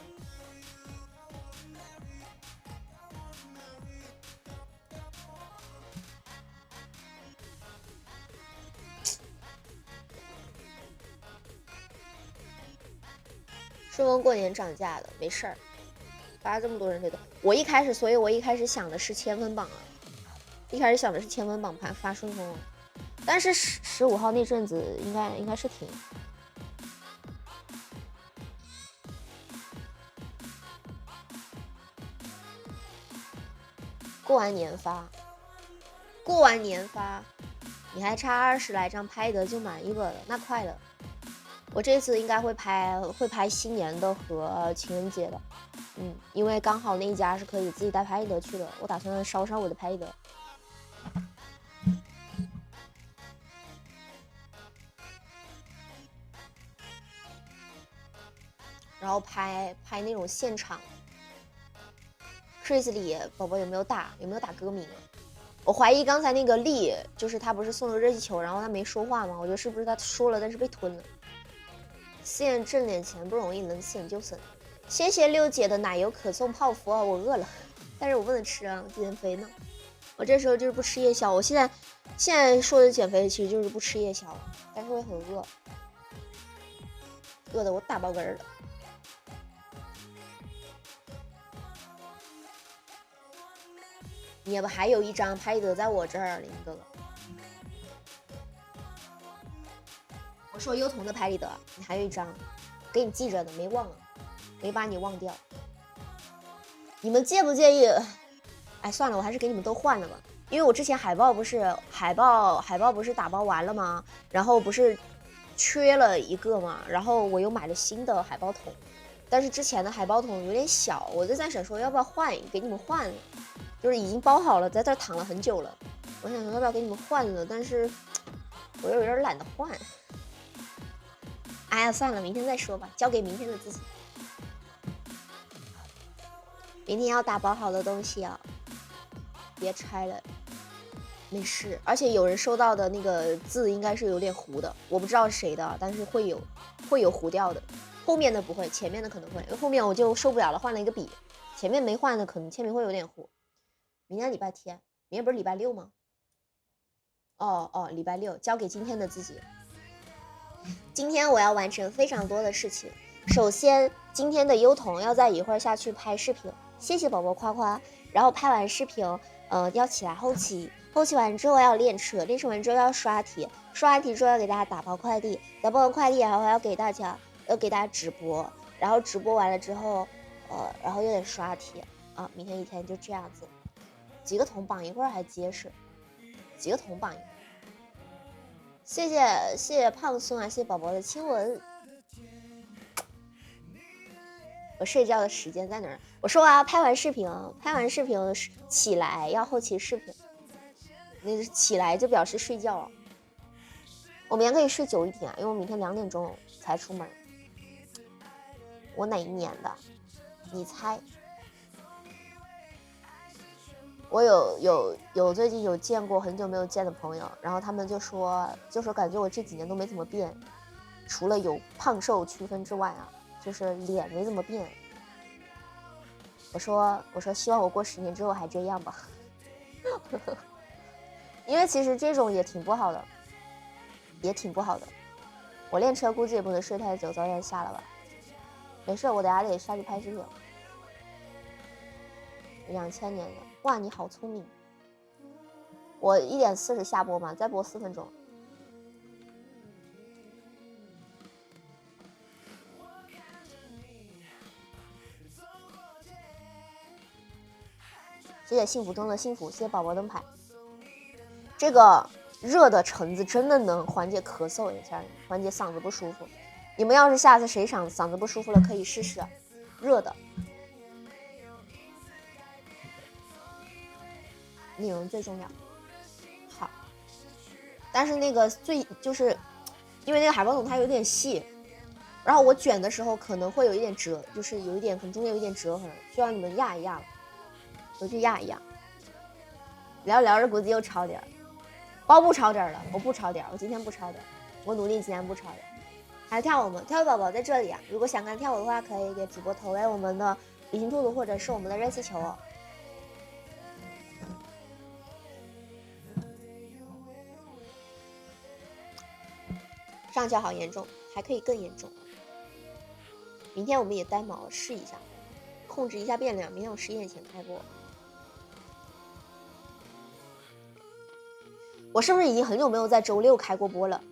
顺丰过年涨价的，没事儿，发这么多人这个，所以我一开始想的是千分榜啊，发顺丰啊，但是15号那阵子应该是停。过完年发，你还差20来张拍得就满1个了，那快了。我这次应该会拍新年的和情人节的，因为刚好那一家是可以自己带拍立得去的，我打算烧我的拍立得。然后拍那种现场。Chris 里宝宝有没有打歌名？我怀疑刚才那个丽就是他不是送了热气球，然后他没说话吗？我觉得是不是他说了，但是被吞了。现在挣点钱不容易，能省就省。谢谢六姐的奶油可颂泡芙啊，我饿了，但是我不能吃啊，我减肥呢。我这时候就是不吃夜宵，我现在说的减肥其实就是不吃夜宵，但是会很饿，饿得我大爆根了。你不还有一张拍立得在我这儿，林哥哥。我说优童的拍立得，你还有一张，给你记着呢，没忘啊，没把你忘掉。你们介不介意？哎，算了，我还是给你们都换了吧，因为我之前海报不是打包完了吗？然后不是缺了一个嘛，然后我又买了新的海报桶，但是之前的海报桶有点小，我就在想说要不要换，给你们换了，就是已经包好了，在这躺了很久了，我想说要不要给你们换了，但是我又有点懒得换。哎呀，算了，明天再说吧，交给明天的自己。明天要打包好的东西啊，别拆了，没事。而且有人收到的那个字应该是有点糊的，我不知道是谁的，但是会有糊掉的。后面的不会，前面的可能会，因为后面我就受不了了，换了一个笔。前面没换的可能签名会有点糊。明天礼拜天，明天不是礼拜六吗？哦，礼拜六，交给今天的自己。今天我要完成非常多的事情。首先，今天的优童要在一会儿下去拍视频，谢谢宝宝夸夸。然后拍完视频，要起来后期，后期完之后要练车，练车完之后要刷题，刷完题之后要给大家打包快递，打包完快递然后要给大家直播，然后直播完了之后，然后又得刷题啊。明天一天就这样子，几个铜榜一会儿还结实，几个铜榜一会儿。谢谢胖松啊，谢谢宝宝的亲吻。我睡觉的时间在哪儿？我说啊，拍完视频起来要后期视频，那起来就表示睡觉了。我明天可以睡久一点，因为我明天2点钟才出门。我哪一年的？你猜？我有最近有见过很久没有见的朋友，然后他们就说感觉我这几年都没怎么变，除了有胖瘦区分之外啊，就是脸没怎么变。我说希望我过10年之后还这样吧，因为其实这种也挺不好的，我练车估计也不能睡太久，早点下了吧。没事，我等下得下去拍视频。2000年的，哇，你好聪明！我1点40下播嘛，再播4分钟。谢谢幸福中的幸福，谢谢宝宝灯牌。这个热的橙子真的能缓解咳嗽，缓解嗓子不舒服。你们要是下次谁嗓子不舒服了，可以试试热的。内容最重要。好，但是那个就是因为那个海报筒它有点细，然后我卷的时候可能会有一点折，就是有一点可能中间有一点折痕，需要你们压一压，回去压一压。聊着聊着估计又超点，包不超点了，我不超点，我今天不超点，我努力今天不超点。还有跳舞吗？跳舞宝宝在这里啊！如果想看跳舞的话，可以给主播投喂我们的比心兔兔或者是我们的热气球哦。上翘好严重，还可以更严重。明天我们也呆毛试一下，控制一下变量。明天我11点前开播。我是不是已经很久没有在周6开过播了？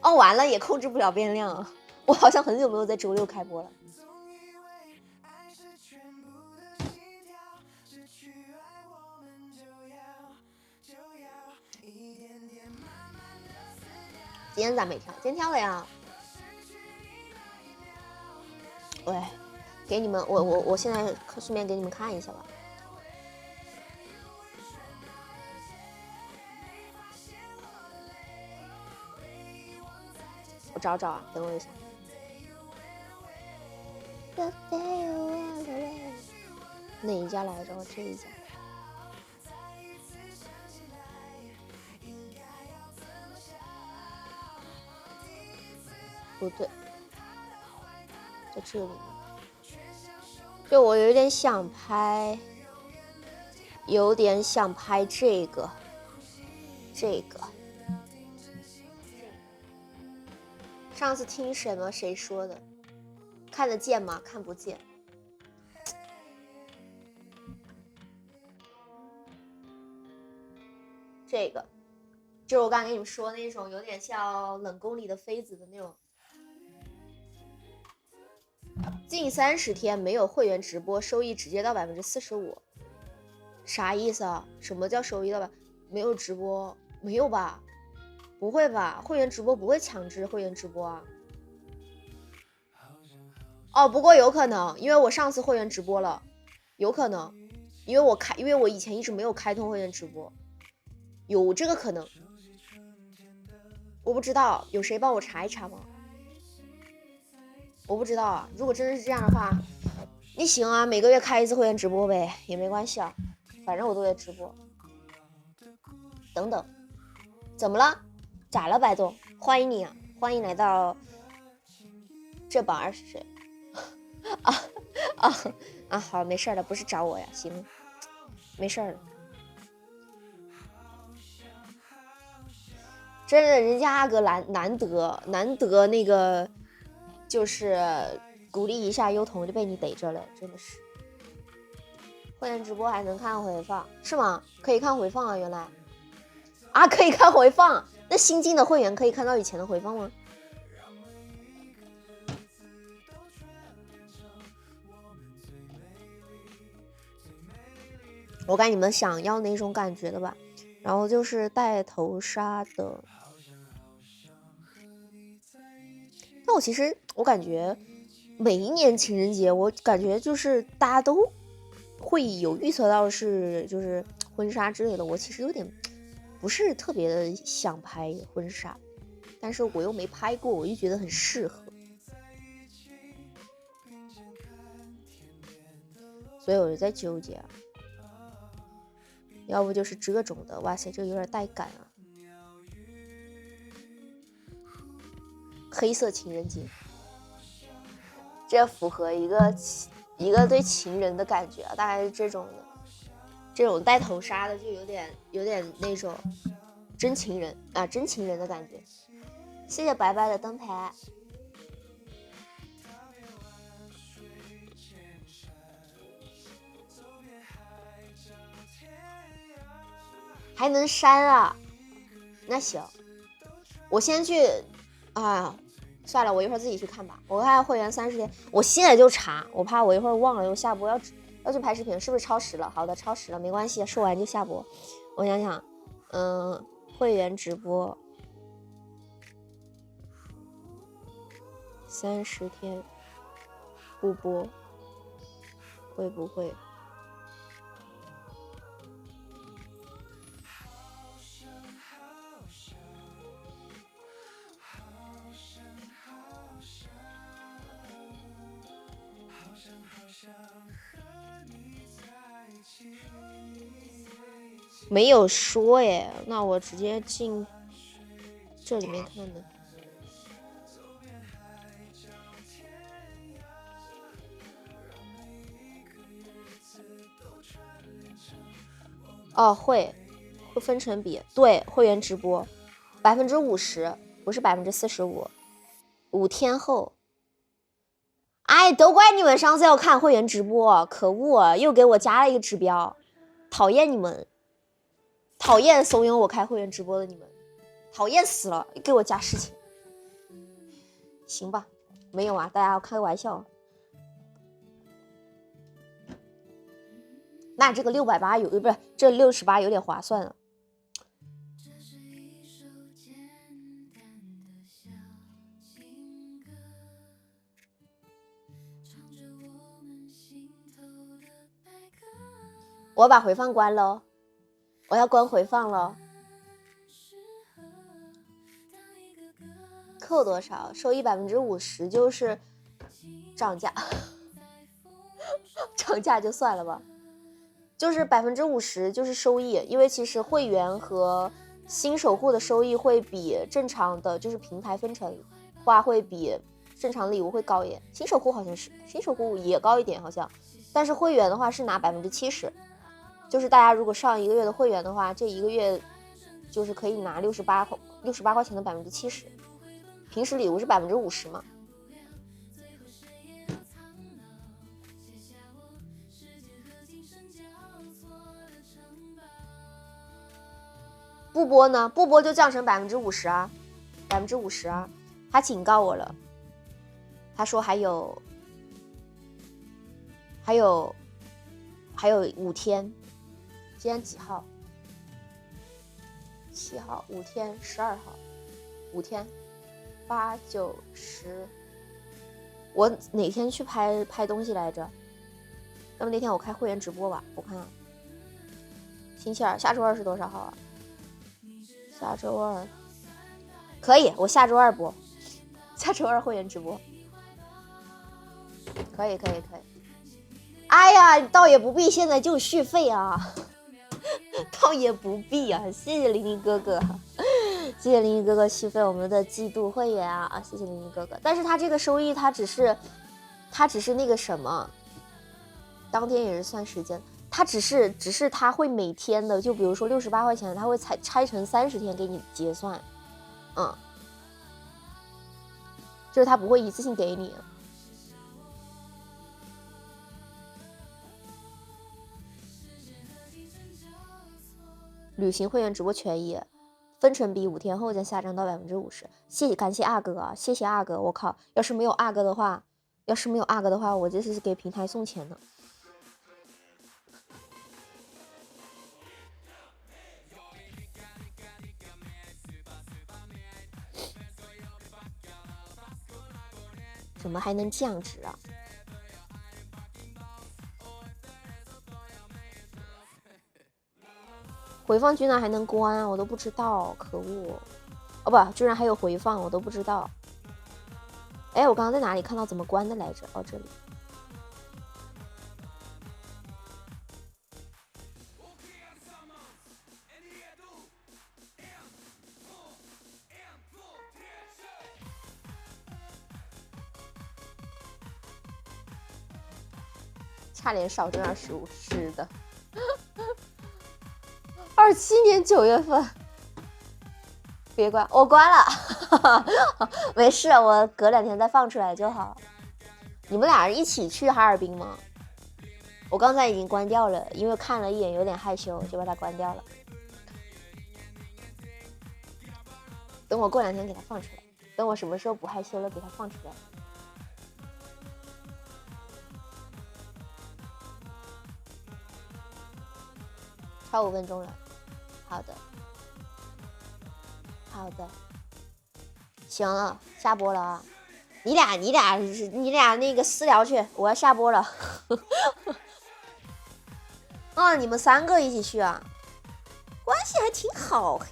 哦，完了，也控制不了变量啊！我好像很久没有在周6开播了。今天咋没跳？今天跳了呀。喂，给你们，我现在顺便给你们看一下吧。我找找啊，等我一下。哪一家来着？这一家。不对，在这里。就我有点想拍，这个。上次听谁说的？看得见吗？看不见。这个就是我刚才跟你们说那种有点像冷宫里的妃子的那种。近30天没有会员直播，收益直接到45%，啥意思啊？什么叫收益到没有直播？没有吧？不会吧？会员直播不会强制会员直播啊？哦，不过有可能，因为我上次会员直播了，有可能，因为我以前一直没有开通会员直播，有这个可能，我不知道，有谁帮我查一查吗？我不知道啊，如果真的是这样的话，你行啊，每个月开一次会员直播呗，也没关系啊，反正我都在直播。等等，怎么了？咋了，白总？欢迎你啊，欢迎来到这榜二是谁？啊，好，没事了，不是找我呀，行，没事了。真的，人家阿哥难得那个，就是鼓励一下优童就被你逮着了，真的是。会员直播还能看回放是吗？可以看回放啊，原来啊可以看回放，那新进的会员可以看到以前的回放吗？我感觉你们想要那种感觉的吧，然后就是带头纱的。但我其实我感觉每一年情人节，我感觉就是大家都会有预测到是就是婚纱之类的，我其实有点不是特别的想拍婚纱，但是我又没拍过，我就觉得很适合，所以我就在纠结啊。要不就是这种的，哇塞，这有点带感啊！黑色情人节，这符合一个对情人的感觉啊，大概是这种的，这种带头纱的就有点那种真情人啊，真情人的感觉。谢谢白白的灯牌。还能删啊？那行，我先去啊，算了，我一会儿自己去看吧。我看会员30天，我现在就查，我怕我一会儿忘了，我下播要去拍视频，是不是超时了？好的，超时了，没关系，说完就下播。我想想，会员直播30天不播，会不会？没有说耶，那我直接进这里面看的。哦，会分成比，对，会员直播50%，不是45%，5天后。哎，都怪你们上次要看会员直播，可恶，又给我加了一个指标，讨厌你们，讨厌怂恿我开会员直播的你们，讨厌死了，给我加事情。行吧，没有啊，大家开个玩笑。那这个680不是这68有点划算了。我把回放关了，我要关回放了。扣多少？收益50%，就是涨价，涨价就算了吧。就是50%就是收益，因为其实会员和新守护的收益会比正常的就是平台分成话会比正常礼物会高一点，新守护好像是新守护也高一点好像，但是会员的话是拿70%，就是大家如果上1个月的会员的话，这1个月就是可以拿68块钱的70%，平时礼物是50%嘛。不播呢？不播就降成50%啊，50%啊！他警告我了，他说还有5天，今天几号？7号，5天，12号。5天，8、9、10。我哪天去拍东西来着？要不那天我开会员直播吧？我看星期二，下周2是多少号啊？下周2可以，我下周2播，下周2会员直播，可以。哎呀，倒也不必现在就续费啊，倒也不必啊！谢谢玲玲哥哥，谢谢玲玲哥哥续费我们的季度会员啊！谢谢玲玲哥哥。但是他这个收益，他只是那个什么，当天也是算时间，他只是他会每天的，就比如说68块钱，他会拆成30天给你结算，就是他不会一次性给你。旅行会员直播权益分成比5天后将下降到50%。谢谢，感谢阿哥啊，谢谢阿哥！我靠，要是没有阿哥的话，我这是给平台送钱的。怎么还能降职啊？回放居然还能关，我都不知道，可恶！哦不，居然还有回放，我都不知道。哎，我刚刚在哪里看到怎么关的来着？哦，这里。差点少挣25，是的。27年9月份，别关，我关了，没事，我隔2天再放出来就好。你们俩人一起去哈尔滨吗？我刚才已经关掉了，因为看了一眼有点害羞，就把它关掉了。等我过2天给它放出来，等我什么时候不害羞了，给它放出来。超5分钟了。好的，行了，下播了啊！你俩那个私聊去，我要下播了。哦，你们3个一起去啊？关系还挺好，嘿。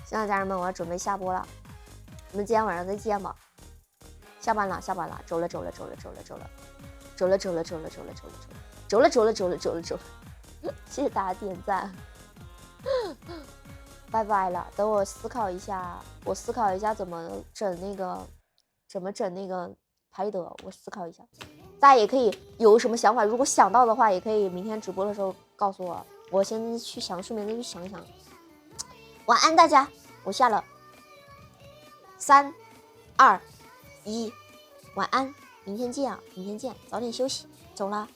行了，家人们，我要准备下播了，我们今天晚上再见吧。下班了，走了。谢谢大家点赞，拜拜了。等我思考一下，怎么整那个拍的，我思考一下。大家也可以有什么想法，如果想到的话，也可以明天直播的时候告诉我，我先去顺便再去想想。晚安大家，我下了。3、2、1，晚安，明天见，早点休息，走了。